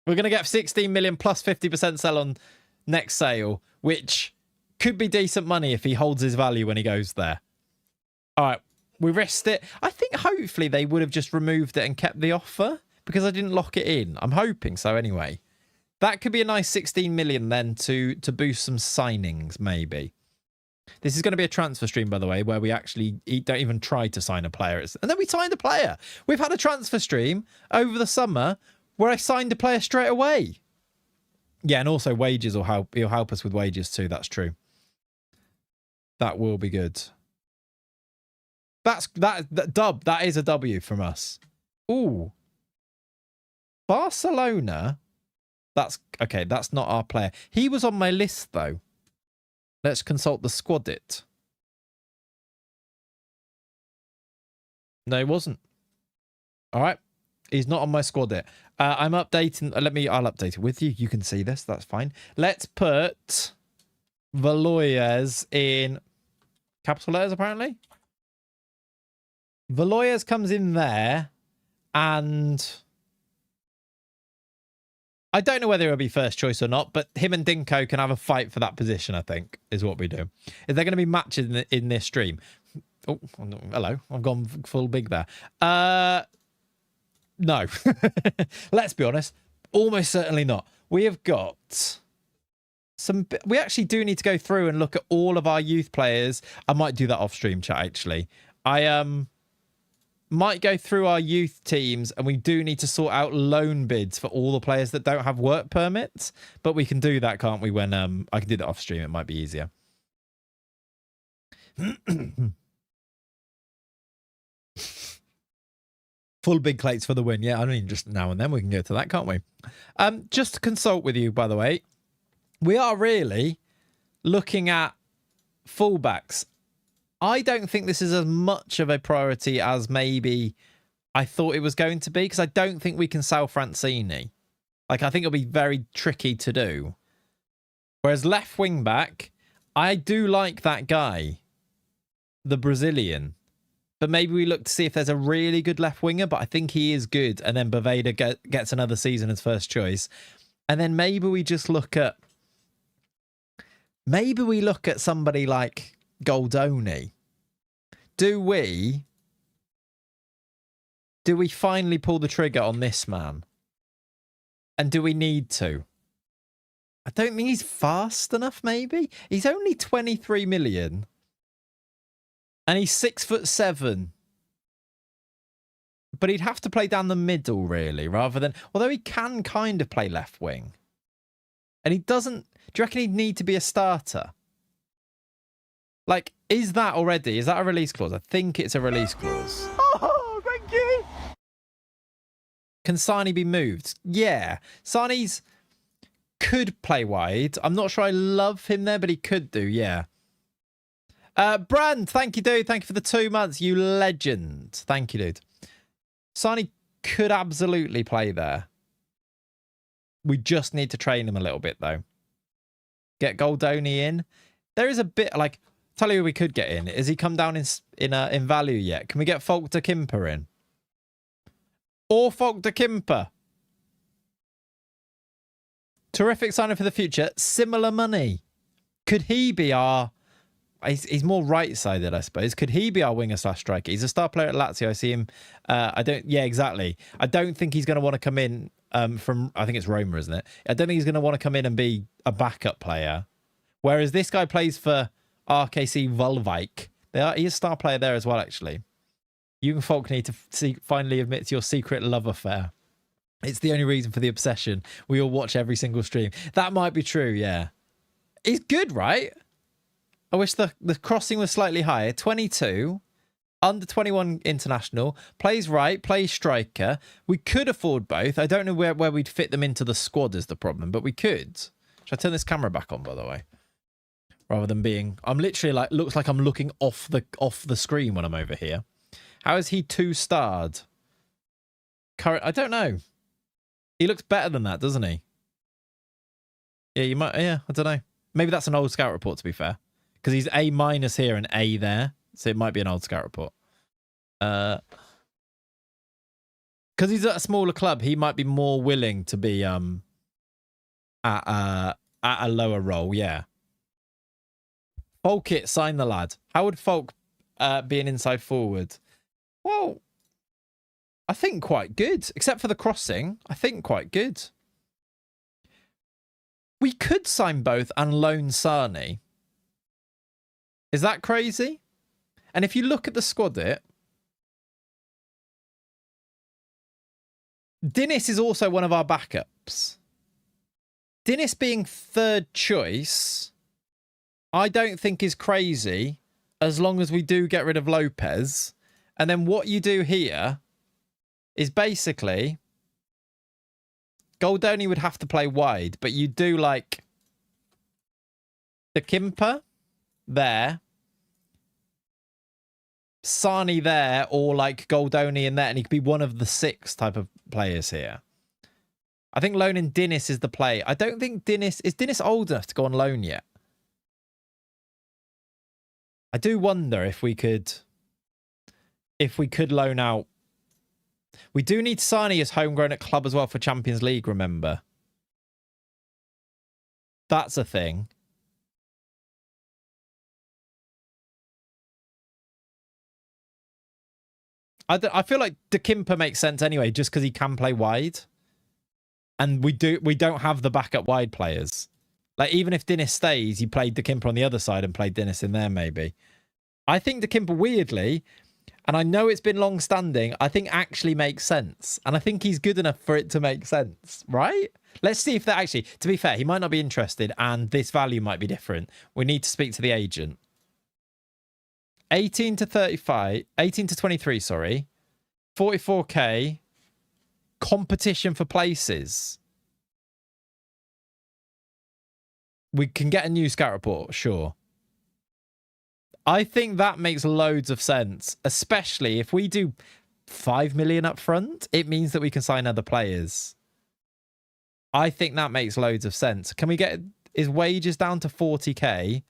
We're going to get 16 million plus 50% sell on next sale, which could be decent money if he holds his value when he goes there. All right. We risked it. I think hopefully they would have just removed it and kept the offer because I didn't lock it in. I'm hoping so anyway. That could be a nice 16 million then to boost some signings, maybe. This is going to be a transfer stream, by the way, where we actually don't even try to sign a player. And then we signed a player. We've had a transfer stream over the summer where I signed a player straight away. Yeah, and also wages will help. He'll help us with wages too. That's true. That will be good. That is a W from us. Ooh. Barcelona. That's okay. That's not our player. He was on my list though. Let's consult the squad it. No, he wasn't. All right. He's not on my squad it. I'm updating. I'll update it with you. You can see this. That's fine. Let's put Valoyes in capital letters, apparently. Valoyes comes in there, and I don't know whether he'll be first choice or not, but him and Dinko can have a fight for that position, I think, is what we do. Is there going to be matches in this stream? Oh, hello. I've gone full big there. No. Let's be honest. Almost certainly not. We have got some... We actually do need to go through and look at all of our youth players. I might do that off stream chat, actually. I might go through our youth teams, and we do need to sort out loan bids for all the players that don't have work permits. But we can do that, can't we? When I can do that off stream. It might be easier. Full big Clayts for the win. Yeah, I mean, just now and then we can go to that, can't we? Just to consult with you, by the way, we are really looking at fullbacks. I don't think this is as much of a priority as maybe I thought it was going to be, because I don't think we can sell Francini. Like, I think it'll be very tricky to do. Whereas left wing back, I do like that guy, the Brazilian. But maybe we look to see if there's a really good left winger, but I think he is good. And then Boveda gets another season as first choice. And then maybe we just look at... Maybe we look at somebody like Goldoni. Do we finally pull the trigger on this man? And do we need to? I don't think he's fast enough, maybe. He's only 23 million. And he's 6'7". But he'd have to play down the middle, really, rather than... Although he can kind of play left wing. And he doesn't... Do you reckon he'd need to be a starter? Like, is that already? Is that a release clause? I think it's a release clause. Oh, thank you. Can Sani be moved? Yeah. Sani's could play wide. I'm not sure I love him there, but he could do, yeah. Brand, thank you, dude. Thank you for the 2 months. You legend. Thank you, dude. Sani could absolutely play there. We just need to train him a little bit, though. Get Goldoni in. There is a bit, like... Tell you who we could get in. Has he come down in value yet? Can we get Folk de Kimper in? Or Folk de Kimper. Terrific signing for the future. Similar money. Could he be our... He's more right-sided, I suppose. Could he be our winger / striker? He's a star player at Lazio. I see him. Yeah, exactly. I don't think he's going to want to come in from... I think it's Roma, isn't it? I don't think he's going to want to come in and be a backup player. Whereas this guy plays for RKC Volvik. He's a star player there as well, actually. You and Folk need to finally admit to your secret love affair. It's the only reason for the obsession. We all watch every single stream. That might be true, yeah. He's good, right? I wish the crossing was slightly higher. 22, under 21 international, plays right, plays striker. We could afford both. I don't know where we'd fit them into the squad is the problem, but we could. Should I turn this camera back on, by the way? Rather than being... I'm literally like... Looks like I'm looking off the screen when I'm over here. How is he 2-starred? I don't know. He looks better than that, doesn't he? Yeah, you might... Yeah, I don't know. Maybe that's an old scout report, to be fair. Because he's A- here and A there. So it might be an old scout report. Because he's at a smaller club, he might be more willing to be at a lower role, yeah. Folk it, sign the lad. How would Folk be an inside forward? Well, I think quite good. Except for the crossing, I think quite good. We could sign both and loan Sani. Is that crazy? And if you look at the squad Dennis is also one of our backups. Dennis being third choice, I don't think is crazy as long as we do get rid of Lopez. And then what you do here is basically Goldoni would have to play wide, but you do like the Kimper there, Sani there, or like Goldoni in there, and he could be one of the 6 type of players here. I think loaning Dennis is the play. I don't think Dennis... Is Dennis old enough to go on loan yet? I do wonder if we could... If we could loan out... We do need Sani as homegrown at club as well for Champions League, remember? That's a thing. I feel like De Kimper makes sense anyway, just because he can play wide. And we don't have the backup wide players. Like, even if Dennis stays, you played De Kimper on the other side and played Dennis in there, maybe. I think De Kimper, weirdly, and I know it's been long-standing, I think actually makes sense. And I think he's good enough for it to make sense, right? Let's see if that actually... To be fair, he might not be interested, and this value might be different. We need to speak to the agent. 18 to 23, sorry. 44k. Competition for places. We can get a new scout report, sure. I think that makes loads of sense, especially if we do 5 million up front, it means that we can sign other players. I think that makes loads of sense. Can we get his wages down to 40k?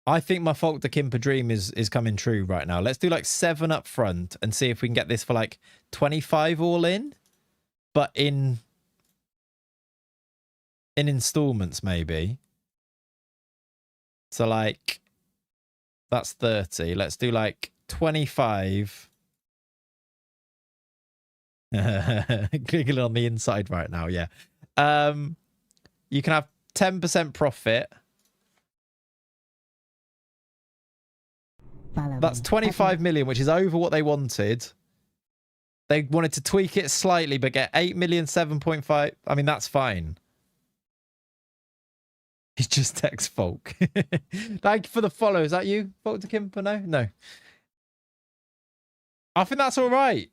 I think my Folk de Kimper dream is coming true right now. Let's do like 7 up front and see if we can get this for like 25 all in, but in installments maybe. So like that's 30. Let's do like 25. Clicking on the inside right now, yeah. You can have 10% profit. That's 25 million, which is over what they wanted. They wanted to tweak it slightly, but get 8 million, 7.5. I mean, that's fine. He's just text Folk. Thank you for the follow. Is that you, Folk de Kimper? No? No. I think that's all right.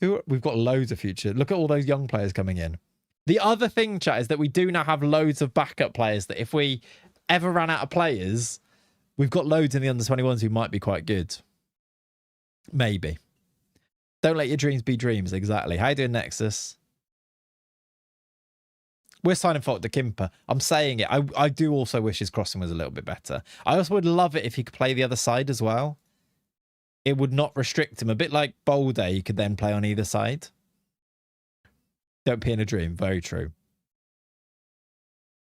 We've got loads of future. Look at all those young players coming in. The other thing, chat, is that we do now have loads of backup players that if we ever ran out of players... We've got loads in the under-21s who might be quite good. Maybe. Don't let your dreams be dreams. Exactly. How you doing, Nexus? We're signing Folk de Kimper. I'm saying it. I do also wish his crossing was a little bit better. I also would love it if he could play the other side as well. It would not restrict him. A bit like Bolde, he could then play on either side. Don't pee in a dream. Very true.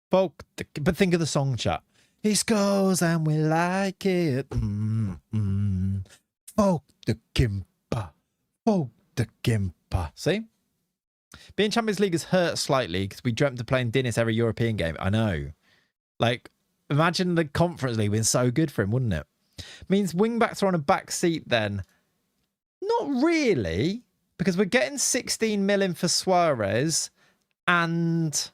Folk, but think of the song, chat. He scores and we like it. Folk de Kimper. Folk de Kimper. See? Being Champions League has hurt slightly because we dreamt of playing Dennis every European game. I know. Like, imagine the Conference League being so good for him, wouldn't it? Means wing-backs are on a back seat then. Not really. Because we're getting 16 million for Suarez. And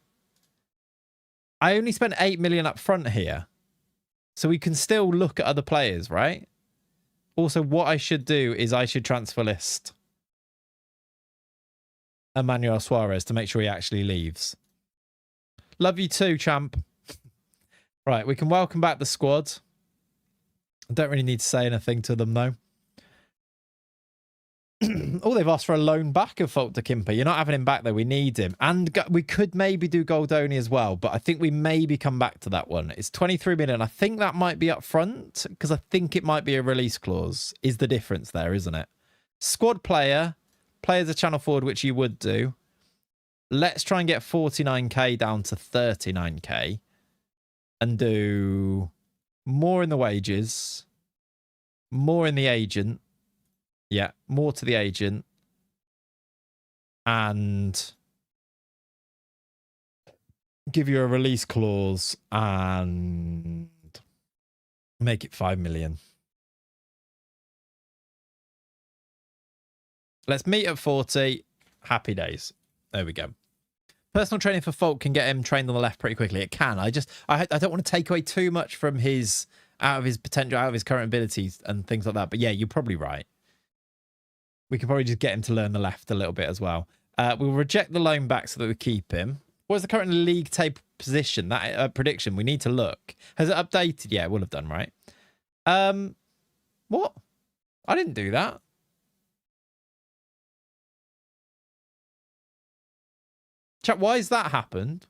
I only spent 8 million up front here. So we can still look at other players, right? Also, what I should do is I should transfer list Emmanuel Suarez to make sure he actually leaves. Love you too, champ. Right, we can welcome back the squad. I don't really need to say anything to them, though. Oh, they've asked for a loan back of Fault to Kimper. You're not having him back, though. We need him. And we could maybe do Goldoni as well, but I think we maybe come back to that one. It's 23 million. I think that might be up front because I think it might be a release clause is the difference there, isn't it? Squad player, play as a channel forward, which you would do. Let's try and get 49k down to 39k and do more in the wages, more in the agent. Yeah, more to the agent. And give you a release clause and make it 5 million. Let's meet at 40. Happy days. There we go. Personal training for Fault can get him trained on the left pretty quickly. It can. I don't want to take away too much from his out of his potential, out of his current abilities and things like that. But yeah, you're probably right. We could probably just get him to learn the left a little bit as well. We'll reject the loan back so that we keep him. What is the current league table position? That prediction, we need to look. Has it updated? Yeah, it will have done, right? What? I didn't do that. Chat, why has that happened?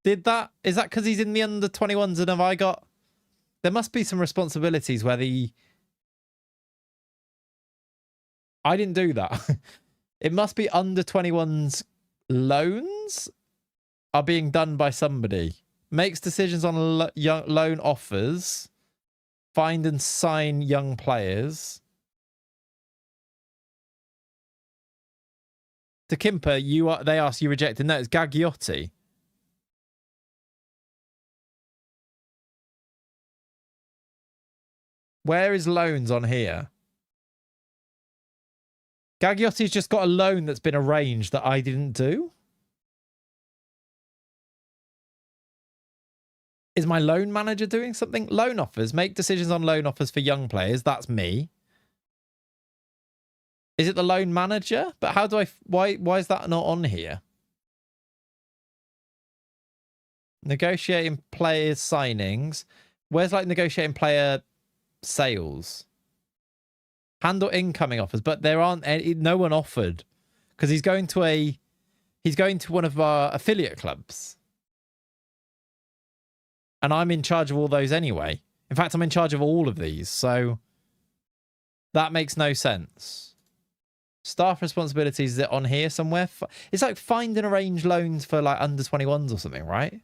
Is that because he's in the under 21s and have I got... There must be some responsibilities where I didn't do that. It must be under 21s loans are being done by somebody. Makes decisions on loan offers. Find and sign young players. To Kimper, they asked you rejected. No, it's Gagliotti. Where is loans on here? Gagliotti's just got a loan that's been arranged that I didn't do. Is my loan manager doing something? Loan offers. Make decisions on loan offers for young players. That's me. Is it the loan manager? But how do I... Why is that not on here? Negotiating players signings. Where's like negotiating player sales? Handle incoming offers, but there aren't any, no one offered because he's going to one of our affiliate clubs. And I'm in charge of all those anyway. In fact, I'm in charge of all of these, so that makes no sense. Staff responsibilities, is it on here somewhere? It's like find and arrange loans for like under 21s or something, right?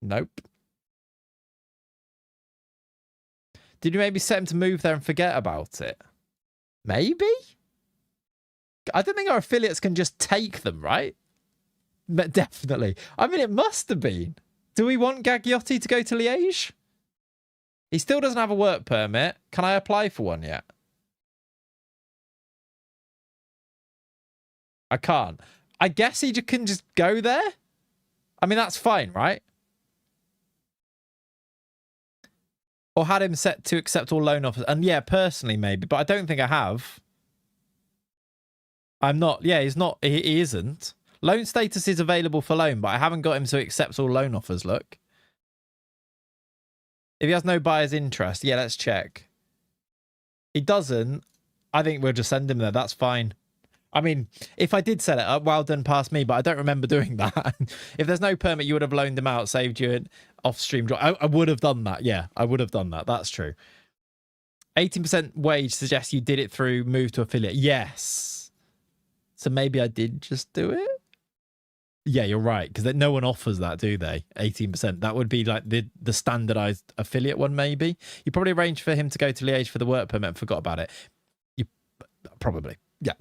Nope. Did you maybe set him to move there and forget about it? Maybe? I don't think our affiliates can just take them, right? But definitely. I mean, it must have been. Do we want Gagliotti to go to Liège? He still doesn't have a work permit. Can I apply for one yet? I can't. I guess he can just go there? I mean, that's fine, right? Or had him set to accept all loan offers. And yeah, personally, maybe. But I don't think I have. I'm not. Yeah, he's not. He isn't. Loan status is available for loan, but I haven't got him to accept all loan offers, look. If he has no buyer's interest, yeah, let's check. He doesn't. I think we'll just send him there. That's fine. I mean, if I did set it up, well done past me, but I don't remember doing that. If there's no permit, you would have loaned him out, saved you an off-stream drop. I would have done that. Yeah, I would have done that. That's true. 18% wage suggests you did it through move to affiliate. Yes. So maybe I did just do it? Yeah, you're right, because no one offers that, do they? 18%. That would be like the standardized affiliate one, maybe. You probably arranged for him to go to Liège for the work permit and forgot about it. You probably. Yeah.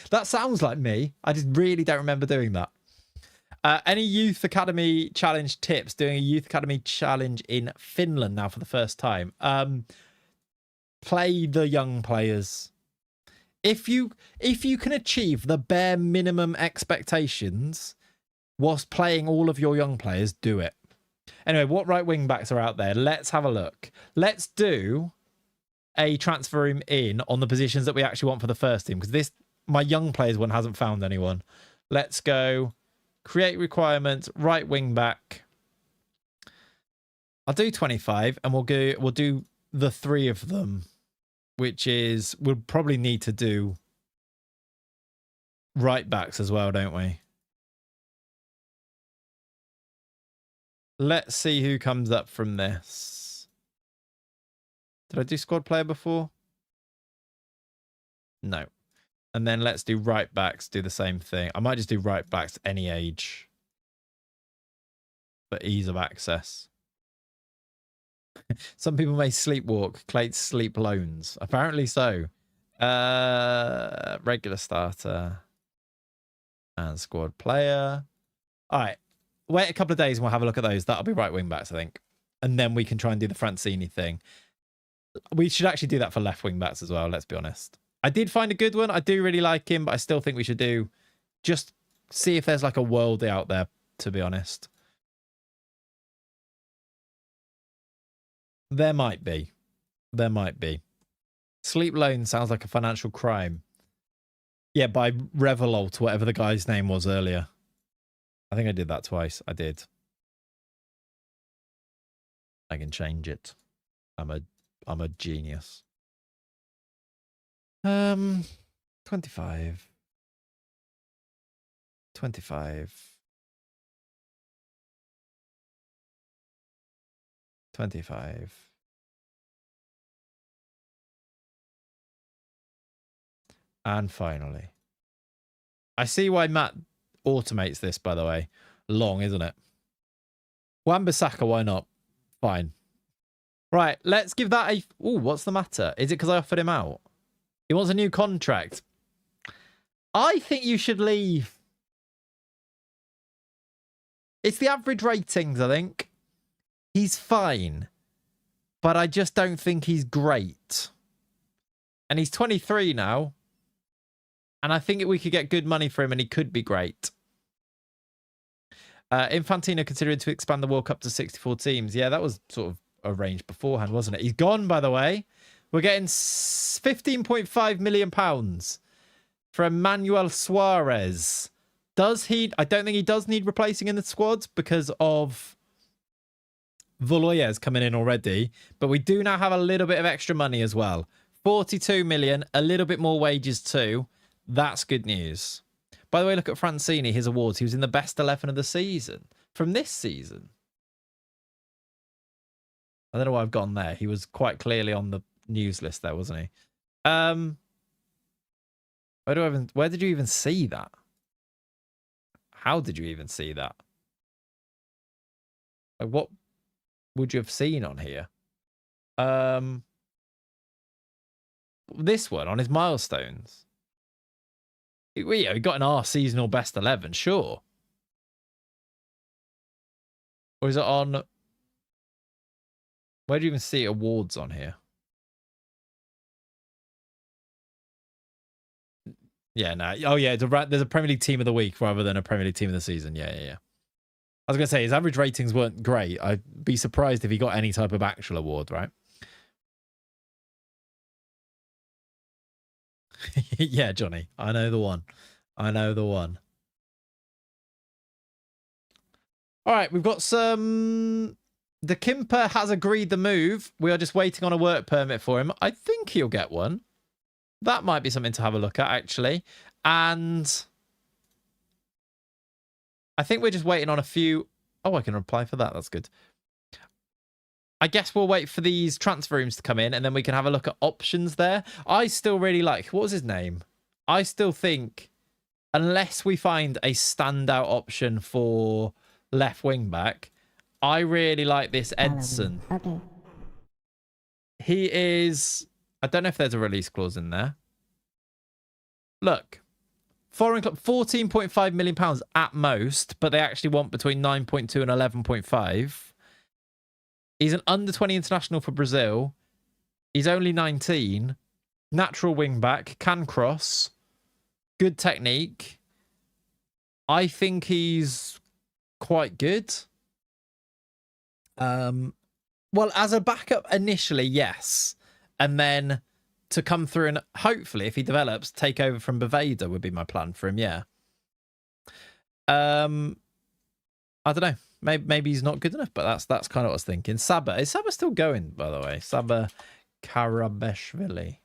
That sounds like me. I just really don't remember doing that. Any Youth Academy challenge tips? Doing a Youth Academy challenge in Finland now for the first time. Play the young players. If you can achieve the bare minimum expectations whilst playing all of your young players, do it. Anyway, what right wing backs are out there? Let's have a look. Let's do a transfer room in on the positions that we actually want for the first team, because my young players one hasn't found anyone. Let's go create requirements, right wing back. I'll do 25 and we'll do the three of them, which is we'll probably need to do right backs as well, don't we? Let's see who comes up from this. Did I do squad player before? No. And then let's do right backs, do the same thing. I might just do right backs any age for ease of access. Some people may sleepwalk. Clayts sleep loans. Apparently so. Regular starter and squad player. All right. Wait a couple of days and we'll have a look at those. That'll be right wing backs, I think. And then we can try and do the Francini thing. We should actually do that for left wing backs as well, let's be honest. I did find a good one. I do really like him, but I still think we should do just see if there's like a worldie out there, to be honest. There might be. There might be. Sleep loan sounds like a financial crime. Yeah, by Revolt, whatever the guy's name was earlier. I think I did that twice. I did. I can change it. I'm a genius. 25. 25. 25. And finally. I see why Matt automates this, by the way. Long, isn't it? Wan-Bissaka, why not? Fine. Right, let's give that a... Ooh, what's the matter? Is it because I offered him out? He wants a new contract. I think you should leave. It's the average ratings, I think. He's fine. But I just don't think he's great. And he's 23 now. And I think we could get good money for him and he could be great. Infantino considering to expand the World Cup to 64 teams. Yeah, that was sort of arranged beforehand, wasn't it? He's gone, by the way. We're getting £15.5 million for Emmanuel Suarez. Does he... I don't think he does need replacing in the squad because of Voloyes coming in already. But we do now have a little bit of extra money as well. 42 million, a little bit more wages too. That's good news. By the way, look at Francini, his awards. He was in the best 11 of the season. From this season. I don't know why I've gone there. He was quite clearly on the news list there, wasn't he? Where did you even see that? How did you even see that? Like, what would you have seen on here? This one on his milestones. We got an R seasonal best 11, sure. Or is it on... Where do you even see awards on here? Yeah, no. Oh, yeah. There's a Premier League team of the week rather than a Premier League team of the season. Yeah. I was going to say, his average ratings weren't great. I'd be surprised if he got any type of actual award, right? Yeah, Johnny. I know the one. I know the one. All right, we've got some... The Kimper has agreed the move. We are just waiting on a work permit for him. I think he'll get one. That might be something to have a look at, actually. And I think we're just waiting on a few... Oh, I can apply for that. That's good. I guess we'll wait for these transfer rooms to come in and then we can have a look at options there. I still really like... What was his name? I still think, unless we find a standout option for left wing back, I really like this Edson. Okay. He is... I don't know if there's a release clause in there. Look. Foreign club, £14.5 million at most, but they actually want between 9.2 and 11.5. He's an under-20 international for Brazil. He's only 19. Natural wing back. Can cross. Good technique. I think he's quite good. Well, as a backup initially, yes. And then to come through and hopefully, if he develops, take over from Boveda would be my plan for him, yeah. I don't know. Maybe he's not good enough, but that's kind of what I was thinking. Saba. Is Saba still going, by the way? Saba Karabeshvili.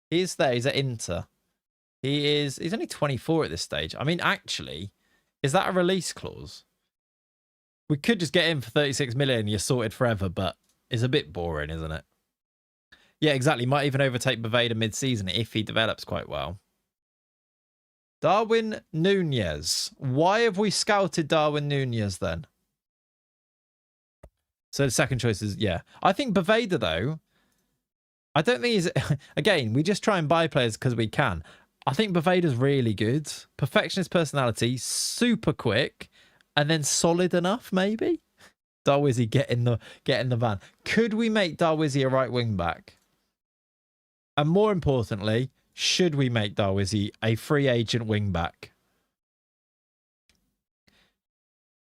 He's there. He's at Inter. He's only 24 at this stage. I mean, actually, is that a release clause? We could just get him for 36 million. You're sorted forever, but it's a bit boring, isn't it? Yeah, exactly. Might even overtake Boveda mid-season if he develops quite well. Darwin Nunez. Why have we scouted Darwin Nunez then? So the second choice is, yeah. I think Boveda, though, I don't think he's... Again, we just try and buy players because we can. I think Boveda's really good. Perfectionist personality, super quick, and then solid enough, maybe? Darwizzy, get in the van. Could we make Darwizzy a right wing back? And more importantly, should we make Darwizzy a free agent wing back?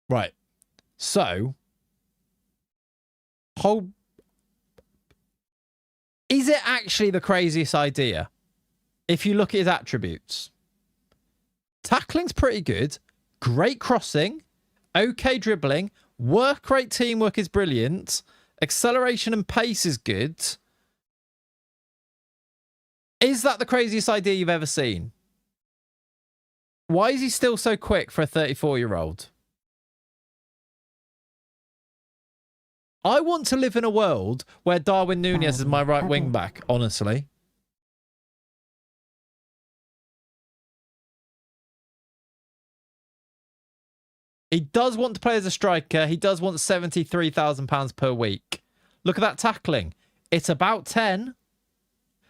Right. So, is it actually the craziest idea? If you look at his attributes, tackling's pretty good, great crossing, okay dribbling, work rate teamwork is brilliant, acceleration and pace is good. Is that the craziest idea you've ever seen? Why is he still so quick for a 34-year-old? I want to live in a world where Darwin Nunez is my right wing back, honestly. He does want to play as a striker. He does want £73,000 per week. Look at that tackling. It's about 10.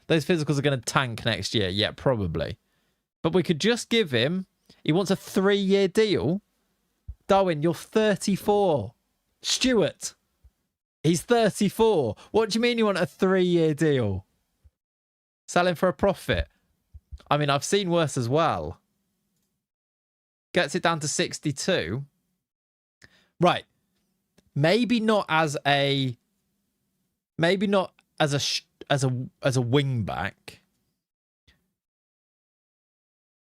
Those physicals are going to tank next year. Yeah, probably. But we could just give him... He wants a 3-year deal. Darwin, you're 34. Stuart, he's 34. What do you mean you want a 3-year deal? Selling for a profit. I mean, I've seen worse as well. Gets it down to 62. Right. Maybe not as a wing back.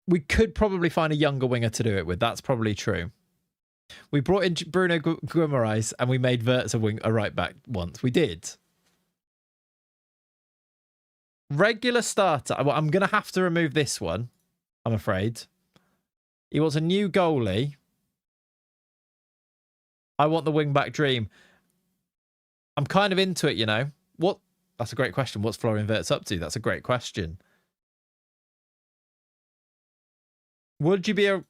We could probably find a younger winger to do it with. That's probably true. We brought in Bruno Guimaraes and we made Wirtz a right back once. We did. Regular starter. Well, I'm going to have to remove this one, I'm afraid. He wants a new goalie. I want the wing-back dream. I'm kind of into it, you know. What? That's a great question. What's Florian Wirtz up to? That's a great question. Would you be a...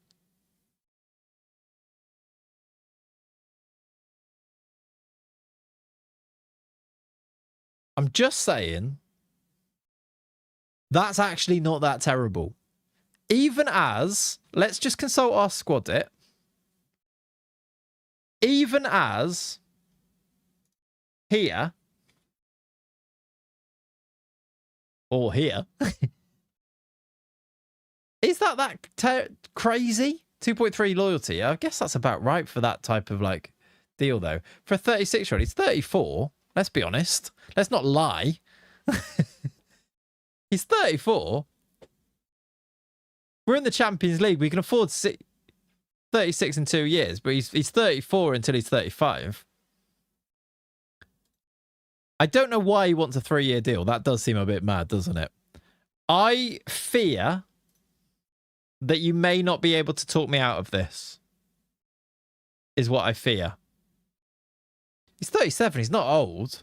I'm just saying, that's actually not that terrible. Even as, let's just consult our squad it. Even as here or here, is that crazy? 2.3 loyalty. I guess that's about right for that type of like deal though. For a 36-year-old, he's 34. Let's be honest. Let's not lie. He's 34. We're in the Champions League. We can afford 36 in 2 years, but he's 34 until he's 35. I don't know why he wants a 3-year deal. That does seem a bit mad, doesn't it? I fear that you may not be able to talk me out of this, is what I fear. He's 37. He's not old.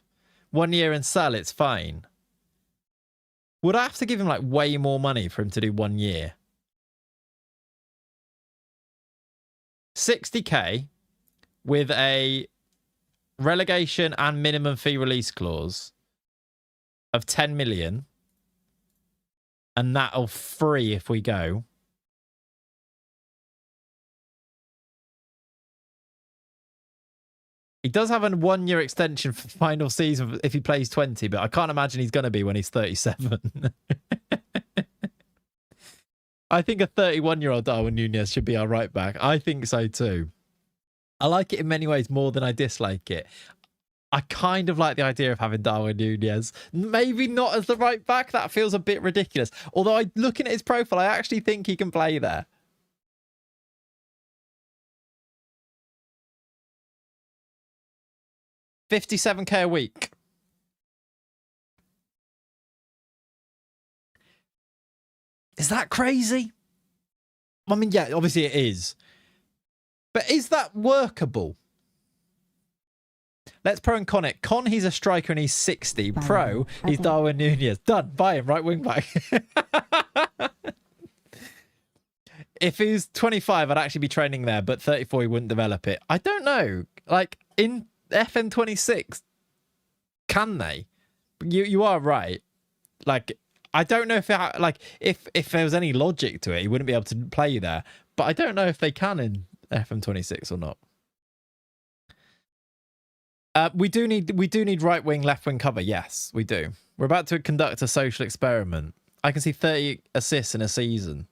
1 year and sell, it's fine. Would I have to give him like way more money for him to do 1 year? 60k with a relegation and minimum fee release clause of 10 million. And that'll free if we go. He does have a 1 year extension for the final season if he plays 20, but I can't imagine he's going to be when he's 37. I think a 31-year-old Darwin Nunez should be our right back. I think so too. I like it in many ways more than I dislike it. I kind of like the idea of having Darwin Nunez. Maybe not as the right back. That feels a bit ridiculous. Although looking at his profile, I actually think he can play there. 57k a week. Is that crazy? I mean, yeah, obviously it is. But is that workable? Let's pro and con it. Con, he's a striker and he's 60. Pro, he's Darwin Nunez. Done. Buy him. Right wing back. If he was 25, I'd actually be training there, but 34, he wouldn't develop it. I don't know. Like, in FN26, can they? You are right. Like, I don't know if it, like if there was any logic to it, he wouldn't be able to play there. But I don't know if they can in FM26 or not. We do need right wing, left wing cover. Yes, we do. We're about to conduct a social experiment. I can see 30 assists in a season.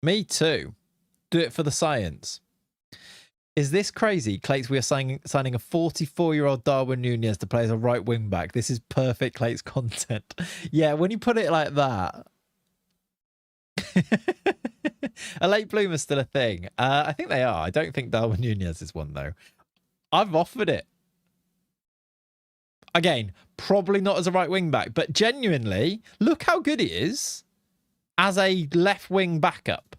Me too. Do it for the science. Is this crazy? Clayts, we are signing a 44-year-old Darwin Nunez to play as a right wing back. This is perfect Clayts content. Yeah, when you put it like that. A late bloomer is still a thing. I think they are. I don't think Darwin Nunez is one, though. I've offered it. Again, probably not as a right wing back, but genuinely, look how good he is as a left wing backup.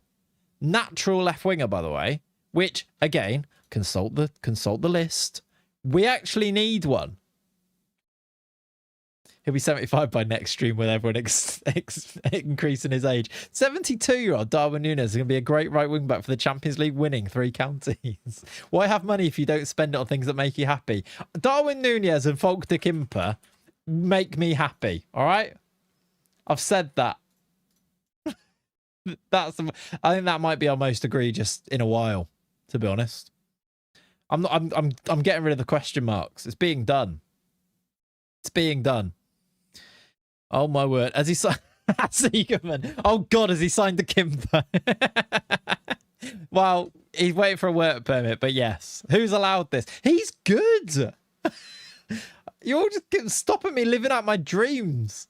Natural left winger, by the way, which, again, consult the list. We actually need one. He'll be 75 by next stream with everyone increasing his age. 72-year-old Darwin Nunez is going to be a great right wing back for the Champions League winning 3 counties. Why have money if you don't spend it on things that make you happy? Darwin Nunez and Falk de Kimper make me happy. All right, I've said that. I think that might be our most egregious in a while, to be honest. I'm getting rid of the question marks. It's being done. It's being done. Oh my word! As he signed, oh God, has he signed the Kimper? Well, he's waiting for a work permit, but yes, who's allowed this? He's good. You're just stopping me living out my dreams.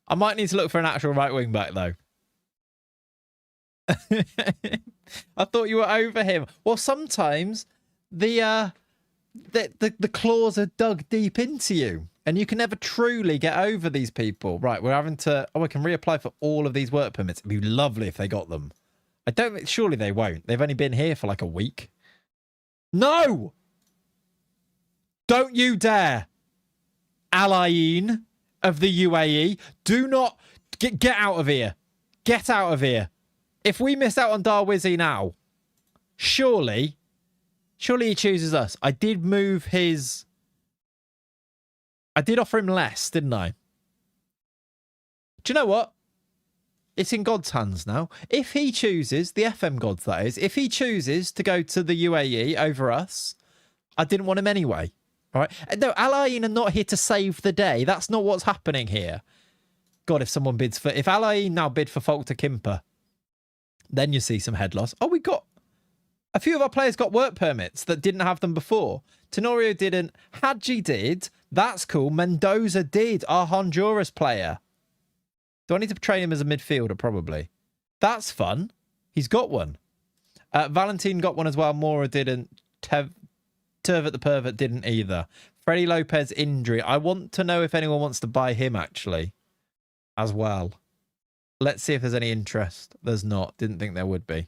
I might need to look for an actual right wing back though. I thought you were over him. Well, sometimes the claws are dug deep into you, and you can never truly get over these people. Right, we're having to. Oh, I can reapply for all of these work permits. It'd be lovely if they got them. I don't. Surely they won't. They've only been here for like a week. No! Don't you dare, Alain of the UAE. Do not get out of here. Get out of here. If we miss out on Darwizzy now, surely he chooses us. I did move his... I did offer him less, didn't I? Do you know what? It's in God's hands now. If he chooses, the FM gods that is, if he chooses to go to the UAE over us, I didn't want him anyway. All right? No, Alain are not here to save the day. That's not what's happening here. God, if someone bids for... If Alain now bid for Falk de Kimper, then you see some head loss. Oh, we got... A few of our players got work permits that didn't have them before. Tenorio didn't. Hadji did. That's cool. Mendoza did. Our Honduras player. Do I need to train him as a midfielder? Probably. That's fun. He's got one. Valentin got one as well. Mora didn't. Turvet the Pervert didn't either. Freddie Lopez injury. I want to know if anyone wants to buy him actually as well. Let's see if there's any interest. There's not. Didn't think there would be.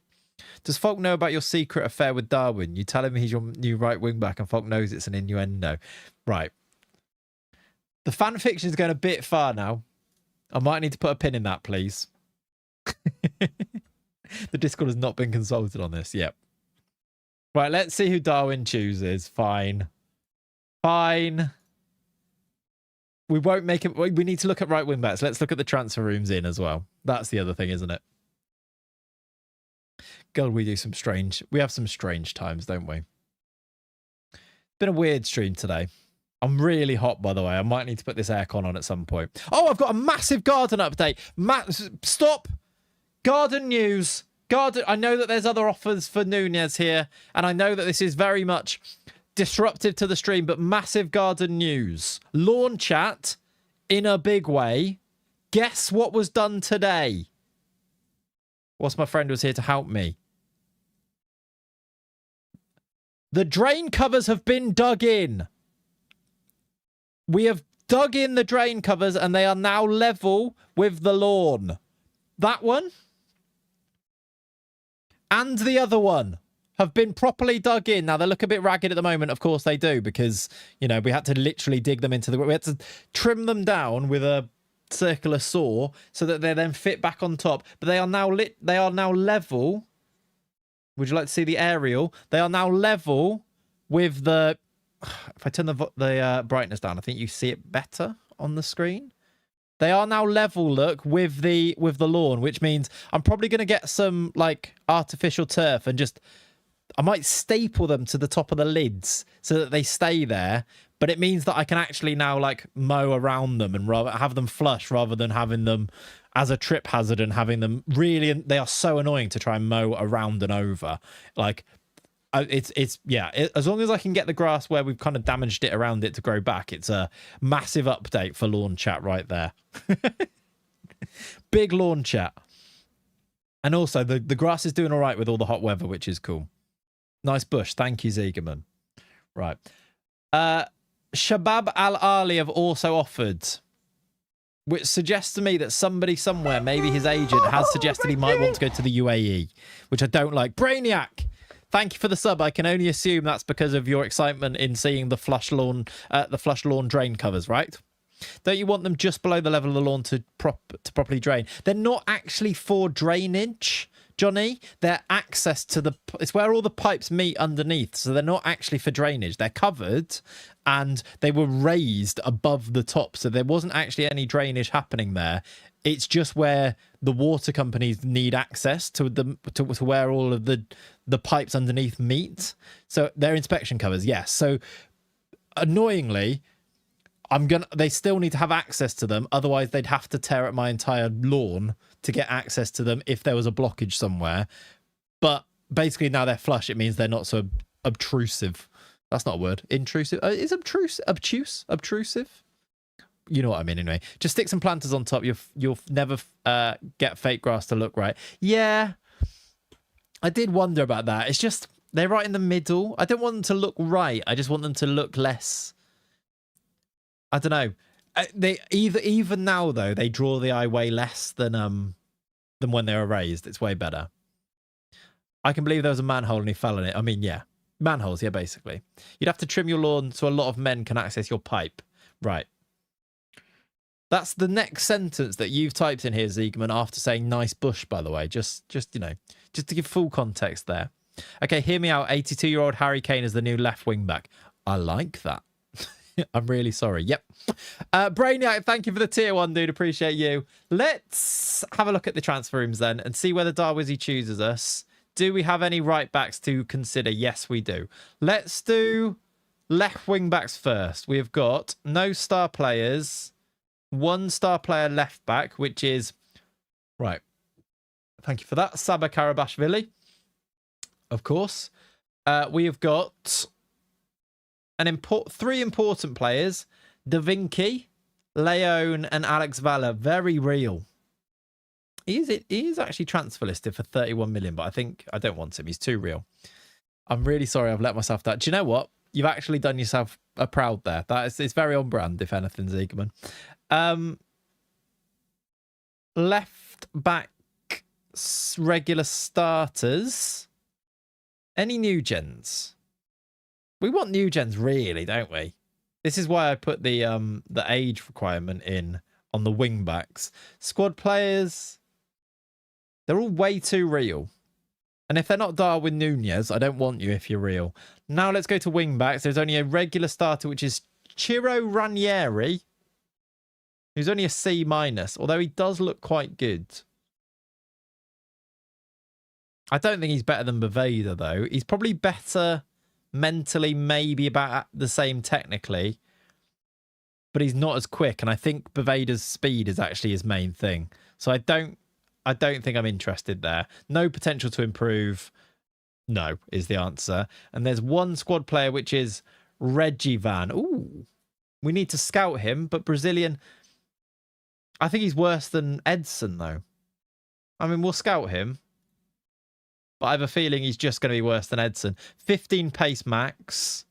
Does Falk know about your secret affair with Darwin? You tell him he's your new right wing back and Falk knows it's an innuendo. Right. The fan fiction is going a bit far now. I might need to put a pin in that, please. The Discord has not been consulted on this. Yep. Right, let's see who Darwin chooses. Fine. Fine. We won't make it. We need to look at right wing backs. Let's look at the transfer rooms in as well. That's the other thing, isn't it? God, we have some strange times, don't we? It's been a weird stream today. I'm really hot, by the way. I might need to put this aircon on at some point. Oh, I've got a massive garden update. Stop. Garden news. Garden. I know that there's other offers for Nunez here, and I know that this is very much disruptive to the stream, but massive garden news. Lawn chat in a big way. Guess what was done today? Whilst my friend was here to help me. The drain covers have been dug in. We have dug in the drain covers and they are now level with the lawn. That one and the other one have been properly dug in. Now, they look a bit ragged at the moment. Of course they do, because, you know, we had to literally dig them into the... We had to trim them down with a circular saw so that they then fit back on top. But they are now They are now level. Would you like to see the aerial? They are now level with the... If I turn the brightness down, I think you see it better on the screen. They are now level, look, with the lawn, which means I'm probably going to get some, like, artificial turf and just... I might staple them to the top of the lids so that they stay there. But it means that I can actually now, like, mow around them and have them flush rather than having them as a trip hazard and having them really... They are so annoying to try and mow around and over. Like... as long as I can get the grass where we've kind of damaged it around it to grow back, it's a massive update for lawn chat right there. Big lawn chat. And also the grass is doing all right with all the hot weather, which is cool. Nice bush. Thank you, Ziegerman. Right. Shabab Al-Ali have also offered, which suggests to me that somebody somewhere, maybe his agent, has suggested he might want to go to the UAE, which I don't like. Brainiac! Thank you for the sub. I can only assume that's because of your excitement in seeing the flush lawn drain covers, right? Don't you want them just below the level of the lawn to properly drain? They're not actually for drainage, Johnny. They're access to the... It's where all the pipes meet underneath, so they're not actually for drainage. They're covered, and they were raised above the top, so there wasn't actually any drainage happening there. It's just where the water companies need access to where all of the pipes underneath meet. So they're inspection covers, yes. So annoyingly, they still need to have access to them. Otherwise, they'd have to tear up my entire lawn to get access to them if there was a blockage somewhere. But basically, now they're flush. It means they're not so obtrusive. That's not a word. Intrusive. Is obtuse? Obtrusive? You know what I mean, anyway. Just stick some planters on top. You'll never get fake grass to look right. Yeah, I did wonder about that. It's just they're right in the middle. I don't want them to look right. I just want them to look less. I don't know. Even now though, they draw the eye way less than when they were raised. It's way better. I can believe there was a manhole and he fell in it. I mean, yeah, manholes. Yeah, basically, you'd have to trim your lawn so a lot of men can access your pipe. Right. That's the next sentence that you've typed in here, Ziegman, after saying nice bush, by the way. Just you know, just to give full context there. Okay, hear me out. 82-year-old Harry Kane is the new left wing back. I like that. I'm really sorry. Yep. Brainiac, thank you for the tier 1, dude. Appreciate you. Let's have a look at the transfer rooms then and see whether Darwizzy chooses us. Do we have any right backs to consider? Yes, we do. Let's do left wing backs first. We've got no star players. 1 star player left back, which is... Right. Thank you for that. Saba Karabashvili. Of course. We have got... 3 important players: Da Vinci, Leone, and Alex Valla. Very real. He is actually transfer listed for 31 million, but I don't want him. He's too real. I'm really sorry I've let myself down. Do you know what? You've actually done yourself a proud there. It's very on brand, if anything, Ziegerman. Left back regular starters. Any new gens? We want new gens, really, don't we? This is why I put the age requirement in on the wing backs. Squad players, they're all way too real. And if they're not Darwin Nunez, I don't want you if you're real. Now let's go to wing backs. There's only a regular starter, which is Ciro Ranieri, who's only a C-, although he does look quite good. I don't think he's better than Baveda, though. He's probably better... mentally, maybe about the same technically, but he's not as quick, and I think Baveda's speed is actually his main thing. So I don't think I'm interested there. No potential to improve. No is the answer. And there's 1 squad player, which is Reggie Van. Ooh, we need to scout him, but Brazilian. I think he's worse than Edson, though. I mean, we'll scout him. But I have a feeling he's just going to be worse than Edson. 15 pace max.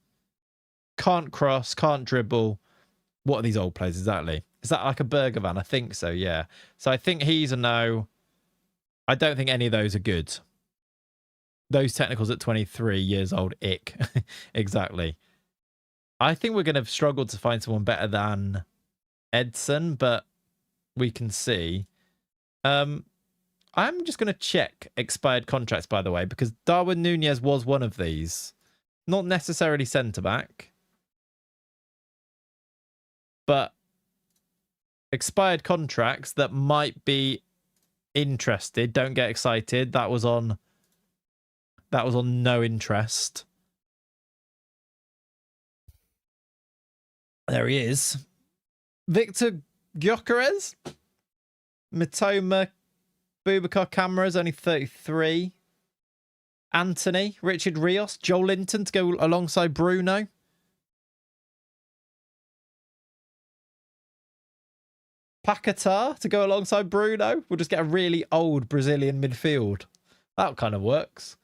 Can't cross, can't dribble. What are these old players exactly? Is that like a burger van? I think so, yeah. So I think he's a no. I don't think any of those are good. Those technicals at 23 years old, ick. Exactly. I think we're going to struggle to find someone better than Edson, but we can see. I'm just going to check expired contracts, by the way, because Darwin Nunez was one of these. Not necessarily centre-back, but expired contracts that might be interested. Don't get excited. That was on no interest. There he is. Victor Gyökeres. Mitoma Boubacar Kamara is only 33. Anthony, Richard Rios, Joel Linton to go alongside Bruno. Paquetá to go alongside Bruno. We'll just get a really old Brazilian midfield. That kind of works.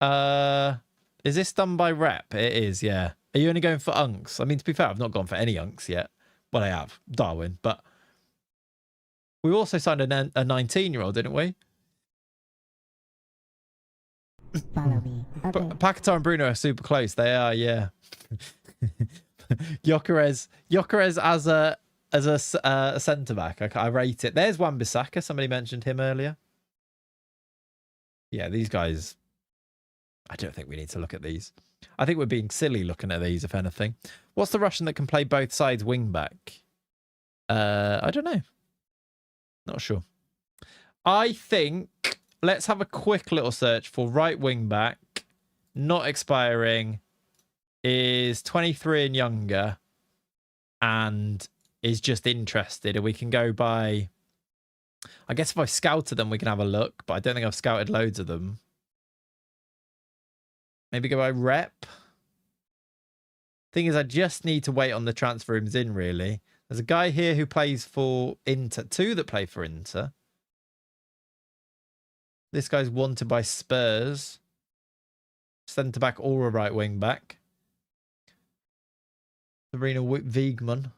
Is this done by rep? It is, yeah. Are you only going for unks? I mean, to be fair, I've not gone for any unks yet. Well, I have. Darwin. But we also signed a 19-year-old, didn't we? Follow me. Paquetá and Bruno are super close. They are, yeah. Gyökeres as a centre-back. I rate it. There's Wan-Bissaka. Somebody mentioned him earlier. Yeah, these guys... I don't think we need to look at these. I think we're being silly looking at these, if anything. What's the Russian that can play both sides wing-back? I don't know. Not sure. I think... Let's have a quick little search for right wing-back. Not expiring. Is 23 and younger. And is just interested. And we can go by... I guess if I scouted them, we can have a look. But I don't think I've scouted loads of them. Maybe go by rep. Thing is, I just need to wait on the transfer rooms in, really. There's a guy here who plays for Inter. 2 that play for Inter. This guy's wanted by Spurs. Centre-back or a right wing-back. Serena Wiegman.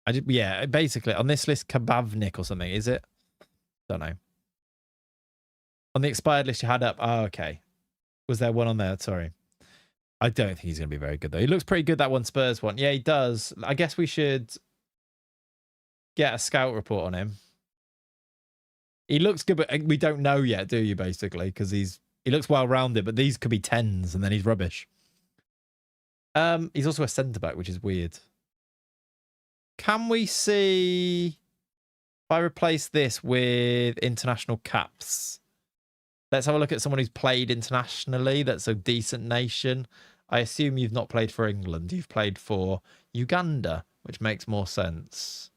Yeah, basically, on this list, Kabavnik or something, is it? Don't know. On the expired list you had up. Oh, okay. Was there one on there? Sorry. I don't think he's going to be very good, though. He looks pretty good, that one Spurs one. Yeah, he does. I guess we should get a scout report on him. He looks good, but we don't know yet, do you, basically? Because he looks well-rounded, but these could be 10s, and then he's rubbish. He's also a centre-back, which is weird. Can we see... If I replace this with international caps... Let's have a look at someone who's played internationally. That's a decent nation. I assume you've not played for England. You've played for Uganda, which makes more sense.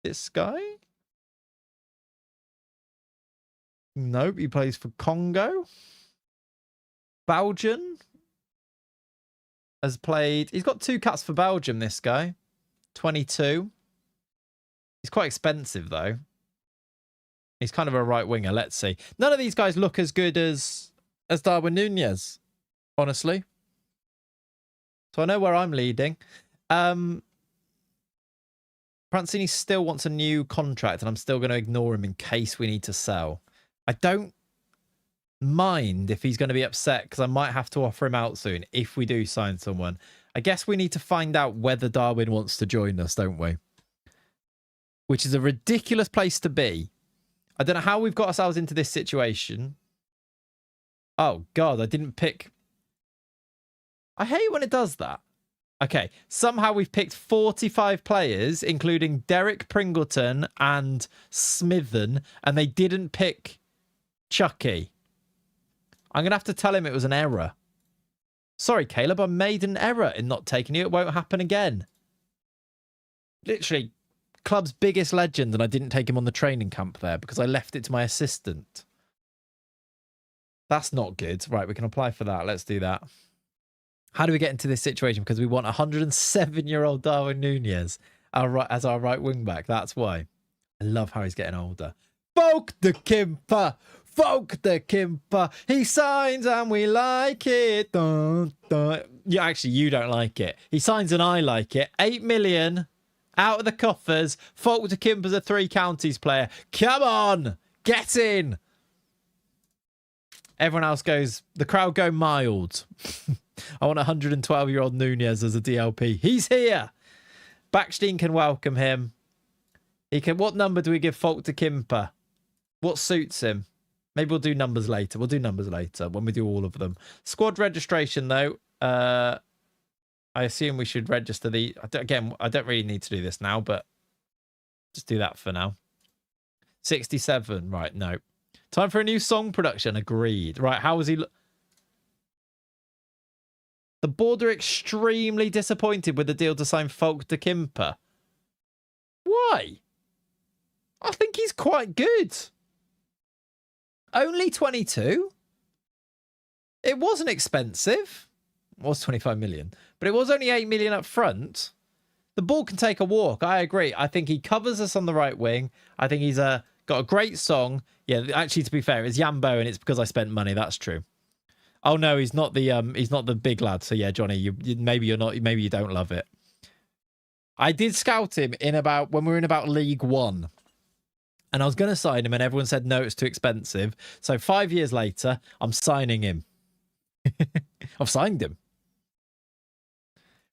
This guy? Nope, he plays for Congo. Belgium has played... He's got 2 caps for Belgium, this guy. 22. He's quite expensive, though. He's kind of a right winger. Let's see. None of these guys look as good as Darwin Nunez, honestly. So I know where I'm leading. Francini still wants a new contract, and I'm still going to ignore him in case we need to sell. I don't mind if he's going to be upset because I might have to offer him out soon if we do sign someone. I guess we need to find out whether Darwin wants to join us, don't we? Which is a ridiculous place to be. I don't know how we've got ourselves into this situation. Oh, God, I didn't pick... I hate when it does that. Okay, somehow we've picked 45 players, including Derek Pringleton and Smithen, and they didn't pick Chucky. I'm going to have to tell him it was an error. Sorry, Caleb, I made an error in not taking you. It won't happen again. Literally... Club's biggest legend, and I didn't take him on the training camp there because I left it to my assistant. That's not good. Right, we can apply for that. Let's do that. How do we get into this situation? Because we want 107-year-old Darwin Nunez as our right wing back. That's why. I love how he's getting older. Folk the Kimper! Folk the Kimper, he signs and we like it. Dun, dun. Yeah, actually, you don't like it. He signs and I like it. 8 million out of the coffers. Folk the Kimper's a 3 counties player. Come on, get in. Everyone else goes, the crowd go mild. I want a 112-year-old Nunez as a DLP. He's here. Backstein can welcome him. He can. What number do we give Folk to Kimper? What suits him? Maybe we'll do numbers later. We'll do numbers later when we do all of them. Squad registration, though. I assume we should register the... Again, I don't really need to do this now, but just do that for now. 67. Right, no. Time for a new song production. Agreed. Right, how was he... The board are extremely disappointed with the deal to sign Folk de Kimper. Why? I think he's quite good. Only 22? It wasn't expensive. It was 25 million. But it was only 8 million up front. The ball can take a walk. I agree. I think he covers us on the right wing. I think he's got a great song. Yeah, actually, to be fair, it's Yambo and it's because I spent money. That's true. Oh no, he's not the big lad. So yeah, Johnny, maybe you don't love it. I did scout him when we were in about League One. And I was going to sign him and everyone said, no, it's too expensive. So 5 years later, I'm signing him. I've signed him.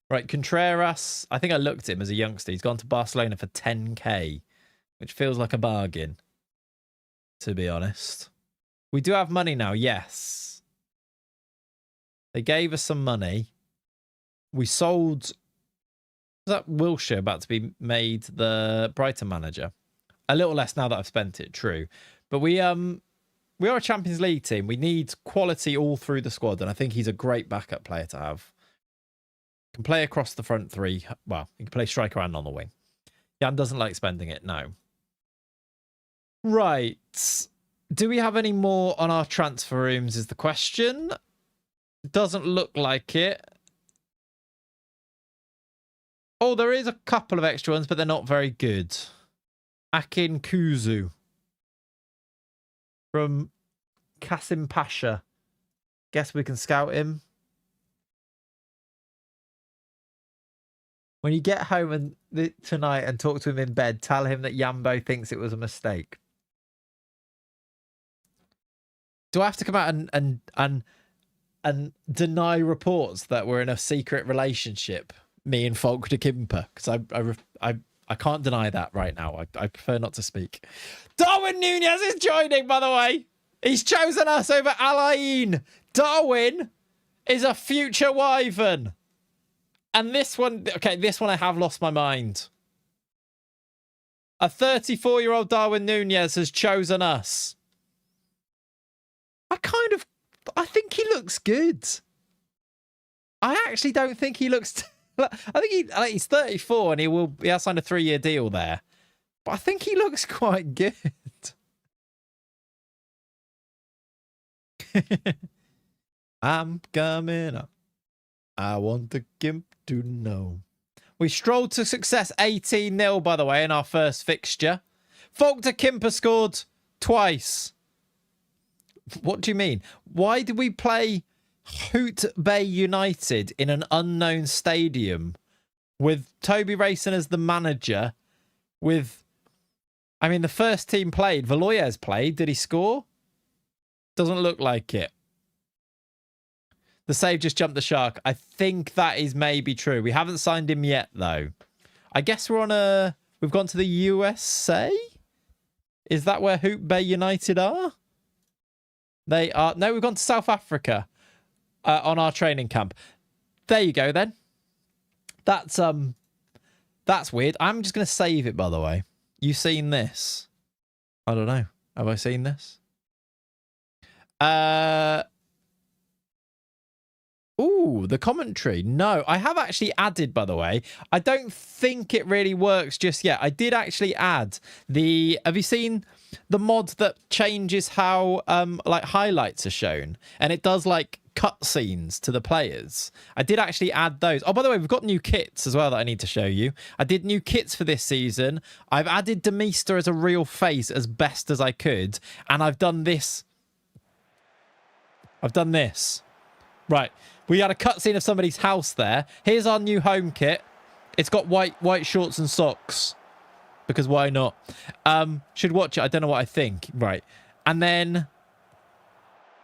Right, Contreras. I think I looked at him as a youngster. He's gone to Barcelona for 10k, which feels like a bargain, to be honest. We do have money now, yes. They gave us some money. We sold... Was that Wilshere about to be made the Brighton manager? A little less now that I've spent it, true. But we are a Champions League team. We need quality all through the squad, and I think he's a great backup player to have. Can play across the front three. Well, he can play striker and on the wing. Jan doesn't like spending it, no. Right. Do we have any more on our transfer rooms is the question. Doesn't look like it. Oh, there is a couple of extra ones, but they're not very good. Akin Kuzu from Kasim Pasha. Guess we can scout him. When you get home tonight and talk to him in bed, tell him that Yambo thinks it was a mistake. Do I have to come out and deny reports that we're in a secret relationship, me and Folk de Kimper? Because I can't deny that right now. I prefer not to speak. Darwin Nunez is joining, by the way. He's chosen us over Alain. Darwin is a future Wyvern. And this one, okay, this one I have lost my mind. A 34-year-old Darwin Nunez has chosen us. I think he looks good. I actually don't think he looks... I think he's 34 and he has signed a 3-year deal there. But I think he looks quite good. I'm coming up. I want the Gimp to know. We strolled to success 18-0, by the way, in our first fixture. Folk de Kimper scored twice. What do you mean? Why did we play Hoot Bay United in an unknown stadium with Toby Rayson as the manager? The first team played. Valoyes played. Did he score? Doesn't look like it. The save just jumped the shark. I think that is maybe true. We haven't signed him yet, though. I guess we've gone to the USA? Is that where Hoot Bay United are? They are. No, we've gone to South Africa on our training camp. There you go, then. That's weird. I'm just going to save it, by the way. You seen this? I don't know. Have I seen this? Ooh, the commentary. No, I have actually added, by the way. I don't think it really works just yet. I did actually add the... Have you seen the mod that changes how like highlights are shown? And it does like cutscenes to the players. I did actually add those. Oh, by the way, we've got new kits as well that I need to show you. I did new kits for this season. I've added Demister as a real face as best as I could. And I've done this I've done this. Right. We had a cutscene of somebody's house there. Here's our new home kit. It's got white shorts and socks. Because why not? Should watch it. I don't know what I think. Right. And then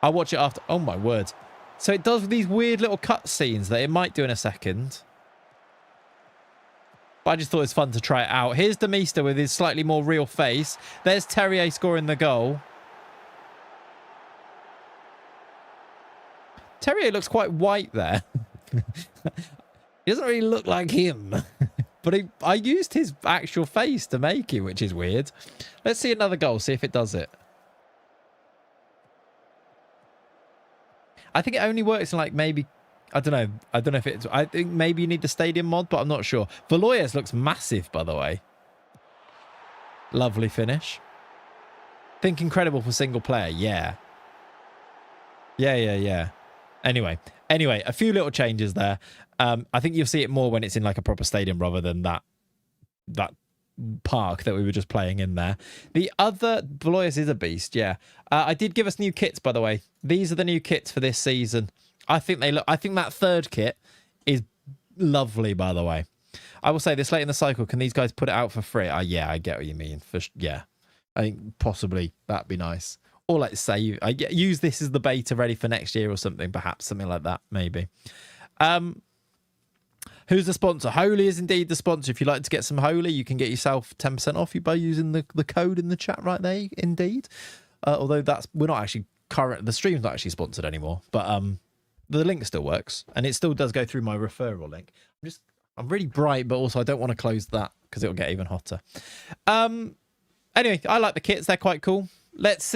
I'll watch it after. Oh, my word. So it does these weird little cutscenes that it might do in a second. But I just thought it was fun to try it out. Here's Demister with his slightly more real face. There's Terrier scoring the goal. Terrier looks quite white there. He doesn't really look like him. But I used his actual face to make it, which is weird. Let's see another goal, see if it does it. I think it only works in like maybe... I don't know. I don't know if it's... I think maybe you need the stadium mod, but I'm not sure. Valoyes looks massive, by the way. Lovely finish. Think incredible for single player. Yeah. Yeah. Anyway, a few little changes there. I think you'll see it more when it's in like a proper stadium rather than that park that we were just playing in there. The other... Valoyes is a beast, yeah. I did give us new kits, by the way. These are the new kits for this season. I think they look... I think that third kit is lovely, by the way. I will say this late in the cycle, can these guys put it out for free? Yeah, I get what you mean. Yeah. I think possibly that'd be nice. Or let's say use this as the beta ready for next year or something, perhaps something like that, maybe. Who's the sponsor? Holy is indeed the sponsor. If you'd like to get some Holy, you can get yourself 10% off by using the code in the chat right there, indeed. Although we're not actually current, the stream's not actually sponsored anymore, but the link still works and it still does go through my referral link. I'm really bright, but also I don't want to close that because it'll get even hotter. Anyway, I like the kits. They're quite cool. Let's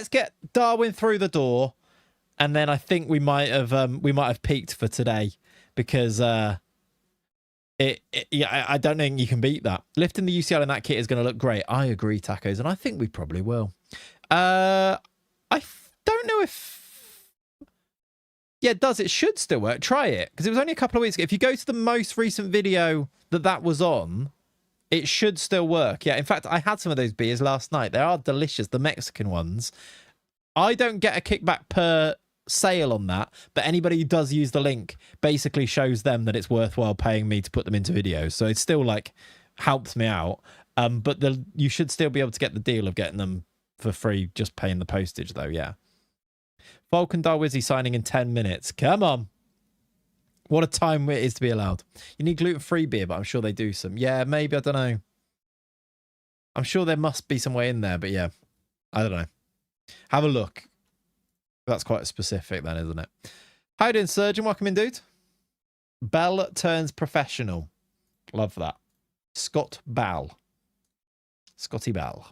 get Darwin through the door, and then I think we might have peaked for today because I don't think you can beat that. Lifting the UCL in that kit is going to look great. I agree, Tacos, and I think we probably will. I don't know if... Yeah, it does. It should still work. Try it, because it was only a couple of weeks ago. If you go to the most recent video that was on, it should still work. Yeah, in fact, I had some of those beers last night. They are delicious, the Mexican ones. I don't get a kickback per sale on that, but anybody who does use the link basically shows them that it's worthwhile paying me to put them into videos. So it still like helps me out. But you should still be able to get the deal of getting them for free, just paying the postage though. Yeah. Vulcan Darwizzy signing in 10 minutes. Come on. What a time it is to be allowed. You need gluten-free beer, but I'm sure they do some. Yeah, maybe. I don't know. I'm sure there must be some way in there, but yeah. I don't know. Have a look. That's quite specific then, isn't it? How you doing, Surgeon? Welcome in, dude. Bell turns professional. Love that. Scott Bell. Scotty Bell.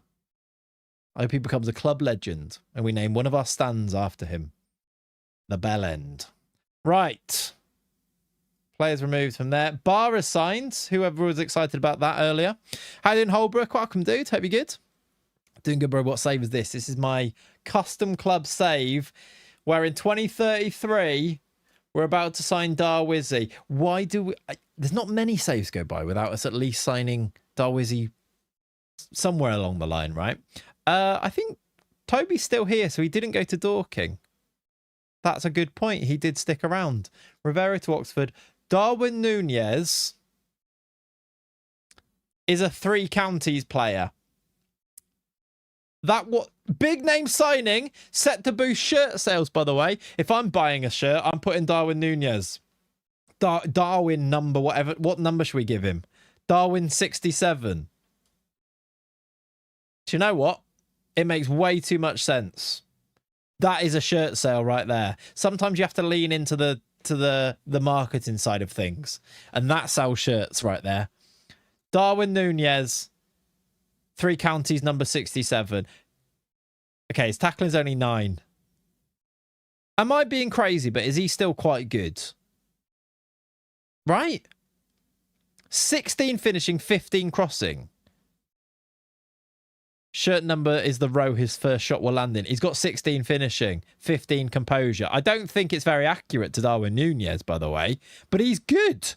I hope he becomes a club legend and we name one of our stands after him. The Bell End. Right. Players removed from there. Bar assigned. Whoever was excited about that earlier. How you doing, Holbrook? Welcome, dude. Hope you're good. Doing good, bro. What save is this? This is my custom club save where in 2033 we're about to sign Darwizzy. Why do we... there's not many saves go by without us at least signing Darwizzy somewhere along the line, right? I think Toby's still here, so he didn't go to Dorking. That's a good point. He did stick around. Rivera to Oxford. Darwin Nunez is a 3 counties player. That what big name signing set to boost shirt sales, by the way. If I'm buying a shirt, I'm putting Darwin Nunez. Darwin number, whatever. What number should we give him? Darwin 67. Do you know what? It makes way too much sense. That is a shirt sale right there. Sometimes you have to lean into the marketing side of things. And that sells shirts right there. Darwin Nunez, 3 counties, number 67. Okay, his tackling's only 9. Am I being crazy, but is he still quite good? Right? 16 finishing, 15 crossing. Shirt number is the row his first shot will land in. He's got 16 finishing, 15 composure. I don't think it's very accurate to Darwin Nunez, by the way, but he's good.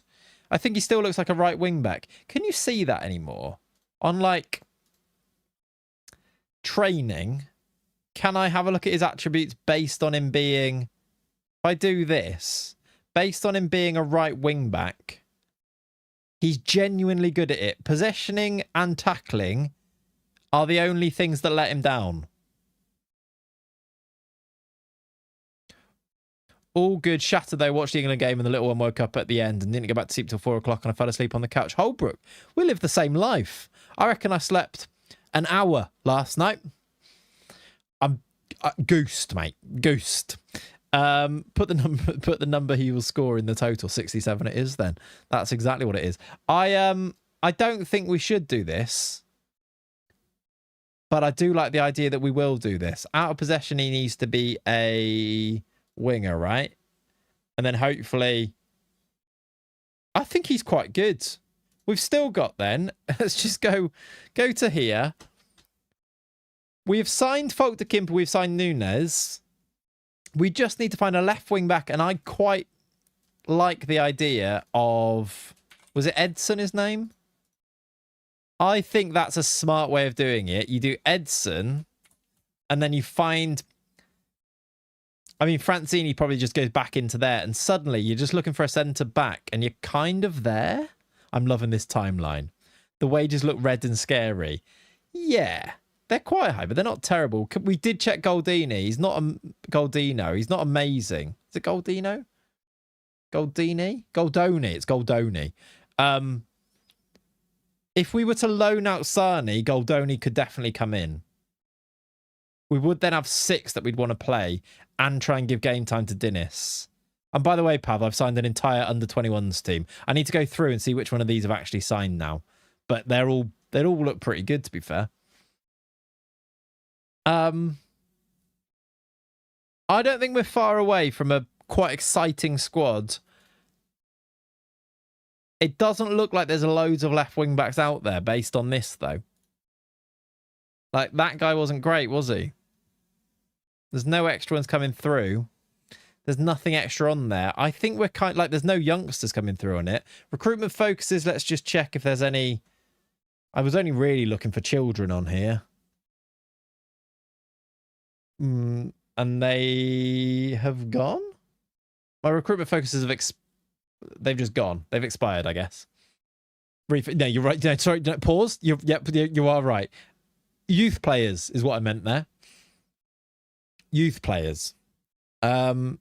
I think he still looks like a right wing back. Can you see that anymore? On like training, can I have a look at his attributes based on him being I do this, based on him being a right wing back, he's genuinely good at it. Possessioning and tackling are the only things that let him down. All good. Shatter, though. Watched the England game and the little one woke up at the end and didn't go back to sleep till 4 o'clock and I fell asleep on the couch. Holbrook, we live the same life. I reckon I slept an hour last night. I'm goosed, mate. Goosed. Put the number he will score in the total. 67 it is then. That's exactly what it is. I don't think we should do this. But I do like the idea that we will do this. Out of possession, he needs to be a winger, right? And then hopefully, I think he's quite good. We've still got then. Let's just go to here. We have signed Folk de Kimper. We've signed Nunes. We just need to find a left wing back, and I quite like the idea of, was it Edson his name? I think that's a smart way of doing it. You do Edson, and then you find... I mean, Francini probably just goes back into there, and suddenly you're just looking for a centre-back, and you're kind of there. I'm loving this timeline. The wages look red and scary. Yeah, they're quite high, but they're not terrible. We did check Goldini. He's not a Goldino. He's not amazing. Is it Goldino? Goldini? Goldoni. It's Goldoni. If we were to loan out Sani, Goldoni could definitely come in. We would then have 6 that we'd want to play and try and give game time to Dinis. And by the way, Pav, I've signed an entire under-21s team. I need to go through and see which one of these have actually signed now. But they all look pretty good, to be fair. I don't think we're far away from a quite exciting squad. It doesn't look like there's loads of left wing backs out there based on this, though. Like, that guy wasn't great, was he? There's no extra ones coming through. There's nothing extra on there. I think we're kind of like, there's no youngsters coming through on it. Recruitment focuses, let's just check if there's any. I was only really looking for children on here. And they have gone? My recruitment focuses have they've just gone. They've expired, I guess. No, you're right. No, sorry, no, pause. You are right. Youth players is what I meant there. Youth players. But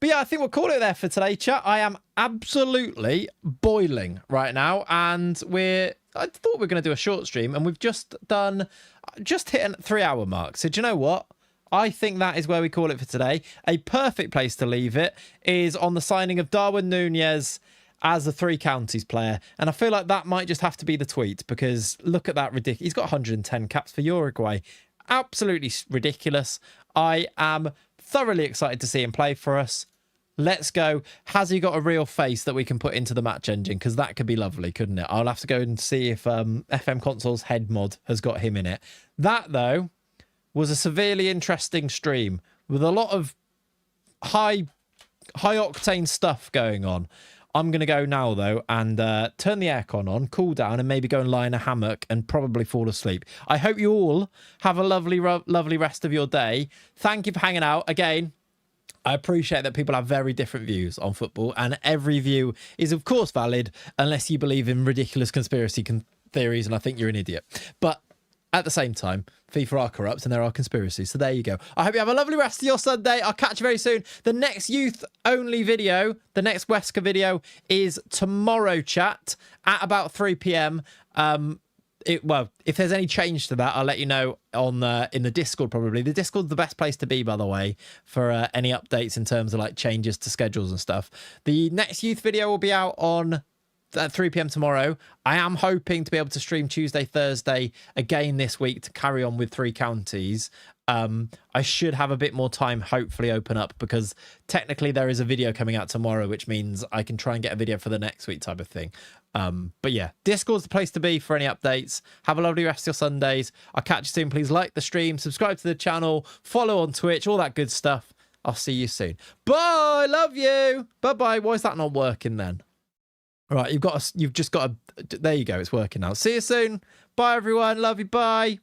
yeah, I think we'll call it there for today, chat. I am absolutely boiling right now, and I thought we were going to do a short stream, and we've just hit a 3-hour mark. So do you know what? I think that is where we call it for today. A perfect place to leave it is on the signing of Darwin Nunez as a 3 Counties player. And I feel like that might just have to be the tweet, because look at that ridiculous. He's got 110 caps for Uruguay. Absolutely ridiculous. I am thoroughly excited to see him play for us. Let's go. Has he got a real face that we can put into the match engine? Because that could be lovely, couldn't it? I'll have to go and see if FM Console's head mod has got him in it. That, though, was a severely interesting stream with a lot of high octane stuff going on. I'm going to go now, though, and turn the aircon on, cool down, and maybe go and lie in a hammock and probably fall asleep. I hope you all have a lovely rest of your day. Thank you for hanging out. Again, I appreciate that people have very different views on football, and every view is, of course, valid unless you believe in ridiculous conspiracy theories, and I think you're an idiot. But at the same time, FIFA are corrupt and there are conspiracies. So there you go. I hope you have a lovely rest of your Sunday. I'll catch you very soon. The next youth-only video, the next Wesker video, is tomorrow, chat, at about 3 p.m. Well, if there's any change to that, I'll let you know on in the Discord, probably. The Discord's the best place to be, by the way, for any updates in terms of like changes to schedules and stuff. The next youth video will be out on at 3 p.m. tomorrow. I am hoping to be able to stream Tuesday, Thursday again this week to carry on with 3 Counties. I should have a bit more time, hopefully open up, because technically there is a video coming out tomorrow, which means I can try and get a video for the next week type of thing. But yeah, Discord's the place to be for any updates. Have a lovely rest of your Sundays. I'll catch you soon. Please like the stream, subscribe to the channel, follow on Twitch, all that good stuff. I'll see you soon. Bye. Love you. Bye-bye. Why is that not working then? All right, you've just got to, there you go. It's working now. See you soon. Bye, everyone. Love you. Bye.